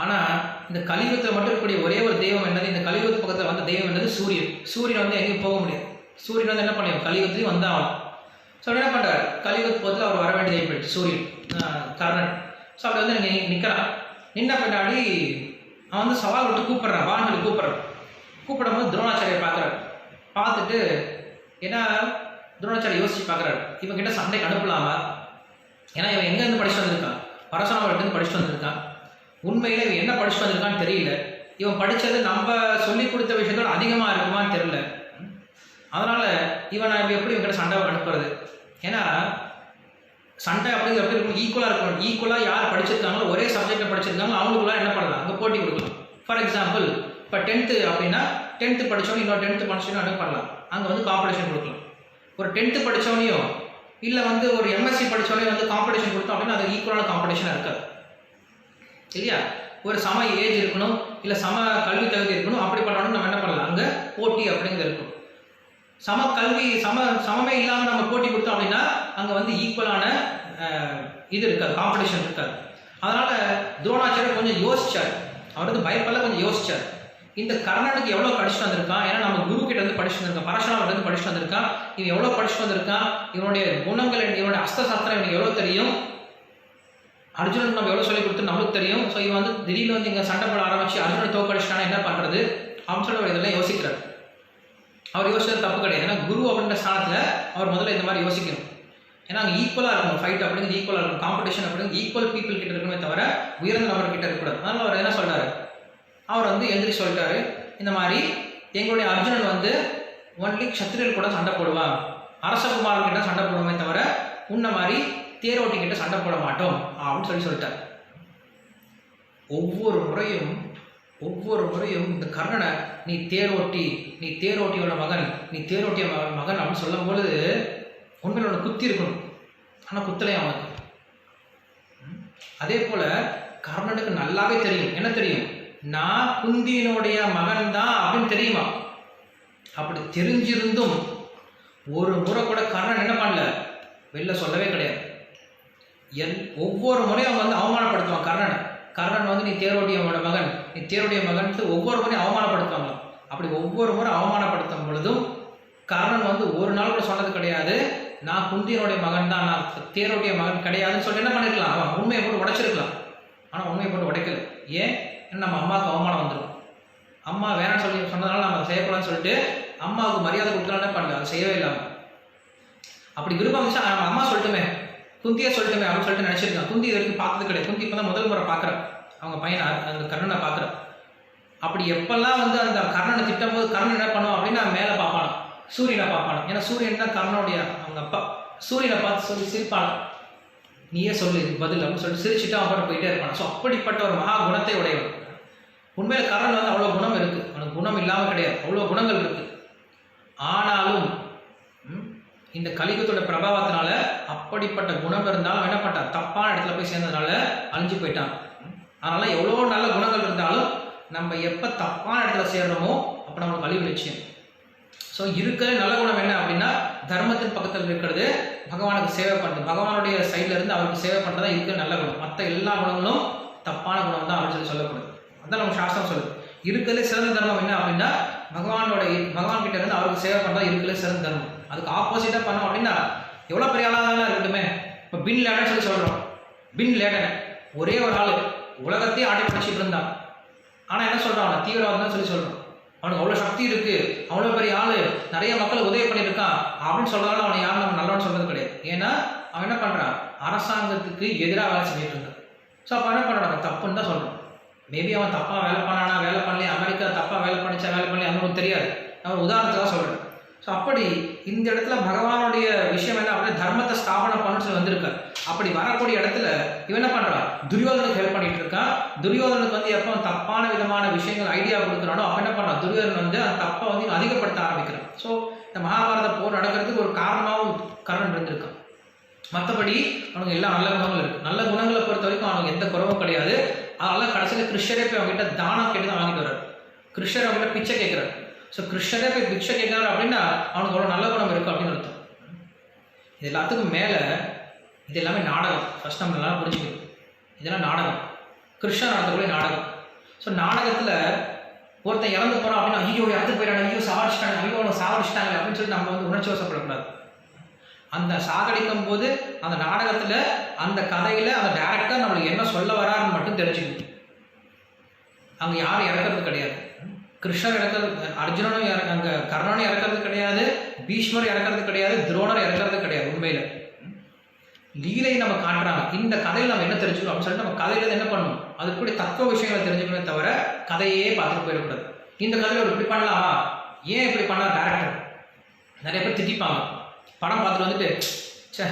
ஆனால் இந்த கலியுகத்தில் மட்டும் இருக்கக்கூடிய ஒரே ஒரு தெய்வம் என்னது, இந்த கலியுகத்து பக்கத்தில் வந்த தெய்வம் என்னது, சூரியன். சூரியன் வந்து எங்கேயும் போக முடியாது. சூரியன் வந்து என்ன பண்ணியும், கலியுகத்துலேயும் வந்தாலும். ஸோ என்ன பண்ணுறாரு, கலியுகத்து பக்கத்தில் அவர் வர வேண்டியது போயிடுச்சு சூரியன், கர்ணன். ஸோ அப்படி வந்து இங்கே நிற்கிறான். நின்ன பின்னாடி அவன் வந்து சவால் விட்டு கூப்பிட்றான், வானொலி கூப்பிட்றான். கூப்பிடும்போது துரோணாச்சாரியை பார்க்குறாரு. பார்த்துட்டு ஏன்னா துரோணாச்சாரியை யோசிச்சு பார்க்குறாரு, இவன் கிட்ட சண்டைக்கு அனுப்பலாமா, ஏன்னா இவன் எங்கேருந்து படிச்சுட்டு வந்திருக்கான், பரசுராமர்கிட்ட படிச்சுட்டு வந்திருக்கான். உண்மையில இவன் என்ன படிச்சுட்டு வந்திருக்கான்னு தெரியல. இவன் படித்தது நம்ம சொல்லி கொடுத்த விஷயத்தோட அதிகமாக இருக்குமான்னு தெரியல. அதனால் இவன் எப்படி இவங்கிட்ட சண்டை அனுப்புறது? ஏன்னா சண்டை அப்படிங்கிற எப்படி இருக்கணும், ஈக்குவலாக இருக்கணும். ஈக்குவலாக யார் படிச்சிருக்காங்களோ, ஒரே சப்ஜெக்டை படிச்சிருக்காங்களோ அவங்களுக்குலாம் என்ன பண்ணலாம், அங்கே போட்டி கொடுக்கலாம். ஃபார் எக்ஸாம்பிள் இப்போ 10th அப்படின்னா 10th படித்தவனே இன்னொரு 10th படிச்சவனே என்ன பண்ணலாம், அங்கே வந்து காம்படிஷன் கொடுக்கலாம். ஒரு 10th படித்தவனையும் இல்லை வந்து ஒரு MSc படித்தவனே வந்து காம்படிஷன் கொடுத்தோம் அப்படின்னா அது ஈக்குவலான காம்படிஷனாக இருக்காது இல்லையா? ஒரு சம ஏஜ் இருக்கணும், இல்லை சம கல்வி தகுதி இருக்கணும். அப்படி பண்ணணும் நம்ம என்ன பண்ணலாம், அங்கே போட்டி அப்படிங்கிறது இருக்கும். சம கல்வி சமமே இல்லாமல் நம்ம போட்டி கொடுத்தோம் அப்படின்னா அங்கே வந்து ஈக்குவலான இது இருக்காது, காம்படிஷன் இருக்காது. அதனால் துரோணாச்சாரியர் கொஞ்சம் யோசிச்சார். அவர் வந்து பயப்படல, கொஞ்சம் யோசிச்சார். இந்த கர்ணனுக்கு எவ்வளோ படிச்சுட்டு வந்திருக்கான், ஏன்னா நம்ம குரு கிட்ட இருந்து படிச்சுட்டு வந்திருக்கான், பரசுராமர் இருந்து படிச்சுட்டு வந்திருக்கான். இவன் எவ்வளோ படிச்சுட்டு வந்திருக்கான், இவனுடைய குணங்கள், இவனுடைய அஸ்திரசாஸ்திரம் இவனுக்கு எவ்வளோ தெரியும், அர்ஜுனனுக்கு நம்ம எவ்வளோ சொல்லி கொடுத்து நம்மளுக்கு தெரியும். ஸோ இவன் வந்து திடீர்னு வந்து இங்கே சண்டை போட ஆரம்பிச்சு அர்ஜுனனை தோக்கடிச்சிட்டானா என்ன பண்ணுறது அப்படின்னு சொல்லி அவர் இதெல்லாம் யோசிக்கிறார். அவர் யோசிச்சது தப்பு கிடையாது. ஏன்னா குரு அப்படின்ற ஸ்தானத்தில் அவர் முதல்ல இந்த மாதிரி யோசிக்கணும். ஏன்னா அங்கே ஈக்குவலாக இருக்கணும், ஃபைட் அப்படிங்கிறது ஈக்குவலாக இருக்கணும், காம்படிஷன் அப்படிங்கிறது ஈக்குவல் பீப்புள் கிட்ட இருக்கணுமே தவிர உயர்ந்த நபர் கிட்ட இருக்கக்கூடாது. அதனால் அவர் என்ன சொல்கிறார், அவர் வந்து எந்திரிச்சு சொல்லிட்டாரு, இந்த மாதிரி எங்களுடைய அர்ஜுனன் வந்து ஒன்லி க்ஷத்திரியர் கூட சண்டை போடுவான், அரசகுமாரன் கிட்ட சண்டை போடுவோமே தவிர உன்ன மாதிரி தேரோட்டி கிட்ட சண்டை போட மாட்டோம் அப்படின்னு சொல்லிட்டார். ஒவ்வொரு முறையும் இந்த கர்ணனை நீ தேரோட்டியோட மகன் அப்படின்னு சொல்லும் பொழுது உண்மையில அவனை குத்தி இருக்கணும். ஆனால் குத்தலையும் அவனுக்கு. அதே போல கர்ணனுக்கு நல்லாவே தெரியும், என்ன தெரியும், நான் குந்தியினுடைய மகன் தான் அப்படின்னு தெரியுமா. அப்படி தெரிஞ்சிருந்தும் ஒரு முறை கூட கர்ணன் என்ன பண்ணல, வெளில சொல்லவே கிடையாது. ஒவ்வொரு முறையும் அவன் வந்து அவமானப்படுத்துவான் கர்ணன் வந்து நீ தேரோட்டிய மகன் ஒவ்வொரு முறையும் அவமானப்படுத்துவாங்க. அப்படி ஒவ்வொரு முறை அவமானப்படுத்தும் பொழுதும் கர்ணன் வந்து ஒரு நாள் கூட சொன்னது கிடையாது, நான் குந்தியனுடைய மகன் தான், நான் தேரோட்டிய மகன் கிடையாதுன்னு சொல்லி என்ன பண்ணிருக்கலாம், அவன் உண்மையை போட்டு உடைச்சிருக்கலாம். ஆனால் உண்மையை போட்டு உடைக்கல. ஏன், நம்ம அம்மாவுக்கு அவமானம் வந்துடும். அம்மா வேணாம்னு சொல்லி சொன்னதுனால நம்ம அதை செய்யக்கூடாதுன்னு சொல்லிட்டு அம்மாவுக்கு மரியாதை கொடுக்கலாம் என்ன பண்ணல, அதை செய்யவே இல்லாமல். அப்படி விருப்பம் இருந்துச்சா நம்ம அம்மா சொல்லட்டுமே, குந்தியை சொல்லட்டுமே அப்படின்னு சொல்லிட்டு நினச்சிருக்கான். குந்தி இது வரைக்கும் பார்த்தது கிடையாது. குந்தி இப்போ தான் முதல் முறை பார்க்குறேன் அவங்க பையனை, அந்த கர்ணனை பார்க்குறேன். அப்படி எப்பெல்லாம் வந்து அந்த கர்ணனை திட்டும் போது கர்ணன் என்ன பண்ணுவான் அப்படின்னா மேலே பார்ப்பான், சூரியனை பார்ப்பான். ஏன்னா சூரியன் தான் கர்ணனுடைய அவங்க அப்பா. சூரியனை பார்த்து சொல்லி சிரிப்பான், நீயே சொல்லு பதில் அப்படின்னு சொல்லிட்டு சிரிச்சுட்டு அவன் பாட்டு போயிட்டே இருப்பான். ஸோ அப்படிப்பட்ட ஒரு மகா குணத்தை உடையவன். உண்மையில் கர்ணன் வந்து அவ்வளோ குணம் இருக்குது, அவனுக்கு குணம் இல்லாமல் கிடையாது, அவ்வளோ குணங்கள் இருக்குது. ஆனாலும் இந்த கலியுகத்தோட பிரபாவத்தினால அப்படிப்பட்ட குணம் இருந்தாலும் என்ன பண்ணான், தப்பான இடத்துல போய் சேர்ந்ததுனால அழிஞ்சு போயிட்டான். அதனால எவ்வளோ நல்ல குணங்கள் இருந்தாலும் நம்ம எப்போ தப்பான இடத்துல சேர்றோமோ அப்போ நம்மளுக்கு அழிவு நிச்சயம். ஸோ இருக்கிற நல்ல குணம் என்ன அப்படின்னா தர்மத்தின் பக்கத்தில் இருக்கிறது, பகவானுக்கு சேவை பண்ணுறது, பகவானுடைய சைடில் இருந்து அவருக்கு சேவை பண்ணுறதா இருக்கிற நல்ல குணம். மற்ற எல்லா குணங்களும் தப்பான குணம் தான் அப்படின்னு சொல்லப்படுது. அதான் நம்ம சாஸ்திரம் சொல்லுது. இருக்கிறதுலே சிறந்த தர்மம் என்ன அப்படின்னா பகவான் கிட்ட இருந்து அவருக்கு சேவை பண்ணுறதா இருக்கிறதுலே சிறந்த தர்மம். அதுக்கு ஆப்போசிட்டாக பண்ணோம் அப்படின்னா எவ்வளோ பெரிய ஆளாக இருக்கட்டுமே. இப்போ பின் லேடன் சொல்லி சொல்கிறோம். பின் லேடன் ஒரே ஒரு ஆள் உலகத்தையே ஆட்டி படிச்சுட்டு இருந்தான். ஆனால் என்ன சொல்கிறான், அவனை தீவிரவாதம் சொல்லி சொல்கிறான். அவனுக்கு அவ்வளோ சக்தி இருக்குது, அவ்வளோ பெரிய ஆள், நிறைய மக்கள் உதவி பண்ணியிருக்கான் அப்படின்னு சொல்கிறதால அவனை யாரும் நம்ம நல்லவன்னு சொல்கிறது கிடையாது. ஏன்னா அவன் என்ன பண்ணுறான், அரசாங்கத்துக்கு எதிராக வேலை செஞ்சுட்டு இருந்தான். ஸோ அப்போ என்ன பண்ணுறான், தப்புன்னு தான் சொல்கிறான். மேபி அவன் தப்பாக வேலை பண்ணானா, வேலை பண்ணலையே, அமெரிக்கா தப்பாக வேலை பண்ணிச்சா வேலை பண்ணலையே அவனுக்கு தெரியாது. அவன் உதாரணத்துக்காக சொல்கிறேன். ஸோ அப்படி இந்த இடத்துல பகவானுடைய விஷயம் என்ன அப்படின்னா தர்மத்தை ஸ்தாபனம் பண்ணு சொல்லி வந்திருக்கார். அப்படி வரக்கூடிய இடத்துல இவன் என்ன பண்ணுறான், துரியோதனுக்கு ஹெல்ப் பண்ணிட்டு இருக்கான். துரியோதனுக்கு வந்து எப்போ தப்பான விதமான விஷயங்கள் ஐடியா கொடுக்குறானோ அப்போ என்ன பண்ணுறான், துரியோதன் வந்து அந்த தப்பை வந்து அதிகப்படுத்த ஆரம்பிக்கிறான். ஸோ இந்த மகாபாரத போர் நடக்கிறதுக்கு ஒரு காரணமாகவும் கர்ணன் இருந்திருக்கான். மற்றபடி அவனுக்கு எல்லா நல்ல குணங்களும் இருக்குது. நல்ல குணங்களை பொறுத்த வரைக்கும் அவனுக்கு எந்த குறவும் கிடையாது. அதனால கடைசியில் கிருஷ்ணரே போய் அவங்ககிட்ட தானம் கேட்டு தான் வாங்கிட்டு வர்றாரு. கிருஷ்ணர் அவங்ககிட்ட பிச்சை கேட்குறாரு. ஸோ கிருஷ்ணரே போய் பிச்சை கேட்குறாரு அப்படின்னா அவனுக்கு அவ்வளோ நல்ல குணம் இருக்குது அப்படின்னு அர்த்தம். இது எல்லாத்துக்கும் மேலே இது எல்லாமே நாடகம். ஃபர்ஸ்ட் நம்ம நல்லா புரிஞ்சுக்கணும், இதெல்லாம் நாடகம், கிருஷ்ணன் நடத்தக்கூடிய நாடகம். ஸோ நாடகத்தில் ஒருத்தன் இறந்து போகிறான் அப்படின்னா ஐயோ இறந்து போயிடாங்க, ஐயோ சாவடிச்சிட்டாங்க, ஐயோ அவனை சாவடிச்சிட்டாங்க அப்படின்னு சொல்லிட்டு நம்ம வந்து உணர்ச்சி வசப்படக்கூடாது. அந்த சாகடிக்கும் போது அந்த நாடகத்தில் அந்த கதையில் அந்த டேரக்டர் நம்மளுக்கு என்ன சொல்ல வராருன்னு மட்டும் தெரிஞ்சுக்கணும். அங்கே யாரும் இறக்கிறது கிடையாது. கிருஷ்ணர் இறக்கிறது, அர்ஜுனனும் அங்கே கர்ணனும் இறக்கிறது கிடையாது, பீஷ்மர் இறக்கிறது கிடையாது, துரோணர் இறக்கிறது கிடையாது. உண்மையில் லீலை நம்ம காட்டுறாங்க. இந்த கதையில் நம்ம என்ன தெரிஞ்சுக்கணும் அப்படின்னு சொல்லிட்டு நம்ம கதையில என்ன பண்ணணும், அதுக்குரிய தத்துவ விஷயங்களை தெரிஞ்சுக்கணுமே தவிர கதையே பார்த்துட்டு போயிடக்கூடாது. இந்த கதையில் ஒரு இப்படி பண்ணலாமா, ஏன் இப்படி பண்ணா டேரக்டர், நிறைய பேர் திட்டிப்பாங்க. படம் பார்த்துட்டு வந்துட்டு சே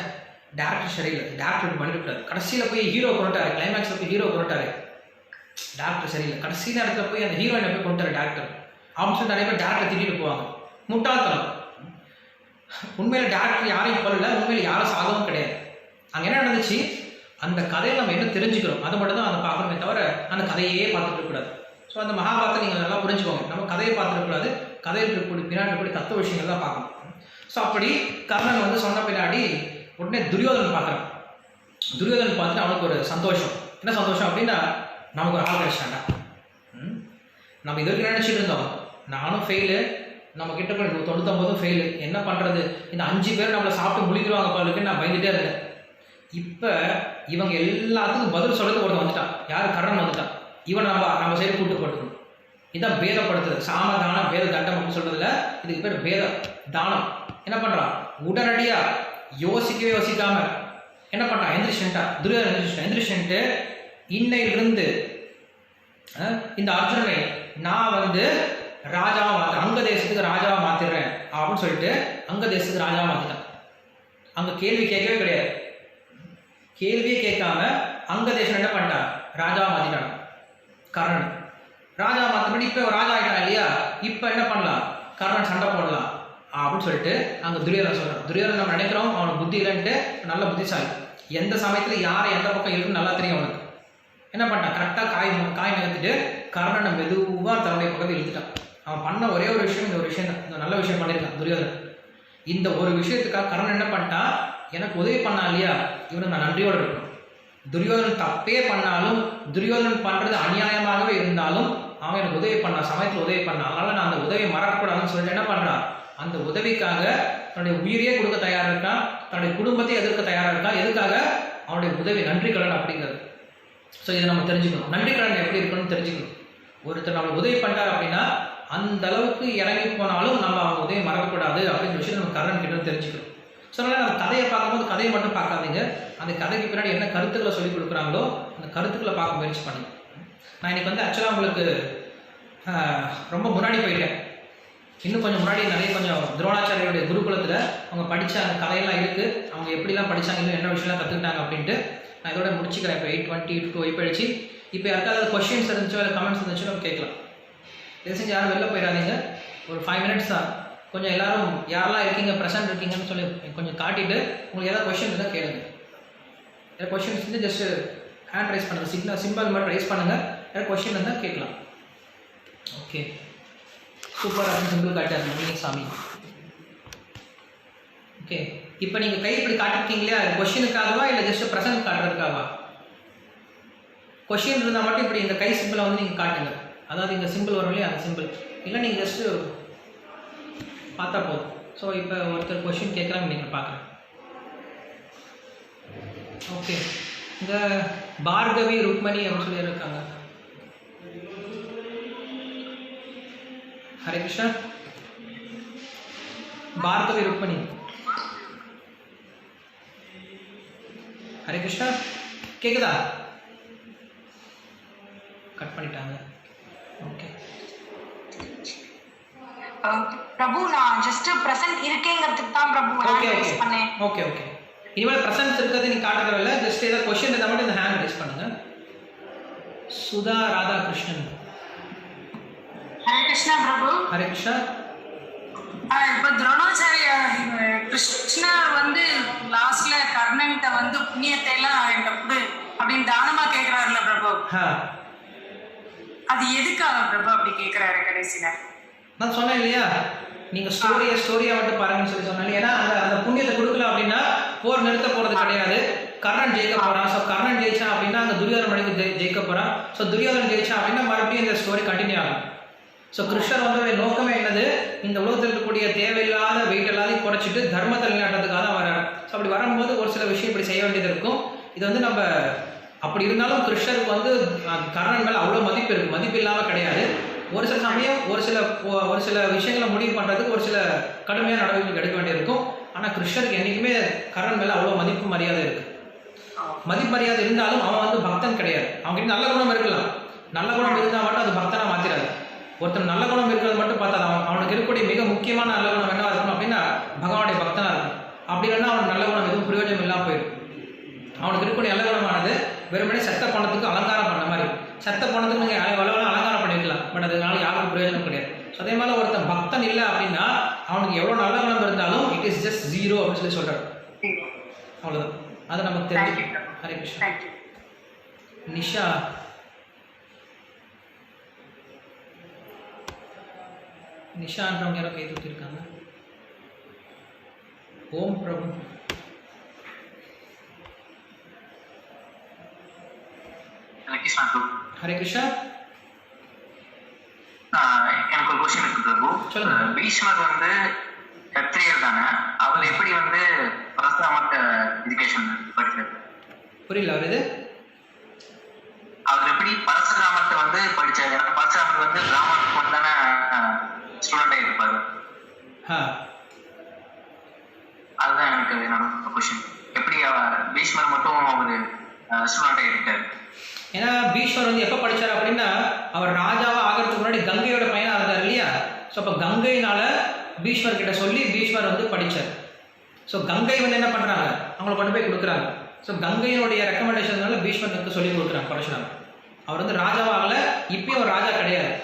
டேரக்டர் சரியில்லை, டேரக்டர் இப்படி பண்ணிடக்கூடாது, கடைசியில் போய் ஹீரோ கொண்டுட்டாரு, கிளைமேக்ஸில் போய் ஹீரோ கொண்டுட்டாரு, டேரக்டர் சரியில்லை, கடைசி நேரத்தில் போய் அந்த ஹீரோயினை போய் கொண்டுட்டாரு டேரக்டர் அப்படின்னு சொல்லி நிறைய பேர் டேரக்டர் திட்டிட்டு போவாங்க. முட்டாள்தனம். உண்மையில டேரக்டர் யாரையும் கொள்ளல, உண்மையில யாரும் சாகவும் கிடையாது. அங்கே என்ன நடந்துச்சு, அந்த கதையை நம்ம என்ன தெரிஞ்சுக்கிறோம் அதை மட்டும் தான் அதை பார்க்கணுமே தவிர அந்த கதையே பார்த்துட்டு இருக்கக்கூடாது. ஸோ அந்த மகாபாரத்தை நீங்கள் நல்லா புரிஞ்சுக்கோங்க. நம்ம கதையை பார்த்துருக்கூடாது, கதையில் இருக்கக்கூடிய பின்னாடி இருக்கக்கூடிய தத்துவ விஷயங்கள் தான் பார்க்கணும். ஸோ அப்படி கர்ணன் வந்து சொன்ன பின்னாடி உடனே துரியோதனன் பார்க்குறான். துரியோதனன் பார்த்துட்டு அவனுக்கு ஒரு சந்தோஷம். என்ன சந்தோஷம் அப்படின்னா, நமக்கு ஒரு ஆள் கிடைச்சாண்டா. நம்ம இது வரைக்கும் நினச்சிட்டு இருந்தோம் நானும் ஃபெயிலு, நம்ம கிட்ட போய் 99 ஃபெயிலு, என்ன பண்ணுறது, இந்த 5 பேர் நம்மளை சாப்பிட்டு முழிக்கிறவாங்க பாலுக்கு நான் பயந்துட்டே இருந்தேன். இப்போ இவங்க எல்லாத்துக்கும் பதில் சொல்றது ஒருத்தன் வந்துட்டான். யார்? கர்ணன் வந்துட்டான். இவன் நம்ம சைடு கூட்டு போட்டுக்கணும். இதான் பேதப்படுத்துறது. சாம தானம் பேத தண்டம் அப்படின்னு சொல்றதுல இதுக்கு பேர் பேத தானம். என்ன பண்றான், உடனடியா யோசிக்காம என்ன பண்றான், எந்திரிச்சுட்டா துரியோதனன் எந்திரிச்சுட்டு இன்னையிலிருந்து இந்த அர்ஜுனனை நான் வந்து ராஜாவை மாத்துறேன், அங்க தேசத்துக்கு ராஜாவை மாத்திடுறேன் அப்படின்னு சொல்லிட்டு அங்க தேசத்துக்கு ராஜாவை மாத்திட்டான். அங்க கேள்வி கேட்கவே கிடையாது. கேள்வியே கேட்காம அங்க தேசம் என்ன பண்ணிட்டான், ராஜாவை மாத்திட்டான் கர்ணன். ராஜா மாத்தபடி இப்ப ராஜா ஆயிட்டான் இல்லையா, இப்ப என்ன பண்ணலாம், கர்ணன் சண்டை போடலாம் அப்படின்னு சொல்லிட்டு அங்க துரியோதனன் சொல்றான். துரியோதனன் நம்ம நினைக்கிறோம் அவனுக்கு புத்தி இல்லைன்ட்டு, நல்ல புத்திசாலி. எந்த சமயத்துல யாரை எந்த பக்கம் இருக்குன்னு நல்லா தெரியும் அவனுக்கு. என்ன பண்ணிட்டான், கரெக்டாக காய் நகர்த்திட்டு கர்ணனை மெதுவாக தன்னுடைய பக்கத்தில் இழுத்துட்டான். அவன் பண்ண ஒரே ஒரு விஷயம், இந்த ஒரு விஷயம் தான், இந்த நல்ல விஷயம் பண்ணியிருக்கான் துரியோதனன். இந்த ஒரு விஷயத்துக்காக கர்ணன் என்ன பண்ணிட்டான், எனக்கு உதவி பண்ணா இல்லையா, இவனுக்கு நான் நன்றியோடு இருக்கணும். துரியோதனன் தப்பே பண்ணாலும், துரியோதனன் பண்ணுறது அநியாயமாகவே இருந்தாலும் அவன் எனக்கு உதவி பண்ணான், சமயத்தில் உதவி பண்ணான், அதனால நான் அந்த உதவியை மறக்கக்கூடாதுன்னு சொல்லிட்டு என்ன பண்ணுறான், அந்த உதவிக்காக தன்னுடைய உயிரையே கொடுக்க தயாராக இருக்கான், தன்னுடைய குடும்பத்தை எதிர்க்க தயாராக இருக்கான். எதுக்காக, அவனுடைய உதவி நன்றி கடன் அப்படிங்கிறது. ஸோ இதை நம்ம தெரிஞ்சுக்கணும். நன்றி கடன் எப்படி இருக்கணும்னு தெரிஞ்சுக்கணும். ஒருத்தர் நம்ம உதவி பண்ணுறாரு அப்படின்னா அந்த அளவுக்கு இறங்கி போனாலும் நம்ம அவங்க உதவி மறக்கக்கூடாது அப்படிங்கிற விஷயம் நம்ம கர்ணன் கிட்ட தெரிஞ்சுக்கணும். ஸோ அதனால் நம்ம கதையை பார்க்கும்போது கதையை மட்டும் பார்க்காதீங்க, அந்த கதைக்கு பின்னாடி என்ன கருத்துக்களை சொல்லிக் கொடுக்குறாங்களோ அந்த கருத்துக்களை பார்க்க முயற்சி பண்ணுங்க. நான் இன்னைக்கு வந்து ஆக்சுவலாக உங்களுக்கு ரொம்ப முன்னாடி போயிட்டேன். இன்னும் கொஞ்சம் முன்னாடி நிறைய கொஞ்சம் துரோணாச்சாரியோடைய குருகுலத்தில் அவங்க படித்த அந்த கதையெல்லாம் இருக்குது, அவங்க எப்படிலாம் படித்தாங்க, இன்னும் என்ன விஷயம்லாம் கற்றுக்கிட்டாங்க அப்படின்ட்டு நான் இதோட முடிச்சுக்கிறேன். இப்போ 8:20 போயிடுச்சு. இப்போ யாருக்காவது கொஸ்டின்ஸ் இருந்துச்சோ இல்லை கமெண்ட்ஸ் இருந்துச்சோ நம்ம கேட்கலாம். இது செஞ்சு யாரும் வெளில போயிடாதீங்க, ஒரு 5 மினிட்ஸ் தான். கொஞ்சம் எல்லாரும் யாரெல்லாம் இருக்கீங்க, ப்ரெசென்ட் இருக்கீங்கன்னு சொல்லி கொஞ்சம் காட்டிட்டு உங்களுக்கு ஏதாவது கொஸ்டின் இருந்தால் கேளுங்க. ஏதாவது கொஸ்டின்ஸ் இருந்து ஜஸ்ட் ஹேண்ட் ரைஸ் பண்ணுங்கள், சிம்பிள் மட்டும் ரைஸ் பண்ணுங்கள். ஏதாவது கொஸ்டின் இருந்தால் கேட்கலாம். ஓகே, சூப்பர் அப்படின்னு சிம்பிள் காட்டாரு மணிங்க சாமி. ஓகே, இப்போ நீங்கள் கை இப்படி காட்டிருக்கீங்களா, கொஸ்டினுக்காகவா இல்லை ஜஸ்ட் ப்ரெசென்ட் காட்டுறதுக்காகவா? கொஸ்டின் இருந்தால் மட்டும் இப்படி இந்த கை சிம்பிளை வந்து நீங்கள் காட்டுங்க. அதாவது இங்கே சிம்பிள் வரும் இல்லையா, அந்த சிம்பிள் இல்லை, நீங்கள் ஜஸ்ட்டு பார்த்தா போதும். ஸோ இப்போ ஒருத்தர் கொஸ்டின் கேட்குறாங்க, நீங்கள் பார்க்குறேன். ஓகே, இந்த பார்கவி ருக்மணி அப்படின்னு சொல்லி இருக்காங்க. ஹரே கிருஷ்ணா. பார்கவி ருக்மணி. ஹரே கிருஷ்ணா, கேக்குதா? கட் பண்ணிட்டாங்க. ஓகே பிரபு, நான் ஜஸ்ட் பிரசன்ட் இருக்கேங்கிறதுக்கு தான் பிரபு ரைஸ் பண்ணேன். ஓகே ஓகே, இனிமேல் பிரசன்ட் இருக்கிறது நீ காட்டுறதுல இல்லை, ஜஸ்ட் ஏதாவது கொஸ்டின் இருந்தால் மட்டும் இந்த ஹேண்ட் ரைஸ் பண்ணுங்க. சுதா ராதாகிருஷ்ணன். ஹரே கிருஷ்ணா பிரபு. ஹரே கிருஷ்ணா. இப்போ துரோணாச்சாரிய கிருஷ்ணர் வந்து லாஸ்ட்ல கர்ணன்கிட்ட வந்து புண்ணியத்தை எல்லாம் என்கிட்ட கொடு அப்படின்னு தானமா கேட்கிறாருல பிரபு, அது எதுக்காக பிரபு அப்படி கேட்கிறாரு கடைசியில? நான் சொன்னேன் இல்லையா, நீங்க ஸ்டோரியா மட்டும் பாருங்கன்னு சொல்லி சொன்னேன். ஏன்னா அந்த புண்ணியத்தை கொடுக்கல அப்படின்னா போர் நிறுத்த போறது கிடையாது, கர்ணன் ஜெயிக்க போறான். ஸோ கர்ணன் ஜெயிச்சான் அப்படின்னா அந்த துரியோதன மணிக்கு ஜெயிக்க போறான். ஸோ துரியோதனன் ஜெயிச்சான் அப்படின்னா மறுபடியும் இந்த ஸ்டோரி கண்டினியூ ஆகும். ஸோ கிருஷ்ணர் வந்து நோக்கமே என்னது, இந்த உலகத்தில் இருக்கக்கூடிய தேவையில்லாத வெயிட் எல்லாத்தையும் குறைச்சிட்டு தர்மத்தை நிலைநாட்டுறதுக்காக தான் வராரு. ஸோ அப்படி வரும்போது ஒரு சில விஷயம் இப்படி செய்ய வேண்டியது இருக்கும். இது வந்து நம்ம அப்படி இருந்தாலும் கிருஷ்ணருக்கு வந்து கர்ணன் மேலே அவ்வளோ மதிப்பு இருக்குது, மதிப்பு இல்லாமல் கிடையாது. ஒரு சில சமயம் ஒரு சில விஷயங்களை முடிவு பண்ணுறதுக்கு ஒரு சில கடுமையான நடவடிக்கைகள் எடுக்க வேண்டியிருக்கும். ஆனால் கிருஷ்ணருக்கு என்றைக்குமே கர்ணன் மேலே அவ்வளோ மதிப்பு மரியாதை இருக்குது. மதிமரியாதை இருந்தாலும் அவன் வந்து பக்தன் கிடையாது. அவன்கிட்ட நல்ல குணம் இருக்கலாம், நல்ல குணம் இருந்தால் மட்டும் அது பக்தனா மாத்திராது. ஒருத்தர் நல்ல குணம் இருக்கிறது மட்டும் பார்த்தா அவனுக்கு இருக்கக்கூடிய மிக முக்கியமான நல்ல குணம் என்னவா இருக்கணும் அப்படின்னா பகவானுடைய பக்தனா இருக்கும். அப்படி இல்லைன்னா அவனுக்கு நல்ல குணம் எதுவும் பிரயோஜனம் இல்லாமல் போயிடும். அவனுக்கு இருக்கக்கூடிய நல்ல குணமானது வெறுமனே சத்த பணத்துக்கு அலங்காரம் பண்ண மாதிரி. சத்த பணத்துக்கு நீங்கள் எவ்வளோ அலங்காரம் பண்ணிக்கலாம், பட் அதனால யாருக்கும் பிரயோஜனம் கிடையாது. ஸோ அதே மாதிரி ஒருத்தன் பக்தன் இல்லை அப்படின்னா அவனுக்கு எவ்வளோ நல்ல குணம் இருந்தாலும் இட் இஸ் ஜஸ்ட் 0 அப்படின்னு சொல்லி சொல்கிறார். அவ்வளோதான், அதை நமக்கு தெரிஞ்சு. ஹரே கிருஷ்ணா. நிஷா நிஷான்றவங்க யாரோ கை தூக்கியிருக்காங்க. ஓம் பிரபு. ஹரே கிருஷ்ணா. எனக்கு ஒரு கொஸ்டின் இருக்கு பிரபு. சொல்லுங்க. பீஷ்மர் வந்து கத்திரியர் தானே, அவர் எப்படி வந்து பரசுராமர்ட்ட எஜுகேஷன் படிச்சாரு? புரியல அவர் இது. அவர் எப்படி பரசுராமர்ட்ட வந்து படிச்சாரு? எனக்கு பரசுராமர் வந்து ராமருக்கு மட்டும் தானே ஸ்டூடெண்டா இருப்பாரு. அதுதான் எனக்கு என்னோட கொஸ்டின். எப்படி பீஷ்மர் மட்டும் ஒரு ஸ்டூடெண்டா இருக்காரு? ஏன்னா பீஷ்மர் வந்து எப்போ படித்தார் அப்படின்னா அவர் ராஜாவை ஆகிறதுக்கு முன்னாடி கங்கையோட பையனாக இருந்தார் இல்லையா. ஸோ அப்போ கங்கையினால பீஷ்மர் கிட்ட சொல்லி பீஷ்மர் வந்து படித்தார். ஸோ கங்கை வந்து என்ன பண்ணுறாங்க, அவங்களை கொண்டு போய் கொடுக்குறாங்க. ஸோ கங்கையினுடைய ரெக்கமெண்டேஷன்னால பீஷ்மருக்கு சொல்லி கொடுக்குறாங்க பரசுராமர். அவர் வந்து ராஜாவாகல, இப்பயும் ஒரு ராஜா கிடையாது.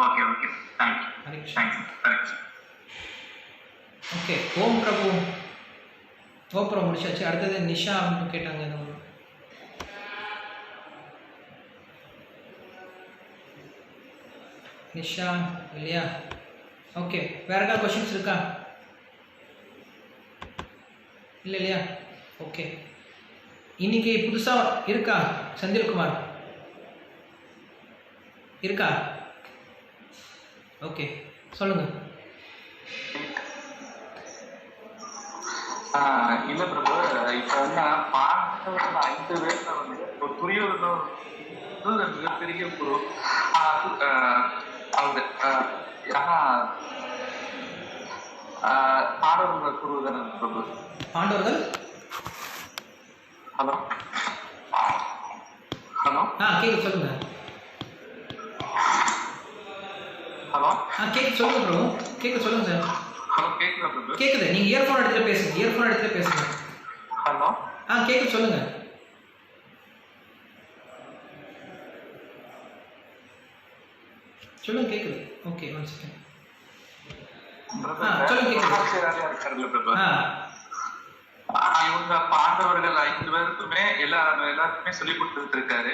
Okay okay, okay. Om Prabhu. Om Prabhu முடிச்சாச்சு. அடுத்தது நிஷா அப்படின்னு கேட்டாங்க. நிஷா இல்லையா? ஓகே, வேற ஏதாவது கொஸ்டின்ஸ் இருக்கா? இல்லை இல்லையா? ஓகே. இன்னைக்கு புதுசா இருக்கா செந்தில்குமார்? இருக்கா? ஓகே, சொல்லுங்க. இல்ல பிரபு, இப்ப வந்து பாண்டவர்கள் 5 பேர்ல வந்து ஒரு துரியோதனன் மிகப்பெரிய குரு. அவங்க பாண்டவர்கள் குரு தானே பிரபு? பாண்டவர்கள். ஹலோ ஹலோ கேக்குது, சொல்லுங்க. ஹலோ கேக்குது, சொல்லுங்க ப்ரோ. கேக்குது, சொல்லுங்க சார். ஹலோ, கேக்குதா பிரபு? கேக்குது. நீங்க இயர்ஃபோன் எடுத்துட்டு பேசுங்க. இயர்ஃபோன் எடுத்துட்டு பேசுங்க. ஹலோ. கேக்குது, சொல்லுங்க. சொல்லுங்க, கேக்குது. Okay, 1 second. சொல்லுங்க, கேக்குது. பிரபு, இவங்க பாண்டவர்கள் 5 பேருக்குமே எல்லாருக்குமே சொல்லி கொடுத்துட்டு இருக்காரு.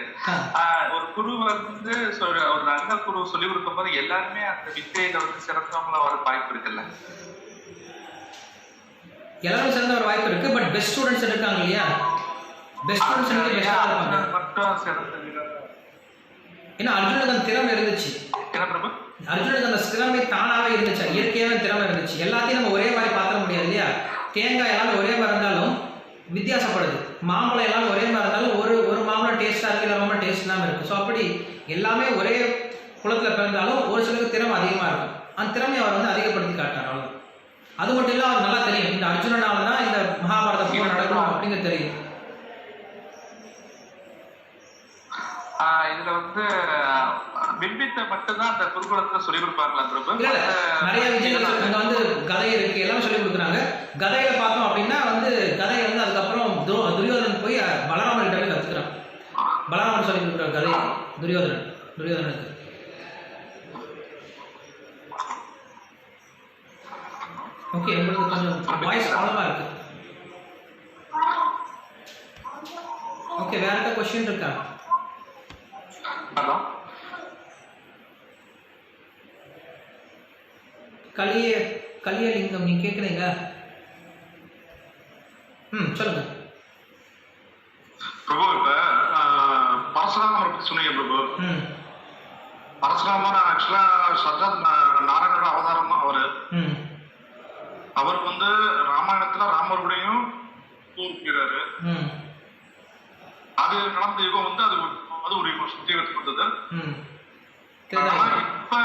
ஒரு குரு வந்து ஒரு நல்ல குரு சொல்லி கொடுக்கும் போது எல்லாருமே அந்த வித்தையில வந்து சிறந்தவங்களா வர வாய்ப்பு இருக்குல்ல? எல்லாரும் சிறந்த ஒரு வாய்ப்பு இருக்கு. பட் பெஸ்ட் ஸ்டூடண்ட்ஸ் இருக்காங்க இல்லையா? பெஸ்ட் ஸ்டூடண்ட்ஸ் பெஸ்டா இருப்பாங்க. மட்டும் சிறந்த ஏன்னா அர்ஜுனுக்கு அந்த திறமை இருந்துச்சு. என்ன பிரபு? அர்ஜுனுக்கு அந்த திறமை தானாவே இருந்துச்சு, இயற்கையான திறமை இருந்துச்சு. எல்லாத்தையும் நம்ம ஒரே மாதிரி பார்க்க முடியாது இல்லையா? தேங்காய் எல்லாமே ஒரே மாதிரி இருந்தாலும் வித்தியாசப்படுது. மாம்பழம் எல்லாமே ஒரே மாதிரி இருந்தாலும் ஒரு மாம்பழம் டேஸ்ட்டாக இருக்குது, இல்லை மாம்பழம் டேஸ்ட் இல்லாமல் இருக்குது. ஸோ அப்படி எல்லாமே ஒரே குளத்தில் பிறந்தாலும் ஒரு சிலருக்கு திறமை அதிகமாக இருக்கும். அந்த திறமையை அவர் வந்து அதிகப்படுத்தி காட்டார். அவ்வளோ. அது மட்டும் இல்லை, அவர் நல்லா தெரியும் இந்த அர்ஜுனனால தான் இந்த மகாபாரத போர் நடக்கணும் அப்படிங்கிறது தெரியும். இதுல வந்து விண்பித்தை மட்டும்தான் அந்த குருகுலத்துல சொல்லி கொடுப்பாங்களா பிரபு? இல்ல, நிறைய விஷயங்கள் அங்க வந்து கதை இருக்கு, எல்லாம் சொல்லி கொடுக்குறாங்க. கதையில பார்த்தோம் அப்படின்னா வந்து கதையை வந்து அதுக்கப்புறம் துரியோதனன் போய் பலராமன் கிட்ட போய் கத்துக்கிறான். பலராமன் சொல்லி கொடுக்குறான் கதை துரியோதனனுக்கு. ஓகே, உங்களுக்கு கொஞ்சம் வாய்ஸ் ப்ராப்ளமா இருக்கு. ஓகே, வேற ஏதாவது கொஸ்டின் இருக்கா? ஹலோ. கலியலிங்கம், நீங்க கேக்குறீங்க? சொல்லுங்க பிரபு. இப்ப பரசுராமரை பத்தி சொன்னீங்க பிரபு. பரசுராமர் ஆக்சுவலா சஜாத் நாராயணோட அவதாரம் தான் அவரு. அவர் வந்து ராமாயணத்துல ராமருடையும் போகிறாரு. அது நடந்த யுகம் வந்து அது ஒரு யுகம் சுத்திகரித்து வந்தது. இப்ப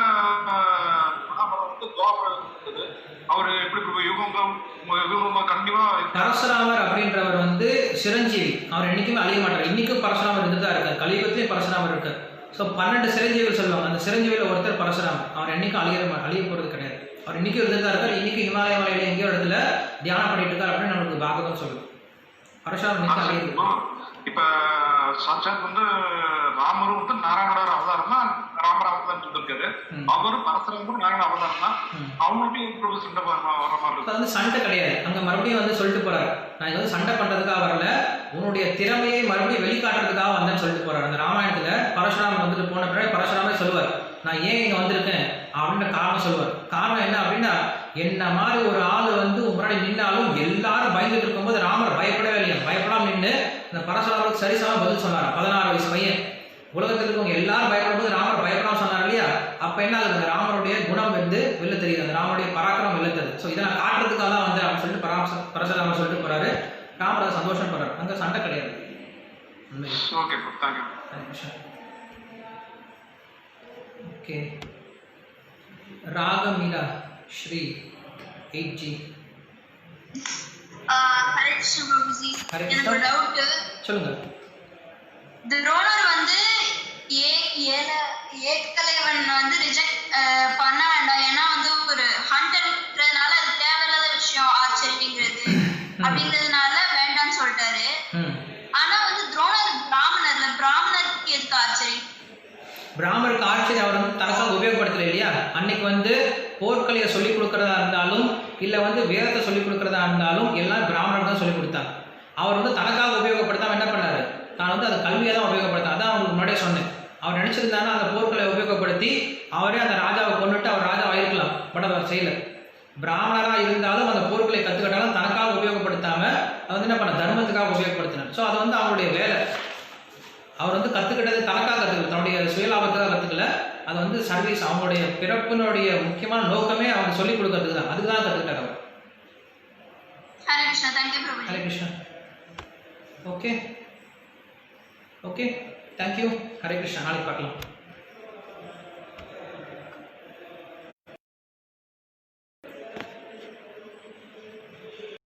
வந்து துவாபரம் இருந்தது. அவரு எப்படி யுகம் கண்டிப்பா பரசுராமர் அப்படின்றவர் வந்து சிரஞ்சீவி, அவர் என்னைக்குமே அழிய மாட்டார். இன்னைக்கும் பரசுராமர் இருந்துட்டு தான் இருக்கார், கலியுகத்திலேயே பரசுராமர் இருக்கார். ஸோ 12 சிரஞ்சீவிகள் சொல்லுவாங்க, அந்த சிரஞ்சீவியில் ஒருத்தர் பரசுராமர். அவர் என்னைக்கும் அழிய போகிறது கிடையாது, அவர் இன்னைக்கும் இருந்துட்டு தான் இருக்கார். இன்னைக்கு இமாலய மலையில எங்கேயோ இடத்துல தியானம் பண்ணிட்டு இருக்கார் அப்படின்னு நம்மளுக்கு பாகவதம் சொல்லுது. பரசுராமர் இன்னைக்கு அழியுது. இப்ப சாட்சாத் வந்து ராமரும் வந்து நாராயணர் அவதாரம் தான், ராமர் அவதாரம் இருந்திருக்காரு. அவரும் பரசுராமரும் நாராயண அவதாரம் தான். அவங்களுக்கும் சண்டை வர மாதிரி இருக்கு. வந்து சண்டை கிடையாது, அங்க மறுபடியும் வந்து சொல்லிட்டு போறாரு, நான் இது வந்து சண்டை பண்றதுக்காக வரல, உன்னுடைய திறமையை மறுபடியும் வெளிக்காட்டுறதுக்காக வந்தேன்னு சொல்லிட்டு போறாரு. அந்த ராமாயணத்துல பரசுராமர் வந்துட்டு போன பிறகு பரசுராமரே சொல்லுவார், நான் ஏன் இங்க வந்திருக்கேன் அப்படின்ற காரணம் சொல்லுவார். காரணம் என்ன அப்படின்னா, என்ன மாதிரி ஒரு ஆள் வந்து முன்னாடி நின்னாலும் எல்லாரும் பயந்துட்டு இருக்கும்போது ராமர் பயப்படவே இல்லையா, பயப்படாம நின்று அந்த பரசுராமருக்கு சரிசமா பதில் சொன்னார். 16 வயசு பையன், உலகத்தில் இருக்கவங்க எல்லாரும் பயப்படும் போது ராமர் பயப்படாம சொன்னார் இல்லையா. அப்ப என்ன ஆகுது, அந்த ராமருடைய குணம் வந்து வெளில தெரியுது, அந்த ராமருடைய பராக்கிரம் வெளில தெரியுது. ஸோ இதை நான் காட்டுறதுக்காக தான் வந்து அப்படின்னு சொல்லிட்டு பரசுராமர் சொல்லிட்டு போறாரு. ராமர் அதை சந்தோஷம் போறாரு, அங்க சண்டை கிடையாது. Okay, thank you. Okay, Ragamila Sri 8G. Hare Krishna Prabhuji, Hare எனக்கு ஒரு டவுட். சொல்லுங்க. துரோணர் வந்து ஏகலைவன் வந்து ரிஜெக்ட் பண்ண வேண்டாம், ஏன்னா வந்து ஒரு ஹண்டர்ன்றதுனால அது தேவையில்லாத விஷயம் ஆச்சரியங்கிறது அப்படிங்கிறதுனால வேண்டாம்னு சொல்லிட்டாரு. ஆனா வந்து துரோணர் பிராமணருக்கு எதுக்கு ஆச்சரியம்? பிராமணருக்கு ஆச்சரியம் அவர் வந்து தனக்காக உபயோகப்படுத்தல இல்லையா. அன்னைக்கு வந்து போர்க்கலையை சொல்லிக் கொடுக்கறதா இருந்தாலும் இல்லை வந்து வேதத்தை சொல்லிக் கொடுக்கறதா இருந்தாலும் எல்லாம் பிராமணர் தான் சொல்லிக் கொடுத்தாங்க. அவர் வந்து தனக்காக உபயோகப்படுத்தாம என்ன பண்ணாரு, நான் வந்து அந்த கல்வியை தான் உபயோகப்படுத்தேன். அதான் அவங்களுக்கு முன்னாடியே சொன்னேன். அவர் நினைச்சிருந்தாங்கன்னா அந்த போர்க்களை உபயோகப்படுத்தி அவரே அந்த ராஜாவை கொண்டுட்டு அவர் ராஜாவாக இருக்கலாம், பட் அவர் செய்யல. பிராமணராக இருந்தாலும் அந்த போர்க்களை கற்றுக்கிட்டாலும் தனக்காக உபயோகப்படுத்தாம அது வந்து என்ன பண்ண, தர்மத்துக்காக உபயோகப்படுத்தினார். ஸோ அது வந்து அவருடைய வேலை. அவர் வந்து கற்றுக்கிட்டது தனக்காக கற்றுக்கல, தன்னுடைய சுயலாபத்துக்காக கற்றுக்கல. அது வந்து சர்வீஸ், அவங்களுடைய பிறப்பினுடைய முக்கியமான நோக்கமே அவங்க சொல்லிக் கொடுக்கறதுக்கு தான், அதுக்கு தான் கற்றுக்கிட்டார் அவர். Hare Krishna, thank you Prabhu. Hare Krishna. Okay, thank you. Hare Krishna, நாளைக்கு பார்க்கலாம்.